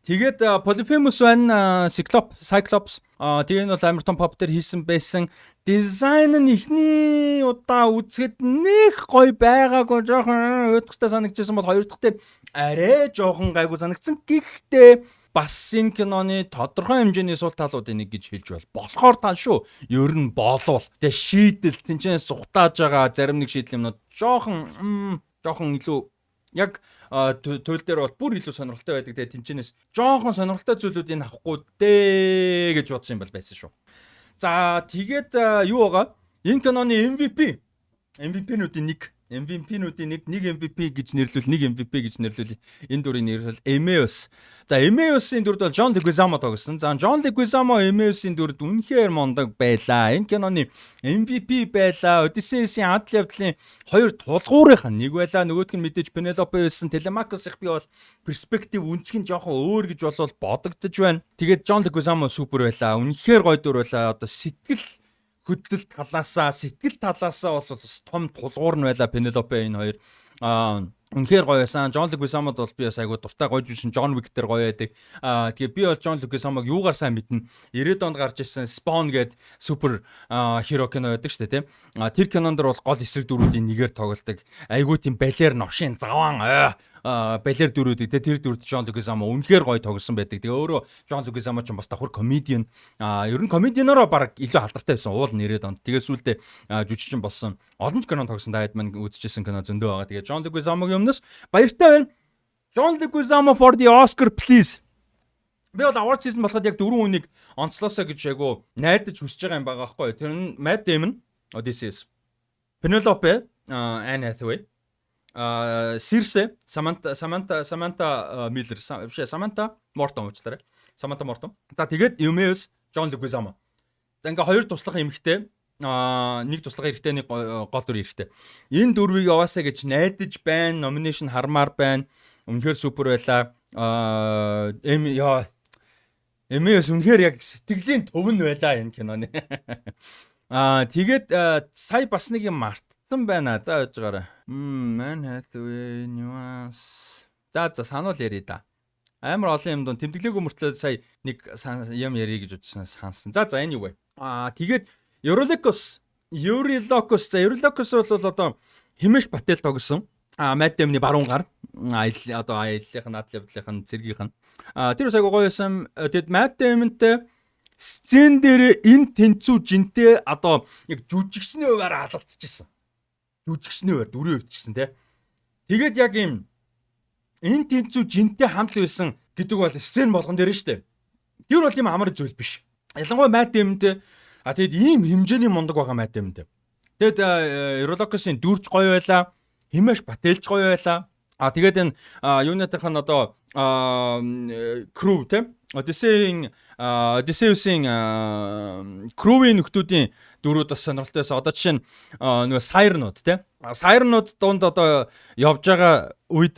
тэгээд Polyphemus байна, Cyclops. Тэгээд энэ бол амар том pop дээр хийсэн байсан. Дизайн нь ихний удаа үзэхэд нэх гоё байгаагүй жоохон уйдгартай санагдчихсан бол хоёр дахь дээр арай жоохон гайгүй санагдсан. Гэхдээ бас энэ киноны тодорхой хэмжээний сул талуудын нэг гэж хэлж болохоор тал шүү. Ер нь болвол. Тэгээ шийдэл тэнцэнээс зүхтааж байгаа зарим нэг шийдэл юмнууд жоохон илүү яг туйл дээр бол бүр илүү сонирхолтой байдаг. Тэгээ тэнцэнээс жоохон сонирхолтой зүйлүүдийг авахгүй дээ гэж бодсон юм байсан шүү. За тэгээд юу байгаа? Энэ киноны MVP-нүүдийн нэг MVP гэж нэрлүүл. Энэ дүрийн нэр бол Emmaus. За Emmaus-ийн дүрд бол John Leguizamo тоглосон. За John Leguizamo Emmaus-ийн дүрд үнэхээр мондог байлаа. Энэ киноны MVP байлаа. Odysseus-ийн адал явдлын хоёр тулгуурынх нь нэг байлаа. Нөгөөх нь мэдээж Penelope байсан. Telemachus-их би бол перспектив үнцг нь жоохон өөр гэж бол бодогдож байна. Тэгээд John Leguizamo супер байлаа. Үнэхээр гоё дүр байлаа. Одоо хөдлөлт талаасаа бол том тулгуур нь байла Penelope энэ хоёр. Үнэхээр гоё байсан. John Leguizamo бол би бас айгуу дуртай гоё жишээ John Wick дээр гоё байдаг. Тэгээ би бол John Leguizamo-г юугаар сайн мэднэ. 90-ад онд гарч ирсэн Spawn гэдэг супер хиро кино байдаг шүү дээ, тийм. Тэр кинонд дэр бол гол эсрэг дүрүүдийн нэгээр тоглодог. Айгуу тийм балер новшин заван балер дүрүүдийг тэр дүрд John Leguizamo үнэхээр гоё тоглосон байдаг. Тэгээ өөрөө John Leguizamo ч бас давхар комедиан. Ер нь комедианороо баг илүү халдартай байсан уул 90-ад онд. Тэгээ сүүлдээ жүжигчин болсон. Олон кино тоглосон даад маань үзчихсэн кино зөндөө байгаа. Тэгээ John Leguizamo-гийн өмнөөс баяртай байна. John Leguizamo for the Oscar please. Би бол award season болоход яг 4 хүнийг онцлоосоо гэж айгу найдаж хүсэж байгаа юм байгаа байхгүй. Тэр нь Matt Damon, Odysseus, Penelope, Anne Hathaway, Circe, Samantha Miller, Samantha Morton уучлаарай. Samantha Morton. За тэгээд Emmaus, John Leguizamo. За ингээ хоёр туслах эмэгтэй, нэг туслах эрэгтэй, нэг гол дүр эрэгтэй. Энэ дөрвийг яваасаа гэж найдаж байна. Nomination хармаар байна. Үнэхээр супер байлаа. Emmaus үнэхээр яг сэтгэлийн төв нь байлаа энэ киноны. Тэгээд сая бас нэг юм мартсан байна. За яаж байгаарай. Man Hathaway nuance. За сануул ярий да. Амар олон юм дунд тэмдэглээгүй мөртлөө сая нэг юм ярий гэж бодсон сансан. За anyway. Тэгээд Eurylochus бол одоо Химэш Пател тогсон. Matt Damon-ы баруун гар. Одоо аяллахын адал явдлын цэргийнх нь. Тэр бас айгуу гоё байсан. Тэгэд Matt Damon-тэй сцен дээр энэ тэнцүү жинтэй одоо яг жүжигчний хуваараа халалцчихсан. жүжигчний байр дүрийн хувьд ч гэсэн те. Тэгээд яг ийм энэ тэнцүү жинтэй хамт байсан гэдэг бол сцен болгон дээр нь штэ. Тэр бол ийм амар зүйл биш. Ялангуяа Matt Damon-тэй тэгээд ийм хэмжээний мундаг байгаа Matt Damon-тэй. Тэгээд Eurolocus-ийн дүрч гоё байлаа. Химэш Пателч гоё байлаа. Тэгээд энэ юунатынх нь одоо crew те Odysseus-ийн crew-ийн нөхдүүдийн дөрүүд бас сонирхолтойс. Одоо жишээ нь нөгөө Siren-ууд те. Siren-ууд дунд одоо явж байгаа үед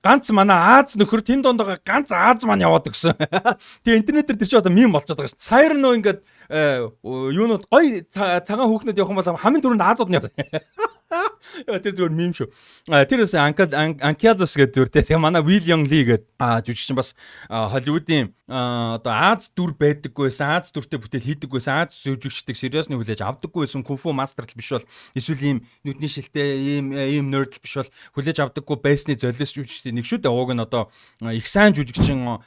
ганц манай Аз нөхөр тэн донд байгаа ганц Аз маань яваад өгсөн. Тэгээ интернетээр тэр чинь одоо мем болчиход байгаа шүү. Siren нөө ингээд юунууд гоё цагаан хүүхнүүд явах юм бол хамгийн түрүүнд Азууд нь явдаг. Тэр зүгээр мем шүү. Тэрээс Анкиазус гэдэг дүр те. Тэгээ манай William Lee гэдэг жүжигчин бас Холливуудын одоо Аз дүр байдаггүйсэн, Аз дүртэй бүтээл хийдэггүйсэн, Аз жүжигчдэг сериосны хүлээж авдаггүйсэн, кунфу мастер л биш бол эсвэл ийм нүдний шилтэй ийм nerd л биш бол хүлээж авдаггүй байсны золиос жүжигчдийн нэг шүү дээ. Ууг нь одоо их сайн жүжигчин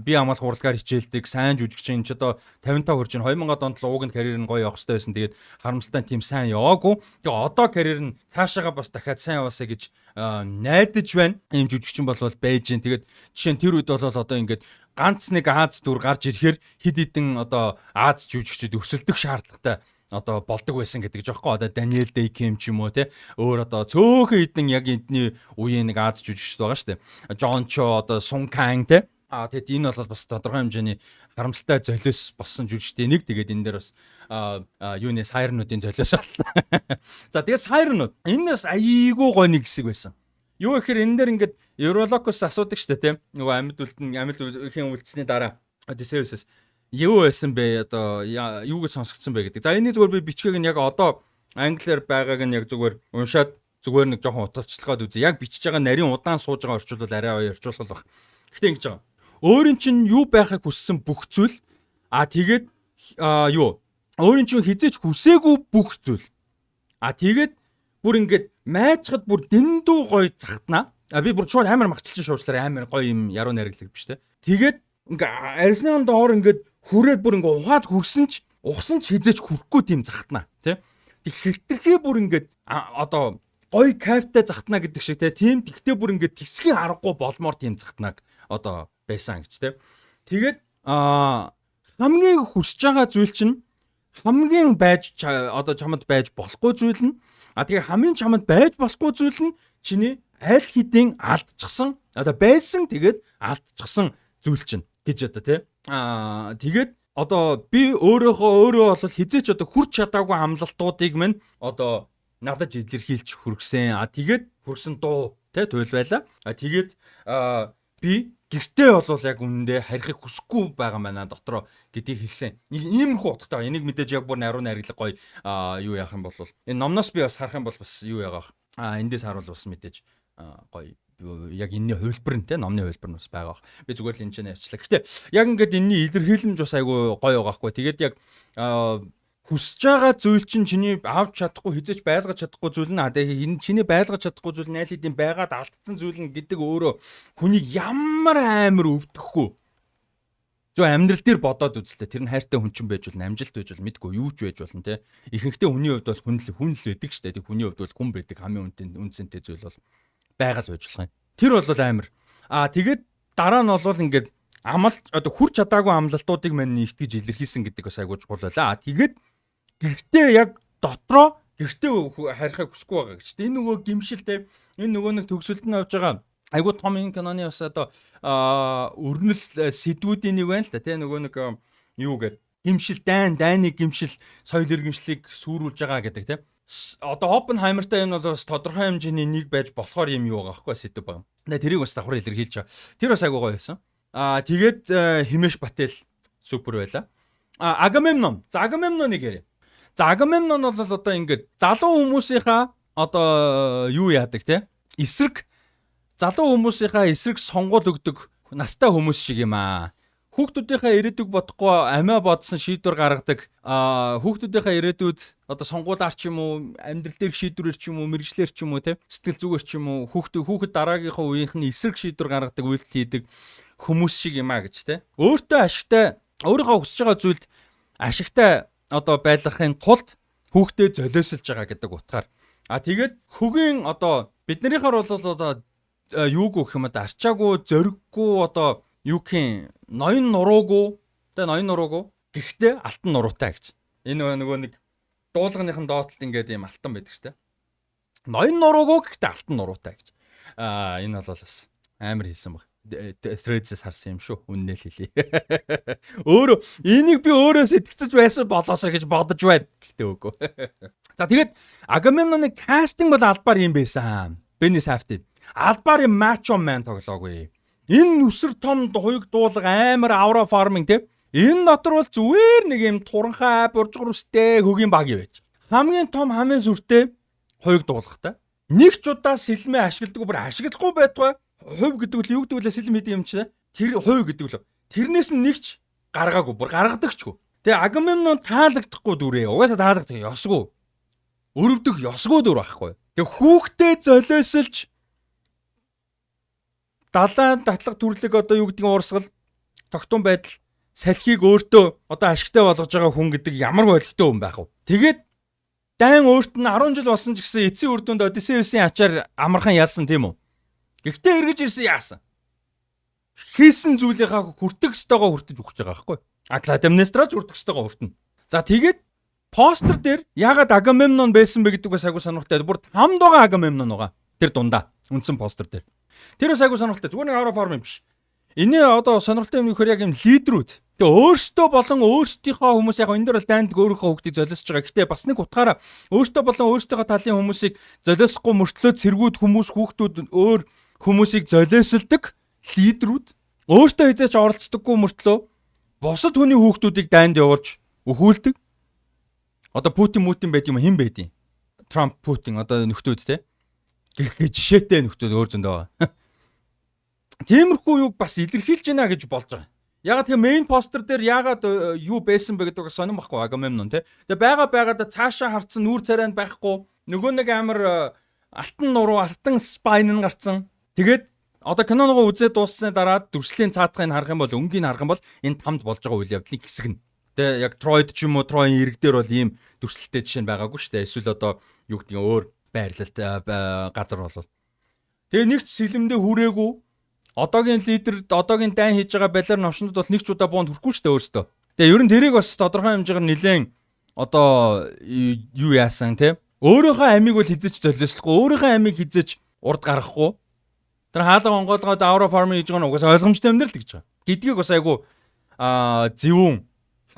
би амгаалах урлагаар хичээлдэг сайн жүжигчин ч одоо 55 хүрч 2000-ад онд л ууг нь карьер нь гоё явах хэрэгтэй байсан. Тэгээд харамсалтай тийм сайн яваагүй. Тэгээ одоо карьер нь цаашаага бас дахиад сайн яваасаа гэж найдаж байна. Ийм жүжигчин бол байж гин. Тэгээд жишээ нь тэр үед бол одоо ингээд ганц нэг Аз дүр гарч ирэхээр хид хідэн одоо Аз жүжигчид өсөлдөх шаардлагатай одоо болдог байсан гэдэг жохоо. Одоо Daniel Day-Kim ч юм уу те. Өөр одоо цөөхөн хідэн яг эдний үеийн нэг Аз жүжигчд байгаа шүү дээ. John Cho одоо Sung Kang те. Тэгэд энэ бол бас тодорхой хэмжээний харамсалтай золиос болсон жүжигчдийн нэг. Тэгээд энэ дээр бас юуны Siren-уудын золиос болсон. За тэгээд Siren-ууд энэ бас айгүй гоё нэг хэсэг байсан. Юу гэхээр энэ дээр ингээд Eurolocus асуудаг шүү дээ те. Нөгөө амьд үлдэхийн үлдсэний дараа Odysseus юу байсан бэ одоо юуг сонсгдсон бэ гэдэг. За энэ зүгээр би бичгээг нь яг одоо англиар байгааг нь яг зүгээр уншаад зүгээр нэг жоохон утгачлахад үзье. Яг бичиж байгаа нарийн удаан сууж байгаа орчуулбал арай гоё орчуулах байх. Гэхдээ ингэж байгаа. Өөрийн чинь юу байхыг хүссэн бүх зүйл тэгээд юу өөрийн чинь хизээч хүсээгүй бүх зүйл тэгээд бүр ингээд майжхад бүр дэндүү гоё захтана. Би бүр шууд амар махчилчин шуучлаар амар гоё юм яруу найрагдлаг биш те. Тэгээд ингээ арсны доор ингээд хүрээд бүр ингээ ухаад хүрсэн ч хизээч хүрэхгүй тийм захтана те. Тэг хэтэрхий бүр ингээд одоо гоё кайфтай захтана гэдэг шиг те. Тийм тэгтээ бүр ингээд тэсгийн аргагүй болмоор тийм захтанаг одоо байсан гэж те. Тэгээд хамгийн хүсэж байгаа зүйл чинь хамгийн байж одоо чамд байж болохгүй зүйл нь тэгээ хамгийн чамд байж болохгүй зүйл нь чиний аль хэдийн алдчихсан одоо байсан тэгээд алдчихсан зүйл чинь гэж одоо те. Тэгээд одоо би өөрөө бол хизээч одоо хүрч чадаагүй амлалтуудыг минь одоо надад илэрхийлж хүргсэн. Тэгээд хүрсэн дуу те туйл байла. Тэгээд би гэртээ бол яг үнэндээ харихыг хүсэхгүй байгаа маа дотроо гэдгийг хэлсэн. Нэг иймэрхүү утгатай. Энийг мэдээж яг бүр наруу найрглаг гоё юу яах юм бол энэ номноос би бас харах юм бол бас юу яагаах. Эндээс харуул бас мэдээж гоё яг энэний хувилбар нь те номны хувилбар нь бас байгаа. Би зүгээр л энэ ч ярьчлаа. Гэхдээ яг ингээд энэний илэрхийлэмж бас айгүй гоё байгаа хгүй. Тэгээд яг хүсэж байгаа зүйл чинь чиний авч чадахгүй хизээч байлгаж чадахгүй зүйл нь тэгээ энэ чиний байлгаж чадахгүй зүйл нь аль хэдийн байгаад алдсан зүйл нь гэдэг өөрөө хүний ямар амар өвдөхгүй. Зөв амьдрал дээр бодоод үзлээ. Тэр нь хайртай хүн чинь байж болно, амжилт байж болно, мэдгүй юу ч байж болно те. Ихэнхдээ хүний хувьд бол хүн л байдаг шүү дээ. Тэг хүний хувьд бол хүн байдаг хамгийн үнцэнтэй зүйл бол байгаль байж болох юм. Тэр бол амар. Тэгээд дараа нь бол ингээд амлалт одоо хүрч чадаагүй амлалтуудыг мань нэгтгэж илэрхийлсэн гэдэг бас айгуу чухал байлаа. Тэгээд гэртээ яг дотроо гэртээ харихыг хүсэхгүй байгаа гэж. Энэ нөгөө гимшилтэй энэ нөгөө нэг төгсөлд нь авж байгаа айгуу том энэ киноны бас одоо өрнөл сэдвүүдийн нэг байна л да тий нөгөө нэг юу гэдэг гимшил дайны гимшил соёл иргэншлийг сүрүүлж байгаа гэдэг тий. Одоо Оппенхаймертай энэ бол бас тодорхой хэмжээний нэг байж болохоор юм юу байгаа байхгүй сэдв байгаа. Тэрийг бас давхар илэрхийлж байгаа. Тэр бас айгуу гоё байсан. Тэгээд Химэш Пател супер байла. Агамемнон. За Агамемноныг яриа. За Агамемнон бол одоо ингээд залуу хүмүүсийнхаа одоо юу яадаг те? Эсрэг залуу хүмүүсийнхаа эсрэг сонгуул өгдөг настай хүмүүс шиг юм аа. Хүүхдүүдийнхээ ирээдүйг бодохгүй амиа бодсон шийдвэр гаргадаг. Хүүхдүүдийнхээ ирээдүйд одоо сонгуулаар ч юм уу, амьдрал дээрх шийдвэрээр ч юм уу, мэрэгчлэр ч юм уу те? Сэтгэл зүгээр ч юм уу, хүүхэд дараагийнхаа үеийнх нь эсрэг шийдвэр гаргадаг, үйлдэл хийдэг хүмүүс шиг юм аа гэж те. Өөртөө ашигтай, өөрийнхөө хүсэж байгаа зүйлд ашигтай одоо байлгахын тулд хүүхдээ золиослж байгаа гэдэг утгаар Тэгээд хөгийн одоо биднэрийнхаар бол одоо юу гэх юм да арчаагүй зөрөггүй одоо юу гэх ноён нуруугүй тэ ноён нуруугүй гэхдээ алтан нуруутай гэж. Энэ нөгөө нэг дуулганыхан доотлолт ингээд юм алтан байдаг ч тэ. Ноён нуруугүй гэхдээ алтан нуруутай гэж. Энэ бол бас амар хэлсэн баг. Threads-с харсан юм шүү. Үннээ л хэлье. Өөрөө энийг би өөрөө сэтгцэж байсан болоосоо гэж бодож байна. Гэхдээ үгүй. За тэгээд Agamemnon-ы кастинг бол албаар юм байсан. Benny Safdie. Албаар юм macho man тоглоогүй. Энэ нүсэр том хуйг дуулга амар аура farming те. Энэ дотор бол зүгээр нэг юм туранхай буржгар үстэй хөгийн баг юм байж. Хамгийн том хамгийн сүртэй хуйг дуулгатай. Нэг ч удаа сэлмээ ашигладаг бүр ашиглахгүй байтугай. Хувь гэдэг нь юу гэдэг вэ? Сэлэм хийдэг юм чи. Тэр хувь гэдэг л. Тэрнээс нь нэгч гаргаагүй, бүр гаргадагчгүй. Тэгээ Agamemnon таалагдахгүй дүрээ. Угаасаа таалагдах ёсгүй. Өрөвдөх ёсгүй дүр байхгүй. Тэгээ хүүхдээ золиосолж далайн татлаг түрлэг одоо юу гэдгийг уурсгал тогтун байдал салхийг өөртөө одоо ашигтай болгож байгаа хүн гэдэг ямар ойлгохтой хүн байх вэ? Тэгээд дайн өөрт нь 10 жил болсон ч гэсэн эцсийн үр дүнд Одиссеусын ачаар амархан ялсан тийм үү? Гэхдээ эргэж ирсэн яасан? Хийсэн зүйлийнхаа хүртэх ёстойгоо хүртэж өгч байгаа байхгүй? Клайдемнестрач хүртэх ёстойгоо хүртэнэ. За тэгээд постэр дээр ягаад Agamemnon байсан бэ гэдэг бас айгу сонирхолтой. Бүр 5 дага Agamemnon байгаа. Тэр дундаа үндсэн постэр дээр. Тэр бас айгу сонирхолтой. Зүгээр нэг авра форм юм биш. Энэ одоо сонирхолтой юм нөхөр яг юм лидерүүд. Тэгээ өөртөө болон өөрсдийнхөө хүмүүс яг энэ дээр бол дайнд өөрийнхөө хүүхдийг золиосж байгаа. Гэхдээ бас нэг утгаараа өөртөө болон өөрсдийнхөө талын хүмүүсийг золиосохгүй мөртлөө цэргүүд хүмүүс хүүхдүүд өөр хүмүүсийг золиосолдог лидерүүд өөртөө хизээч оролцдоггүй мөртлөө бусад хүний хүүхдүүдийг дайнд явуулж өхүүлдэг. Одоо Путин байд юм хэн байд юм? Трамп, Путин одоо нөхдүүд те. Жишээтэй нөхдүүд өөр зөндөө байгаа. Тиймэрхүү юг бас илэрхийлж байна гэж болж байгаа. Ягаад тэгээ main poster дээр ягаад юу байсан бэ гэдэг сонирм байхгүй Agamemnon те. Тэгээ байгаадаа цаашаа харцсан нүүр царайнд байхгүй. Нөгөө нэг амар алтан нуруу, алтан spine нь гарцсан. Тэгээд одоо киноногоо үзээд дууссаны дараа дүрслийн цаатахыг харах юм бол өнгийг харах юм бол энэ тамд болж байгаа үйл явдлын хэсэг нь. Тэгээ яг Troyд ч юм уу Troy-ын ирэг дээр бол ийм дүрслэлтэй жишээ нь байгаагүй шүү дээ. Эсвэл одоо юу гэдгийг өөр байрлалт газар болвол. Тэгээ нэг ч сэлэмдээ хүрээгүй. Одоогийн лидер, одоогийн дайн хийж байгаа балер новшнууд бол нэг ч удаа буунд хүрэхгүй шүү дээ өөрсдөө. Тэгээ ер нь тэрийг бас тодорхой хэмжээгээр нэлээд одоо юу яасан те. Өөрийнхөө амийг бол хизэж золиослохгүй, өөрийнхөө амийг хизэж урд гаргахгүй. Тэр хаалга онгоолгоод авра фарминг хийж байгаа нь угаасаа ойлгомжтой амьдрал гэж байгаа. Гэдгийг бас айгу зөвүүн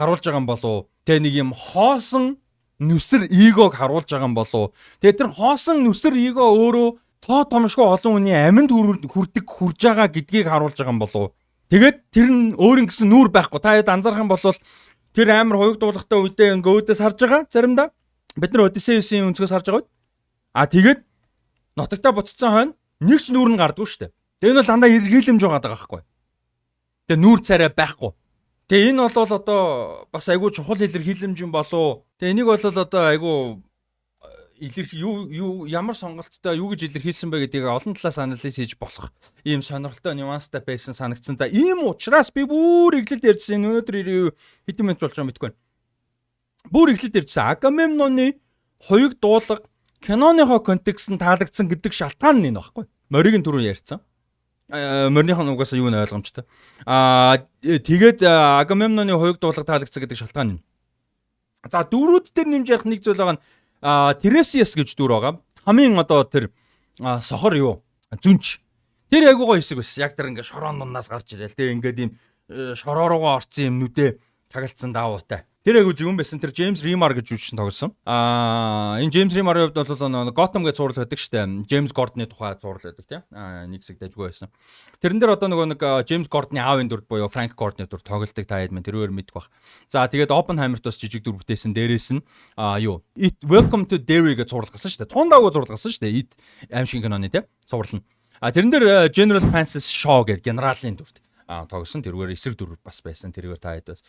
харуулж байгаа юм болов. Тэгээ нэг юм хоосон нүсэр эгог харуулж байгаа юм болов. Тэгээ тэр хоосон нүсэр эго өөрөө тоо томшгүй олон хүний аминд хүрдэг хурж байгаа гэдгийг харуулж байгаа юм болов. Тэгээд тэр нь өөрийн гэсэн нүүр байхгүй. Та хэд анзаарах юм бол тэр амар хуйг дуулахтай үедээ ингээ өөдөөс харж байгаа заримдаа. Бид нар Одиссеусын өнцгөөс харж байгаа. Тэгээд нутагтаа буцсан хойно нэг ч нүүр нь гардгүй шүү дээ. Тэгээ энэ бол дандаа эргэлэмж байгаа байхгүй. Тэгээ нүүр царай байхгүй. Тэгээ энэ бол одоо бас айгүй чухал илэрхийлэмж юм болов. Тэгээ энийг бол одоо айгүй юу ямар сонголттой юу гэж илэрхийлсэн бэ гэдгийг олон талаас анализ хийж болох ийм сонирхолтой нюанстай байсан санагдсан. За ийм учраас би бүр эглэлд ярьжсэн өнөөдөр хэдэн минут болж байгаа мэдгүй байна. Бүр эглэлд ярьжсэн Agamemnon-ы хоёуг дуулга киноныхоо контекст нь таалагдсан гэдэг шалтгаан нь энэ байхгүй. Морийг нь түрүү ярьсан. Морных нь угаасаа юу нэ ойлгомжтой. Тэгээд Agamemnon-ы хоёуг дуулга таалагдсан гэдэг шалтгаан нь. За дөрүүд дээр нэмж ярих нэг зүйл байгаа нь Tiresias гэж дүр байгаа. Хамгийн одоо тэр сохор юу? Зүнч. Тэр айгуугаа хэсэг байсан. Яг тэр ингээ шороон нунаас гарч ирэл. Тэг ингээд ийм шороо руугаа орсон юм нүдэ тагалцсан даавуутай. Тэр айгуу зөвөн байсан. Тэр James Remar гэж жүжигчин тоглосон. Энэ James Remar-ийн хувьд бол Gotham гэж зураг байдаг штэ. James Gordon-ы тухай зураг байдаг тийм. Нэг хэсэг дайггүй байсан. Тэрэн дээр одоо нөгөө нэг James Gordon-ы аавын дүр буюу Frank Gordon-ы дүр тоглолдог та хэд мэн тэрээр мэдэх бах. За тэгээд Oppenheimer-т бас жижиг дүр бүтээсэн. Дээрээс нь юу? It Welcome to Derry гэж зурлах гэсэн штэ. Тундаагүй зурлах гэсэн штэ. It аимшиг киноны тийм. Цуврал нь. Тэрэн дээр General Francis Shaw гэдэг генералын дүр тогсон тэргээр эсрэг дүр бас байсан. Тэргээр та хэд бас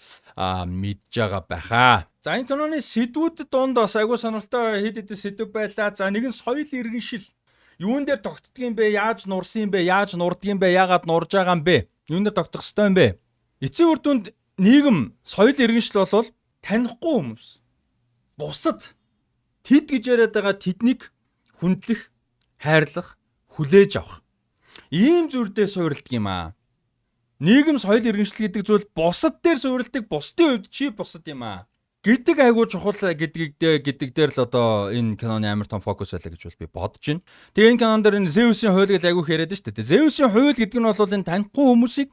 мэдж байгаа байхаа. За энэ киноны сэдвүүд донд бас айгүй сонирхолтой хэд хэдэн сэдв байлаа. За нэг нь соёл иргэншил. Юун дээр тогтдгийм бэ? Яаж нурсан юм бэ? Яаж нурдгийм бэ? Яагаад нурж байгаа юм бэ? Юун дээр тогтох ёстой юм бэ? Эцсийн үр дүнд нийгэм соёл иргэншил болвол танихгүй хүмүүс. Бусад тэд гэж яриад байгаа тэднийг хүндлэх, хайрлах, хүлээж авах. Ийм зүйлдээ суурилдаг юм аа. Нийгэм соёл иргэншил гэдэг зүйл бусад дээр суурилдаг, бусдын хувьд чи бусад юм аа. Гэдэг айгуу чухал гэдэг дээр л одоо энэ киноны амар том фокус байлаа гэж би бодож байна. Тэгээ энэ кинон дээр энэ Zeus-ийн хууль гэж айгуу яриад шүү дээ. Zeus-ийн хууль гэдэг нь бол энэ танихгүй хүмүүсийг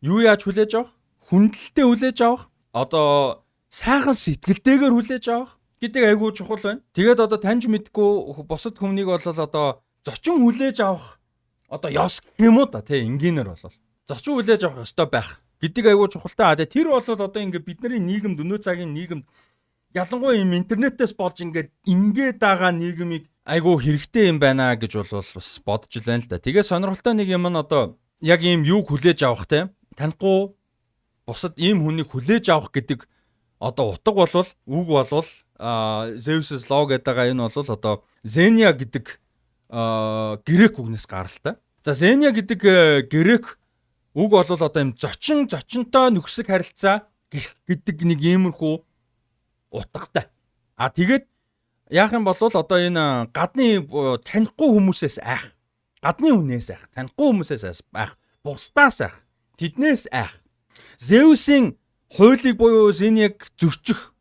юу яаж хүлээж авах, хүндэлтэд хүлээж авах, одоо сайхан сэтгэлтэйгээр хүлээж авах гэдэг айгуу чухал байна. Тэгээд одоо таньж мэдгүй бусад хүмүүнийг бол одоо зочин хүлээж авах одоо ёс гэх юм уу да тий энгийнээр бол зочин хүлээж авах ёстой байх гэдэг айгуу чухалтай. Тэр бол одоо ингээд бидний нийгэмд өнөө цагийн нийгэмд ялангуяа юм интернетээс болж ингээд байгаа нийгмийг айгуу хэрэгтэй юм байна гэж бол бас бодож байна л да. Тэгээ сонирхолтой нэг юм нь одоо яг ийм юу хүлээж авах те танихгүй бусад ийм хүнийг хүлээж авах гэдэг одоо утга болвол үг болвол Zeus-'s law гэдэг энэ бол одоо Xenia гэдэг грек үгнээс гаралтай. За Xenia гэдэг грек үг бол одоо юм зочинтой нөхсөг харилцаа гэдэг нэг иймэрхүү утгатай. Тэгээд яах юм бол одоо энэ гадны танихгүй хүмүүсээс айх, гадны хүнээс айх, танихгүй хүмүүсээс айх, бусдаас айх, тэднээс айх. Zeus-ийн хуулийг буюу Xenia-г зөрчих,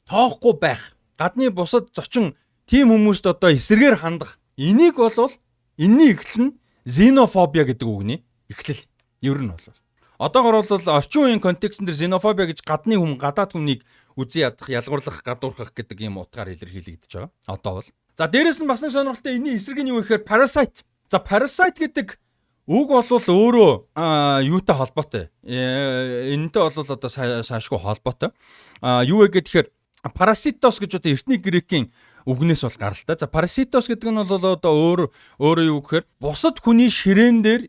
тоохгүй байх, гадны бусад зочин тийм хүмүүст одоо эсрэгээр хандах. Энийг бол энэний эхлэл нь xenophobia гэдэг үгний эхлэл. Ер нь бол одоогор бол орчин үеийн контекстн дээр xenophobia гэж гадны хүн, гадаад хүнийг үзий ядах, ялгуурлах, гадуурхах гэдэг юм утгаар илэрхийлэгдэж байгаа. Одоо бол. За дээрэс нь бас нэг сонирхолтой энэний эсрэг нь юу гэхээр parasite. За parasite гэдэг үг бол өөрөө юутай холбоотой. Энэтэй бол одоо сайшгүй холбоотой. Юу вэ гэхээр parasitos гэж одоо эртний грекийн үгнээс бол гаралтай. За parasitos гэдэг нь бол одоо өөрөө юу гэхээр бусад хүний ширээн дээр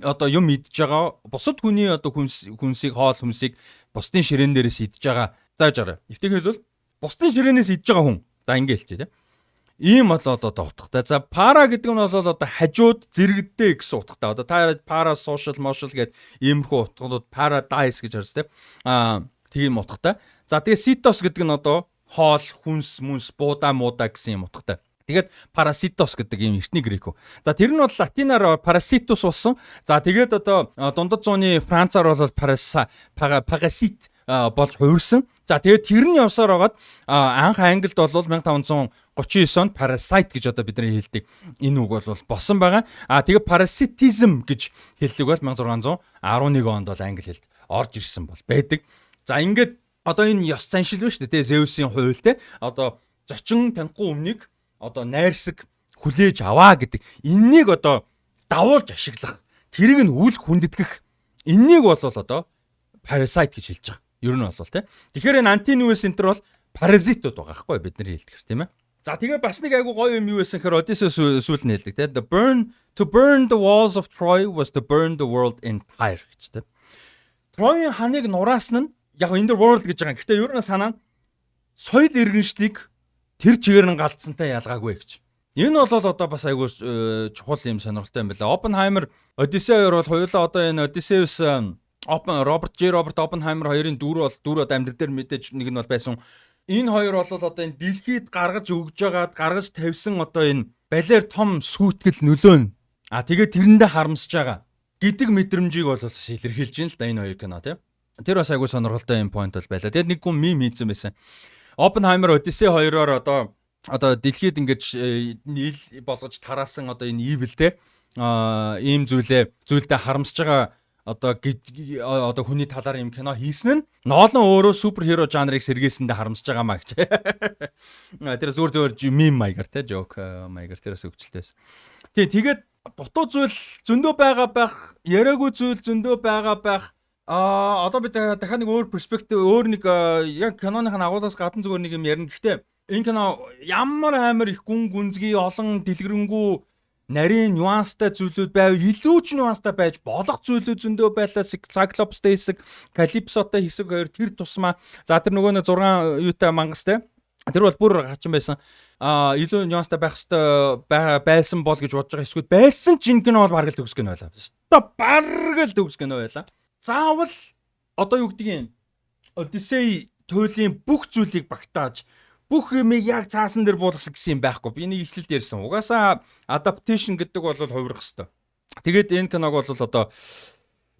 одоо юм идж байгаа, бусад хүний одоо хүнсийг хоол хүнсийг бусдын ширээн дээрээс идж байгаа. Зааж арай. Эвтэх хэлбэл бусдын ширээнээс идж байгаа хүн. За ингэ хэлчихье тийм. Ийм бол одоо утгатай. За para гэдэг нь бол одоо хажууд зэрэгдээ гэсэн утгатай. Одоо та para social motion гэдэг иймэрхүү утгууд paradise гэж харж тийм. Тийм утгатай. За тэгээ sitos гэдэг нь одоо хоол, хүнс, буудаа, муудаа гэсэн юм утгатай. Тэгээд parasitos гэдэг юм эртний грек үү. За тэр нь бол латинаар parasitus болсон. За тэгээд одоо дундад зууны Францаар бол parasite болж хувирсан. За тэгээд тэр нь явсаар байгаад анх Англид бол 1539 онд parasite гэж одоо бидний хэлдэг энэ үг бол болсон байгаа. Тэгээд parasitism гэж хэллэг бол 1611 онд бол англи хэлд орж ирсэн бол байдаг. За ингээд одоо энэ ёс заншил байна шүү дээ. Zeus-ийн хууль те одоо зочин танихгүй өмнөг одоо найрсаг хүлээж аваа гэдэг. Эннийг одоо давуулж ашиглах, тэрийг нь үл хүндэтгэх. Эннийг бол одоо parasite гэж хэлж байгаа. Ер нь бол тий. Тэгэхээр энэ Antinous Center бол паразитууд байгаа байхгүй бидний хэлдгэр тийм ээ. За тэгээ бас нэг айгу гоё юм юу байсан гэхээр Odysseus сүүл нь хэлдэг тий. To burn the walls of Troy was to burn the world entire гэж тий. Troy-ын ханыг нураасан нь яг in the world гэж байгаа. Гэхдээ ер нь санаа нь соёл иргэншлийг тэр чигээр нь галдсантай ялгаагүй гэж. Энэ бол одоо бас айгу чухал юм сонирхолтой юм байна. Oppenheimer, Odyssey хоёр бол хоёулаа одоо энэ Odysseus Роберт Оппенхаймер хоёрын дүүр одоо амьдрал дээр мэдээж нэг нь бол байсан. Энэ хоёр бол одоо энэ дэлхийд гаргаж өгж байгаад гаргаж тавьсан одоо энэ балер том сүйтгэл нөлөө нь. Тэгээд тэрэндээ харамсаж байгаа гэдэг мэдрэмжийг бол бас илэрхийлж байна л да энэ хоёр кино тийм. Тэр бас айгүй сонирхолтой юм point бол байлаа. Тэгээд нэг хүн мем хийсэн байсан. Oppenheimer Odyssey хоёроор одоо дэлхийд ингэж нийл болгож тараасан одоо энэ evil те ийм зүйлдээ харамсаж байгаа одоо хүний талаар юм кино хийсэн нь Нолан өөрөө суперхиро жанрыг сэргээсэндээ харамсаж байгаа маа гэж. Тэр зүгээр мем маягаар те жок маягаар тэрээс өвчлөлтөөс. Тэгээд дутуу зүйл зөндөө байгаа байх, яриагүй зүйл зөндөө байгаа байх. Одоо би дахиад нэг өөр перспектив, өөр нэг яг киноных нь агуулгаас гадна зүгээр нэг юм ярина. Гэхдээ энэ кино ямар амар их гүн гүнзгий олон дэлгэрэнгүй нарийн нюанстай зүйлүүд байв, илүү ч нюанстай байж болох зүйлүүд зөндөө байлаа. Cyclopsтэй хэсэг, Calypsoтой хэсэг хоёр тэр тусмаа. За тэр нөгөө нэг 6 юутай мангастай. Тэр бол бүр хачин байсан. Илүү нюанстай байх хэвээр байсан бол гэж бодож байгаа. Эсвэл байсан ч энэ кино бол бараг л төгсөх кино байлаа. Стоп бараг л төгсөх кино байлаа. Заавал одоо юу гэдгийг Odyssey туйлын бүх зүйлийг багтааж, бүх юмыг яг цаасан дээр буулгах гэсэн юм байхгүй. Би энийг ихлэлд ярьсан. Угаасаа adaptation гэдэг бол хувирах хэвээр. Тэгээд энэ киног бол одоо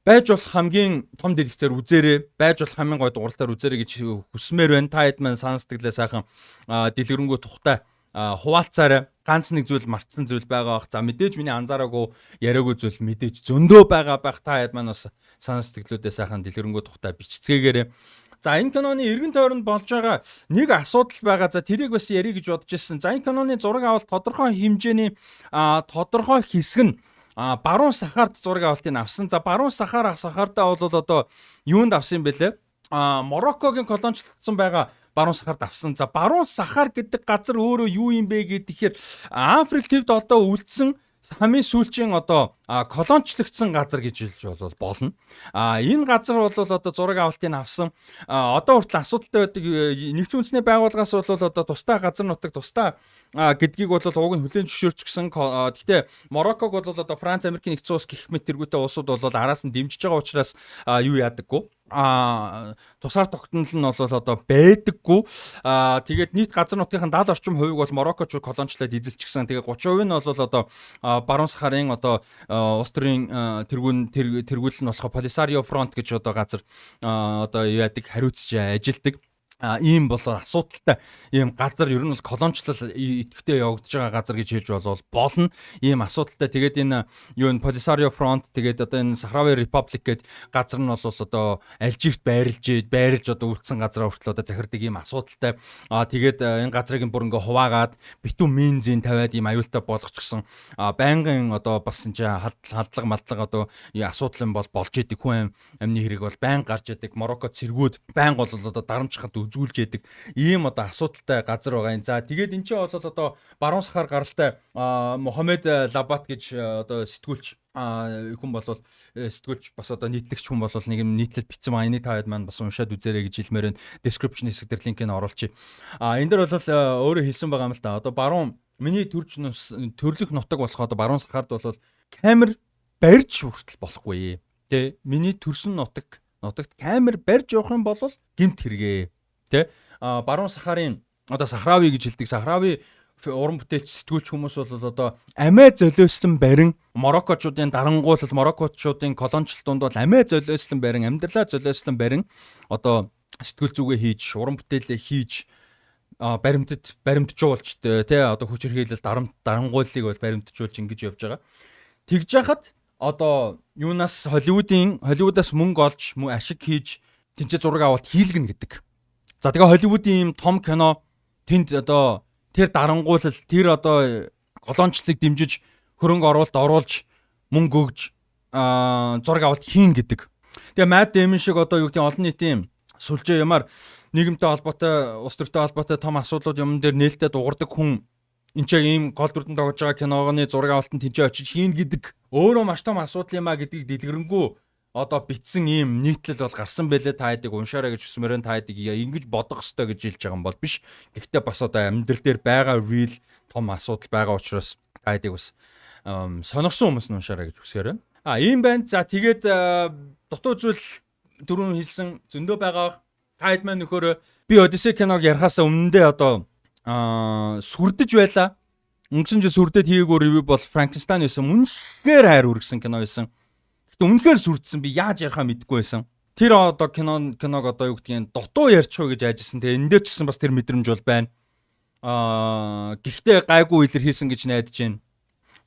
байж болох хамгийн том дэлгэцээр үзээрэй. Байж болох хамгийн гой дууралтаар үзээрэй гэж хүсмээр байна. Та хэд маань санацдаглаа сайхан дэлгэрэнгүй тухтай хуваалцаарай. Ганц нэг зүйл мартсан зүйл байгаа бах. За мэдээж миний анзаараагүй яриагүй зүйл мэдээж зөндөө байгаа байх. Та хэд маань бас санацдаглуудаа сайхан дэлгэрэнгүй тухтай бичцгээгээрэй. За энэ киноны эргэн тойронд болж байгаа нэг асуудал байгаа. За тэрийг бас ярих гэж бодож ирсэн. За энэ киноны зураг авалт тодорхой хэмжээний тодорхой хэсэг нь баруун сахарт зураг авалтыг авсан. За баруун сахартаа бол одоо юунд авсан юм бэлээ? Мороккогийн колоничлогдсон байгаа баруун сахарт авсан. За баруун сахар гэдэг газар өөрөө юу юм бэ гэхээр Африк төвд одоо үлдсэн хамгийн сүүлчийн одоо колоничлогдсон газар гэж хэлж болно. Энэ газар бол одоо зураг авалтыг авсан. Одоо хүртэл асуудалтай байдаг нэгдсэн үндэсний байгууллагаас бол одоо тусдаа газар нутаг тусдаа гэдгийг бол уг нь хүлээн зөвшөөрчихсөн. Гэхдээ Морокког бол одоо Франц, Америкийн нэгдсэн улс гэх мэт тэргүүтэй улсууд бол араас нь дэмжиж байгаа учраас юу яадаггүй. Тусаар тогтнол нь бол одоо байдаггүй. Тэгээд нийт газар нутгийн 70 орчим хувийг бол Мороккоч колоничлаад эзэлчихсэн. Тэгээд 30% нь бол одоо баруун сахарын одоо улс төрийн тэргүүл нь болохоо Polisario Front гэж одоо газар одоо яадаг хариуцж ажилдаг. Ийм болоо асуудалтай ийм газар ер нь бол колоничлол идэвхтэй явагдаж байгаа газар гэж хэлж болно. Ийм асуудалтай. Тэгээд энэ юу н Polisario Front тэгээд одоо энэ Sahrawi Republic гэдэг газар нь бол одоо Алжирт байрлж одоо үлдсэн газараа хүртэл одоо захирдаг ийм асуудалтай. Тэгээд энэ газрыг бүр ингээ хуваагаад битүү мензин тавиад ийм аюултай болгочихсон. Байнгын одоо бас энэ халдлага малдлага одоо асуудал юм бол болж идэг. Хүн амны хэрэг бол байнга гарч идэг. Морокко цэргүүд байнга бол одоо дарамжхад үзүүлж яадаг ийм одоо асуудалтай газар байгаа юм. За тэгээд эн чинь бол одоо баруун сахар гаралтай Мохаммед Лабат гэж одоо сэтгүүлч хүн болвол сэтгүүлч бас одоо нийтлэгч хүн болвол нэг юм нийтлэл бичсэн байна. Энийг таваад маань бас уншаад үзээрэй гэж хэлмээр байна. Description хэсэг дээр линкийг оруулчих. Энэ дээр бол өөрөө хэлсэн байгаа юм л да. Одоо баруун миний төрлөх нутаг болох одоо баруун сахард бол камер барьж хүртэл болохгүй. Тэ миний төрсөн нутагт камер барьж явах юм бол гэмт хэрэгээ. Тэ баруун сахарын одоо Сахрави гэж хэлдэг. Сахрави уран бүтээлч сэтгүүлч хүмүүс бол одоо амиа золиослон барин Мороккочуудын дарангуулал Мороккочуудын колоничлол дунд бол амиа золиослон барин амьдралаа золиослон барин одоо сэтгүүл зүгээ хийж уран бүтээлээ хийж баримтжуулж тэ одоо хүч хэрхийлэл дарангууллыг бол баримтжуулж ингэж явж байгаа. Тэгж яхад одоо юунаас Холливуудаас мөнгө олж ашиг хийж тэнцээ зураг авалт хийлгэнэ гэдэг. За тэгээ Холливуудын ийм том кино тэнд одоо тэр дарангуулал тэр одоо колоничлыг дэмжиж хөрөнгө оруулалт оруулж мөнгө өгж зураг авалт хийн гэдэг. Тэгээ Matt Damon шиг одоо юу гэдэг олон нийтийн сүлжээ ямаар нийгэмтэй холбоотой улс төртэй холбоотой том асуудлууд юм дээр нээлттэй дуурдаг хүн энэ ч ийм гол дүрдэн тоглож байгаа киногоны зураг авалтанд тэнцээ очиж хийн гэдэг өөрөө маш том асуудал юм а гэдгийг дэлгэрэнгүй одоо битсэн ийм нийтлэл бол гарсан байлээ. Та хэдийг уншаарай гэж хүсмээрэн та хэдийг ингэж бодох ёстой гэж хэлж байгаа юм бол биш. Гэхдээ бас одоо амьдрал дээр байгаа real том асуудал байгаа учраас та хэдийг бас сонирсон хүмүүс нь уншаарай гэж хүсээр байна. Ийм байна. За тэгээд дутуу зүйл дөрөв хэлсэн зөндөө байгаа. Та хэд маань нөхөр би Odyssey киног ярахаас өмнөдөө одоо сүрдэж байлаа. Өнгөрсөн жил сүрдэд хийгээгүй ревю бол Frankenstein байсан. Үнэхээр хайр үргэсэн кино байсан. Үнэхээр сүрдсэн би яаж ярихаа мэдэхгүй байсан. Тэр одоо киног одоо юу гэдгийг дутуу ярьчих гэж айжсэн. Тэгээ энэ дээр ч гэсэн бас тэр мэдрэмж бол байна. Гэхдээ гайгүй илэрхийлсэн гэж найдаж байна.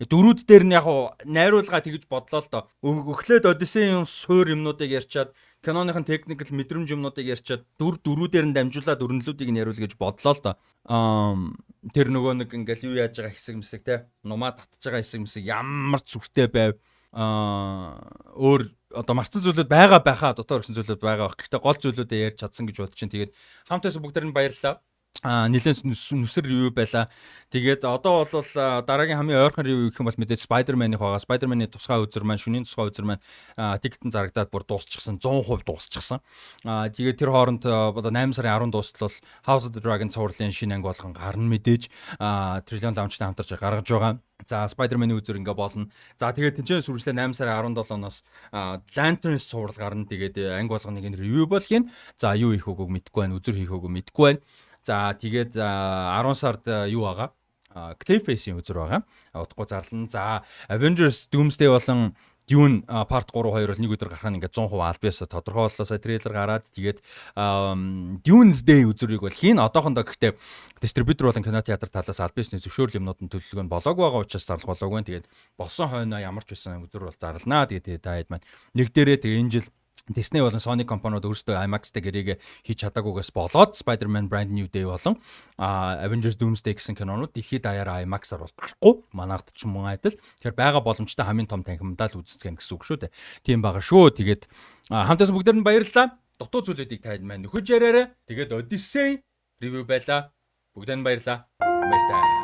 Дөрүүд дээр нь яг найруулга тэгж бодлоо л доо. Өглөөд Odyssey-ийн суур юмнуудыг ярьчаад киноныхын техникл мэдрэмж юмнуудыг ярьчаад дөрүүдээр нь дамжуулаад өрнөлүүдийг нь яриул гэж бодлоо л доо. Тэр нөгөө нэг ингээл юу яаж байгаа хэсэг мэсэг те нумаа татж байгаа хэсэг мэсэг ямар ч зүртэй байв. Өөр одоо марцсан зүйлүүд байгаа байхаа дотор гэсэн зүйлүүд байгаа. Гэхдээ гол зүйлүүдээ ярьж чадсан гэж бодож чинь. Тэгээд хамтаас бүгдээр нь баярлалаа. Нэлээд нүсэр ревю байла. Тэгээд одоо бол дараагийн хамгийн ойрхон ревю гэх юм бол мэдээж Spider-Man-ийн байгаа. Spider-Man-ийн тусгай үзэр маань, шөнийн тусгай үзэр маань тикетэн зарагдаад бүр дуусчихсан. 100% дуусчихсан. Тэгээд тэр хооронд одоо 8 сарын 10 дуустал House of the Dragon цувралын шинэ анги болгон гарна мэдээж. Trillion Launch-тай хамтарч гаргаж байгаа. За Spider-Man-ийн үзэр ингээ болно. За тэгээд тэнцэн сүрслээ 8 сарын 17-оноос Lanterns цуврал гарна. Тэгээд анги болгоныг нь ревю болох юм. За юу хийх үгүйг мэдэхгүй байна. Үзэр хийх үгүйг мэдэхгүй байна. За тэгээд 10 сард юу байгаа? Clayface-ийн үзүр байгаа. Удахгүй зарлана. За Avengers Doomsday болон Dune part 3 2 бол нэг өдөр гарах нь ингээд 100% аль биесээ тодорхой боллоо. Сая трейлер гараад тэгээд Doomsday үзүрийг бол хийн. Одоохондоо гэхдээ дистрибьютор болон кинотеатр талаас аль биесний зөвшөөрөл юмнууд нь төлөвлөгөө нь болоогүй байгаа учраас зарлах болоогүй. Тэгээд болсон хойноо ямар ч байсан үзүр бол зарлнаа. Тэгээд та хэд маань нэг дээрээ тэгээд энэ жил Disney болон Sony компаниуд өөрсдөө IMAX-тэй гэрээгээ хийж чадаагүйгээс болоод Spider-Man Brand New Day болон Avengers Doomsday гэсэн кинонууд дэлхийд даяараа IMAX-аар бол гарахгүй. Манайд ч юм уу адил. Тэгэхээр байгаа боломжтой хамгийн том танхимдаа л үзцгэн гэсэн үг шүү дээ. Тийм байгаа шүү. Тэгээд хамтаас бүгдээр нь баярлалаа. Дутуу зүйлүүдийг таад маань нөхөж яриараа. Тэгээд Odyssey review байла. Бүгдээр нь баярлалаа. Баярлалаа.